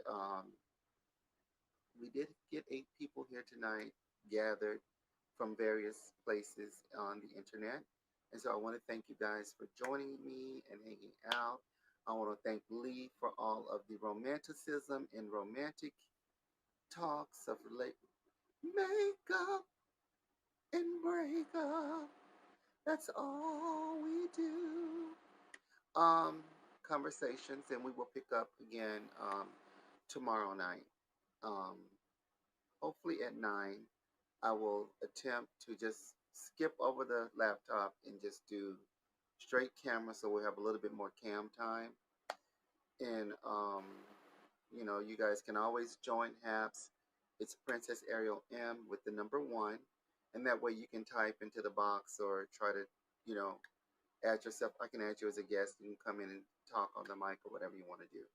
we did get 8 people here tonight, gathered from various places on the internet. And so I want to thank you guys for joining me and hanging out. I want to thank Lee for all of the romanticism and romantic talks of makeup and breakup. That's all we do. Um, Conversations, and we will pick up again tomorrow night. Um, Hopefully at 9. I will attempt to just skip over the laptop and just do straight camera so we'll have a little bit more cam time. And, you guys can always join Haps. It's Princess Ariel M with the number one. And that way you can type into the box or try to, you know, add yourself. I can add you as a guest. You can come in and talk on the mic or whatever you want to do.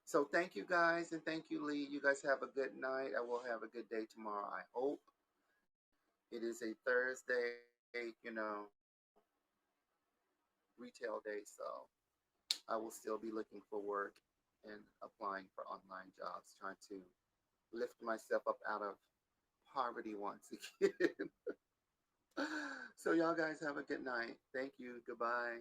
So thank you guys and thank you, Lee. You guys have a good night. I will have a good day tomorrow, I hope. It is a Thursday, retail day, so I will still be looking for work and applying for online jobs, trying to lift myself up out of poverty once again. So y'all guys have a good night. Thank you. Goodbye.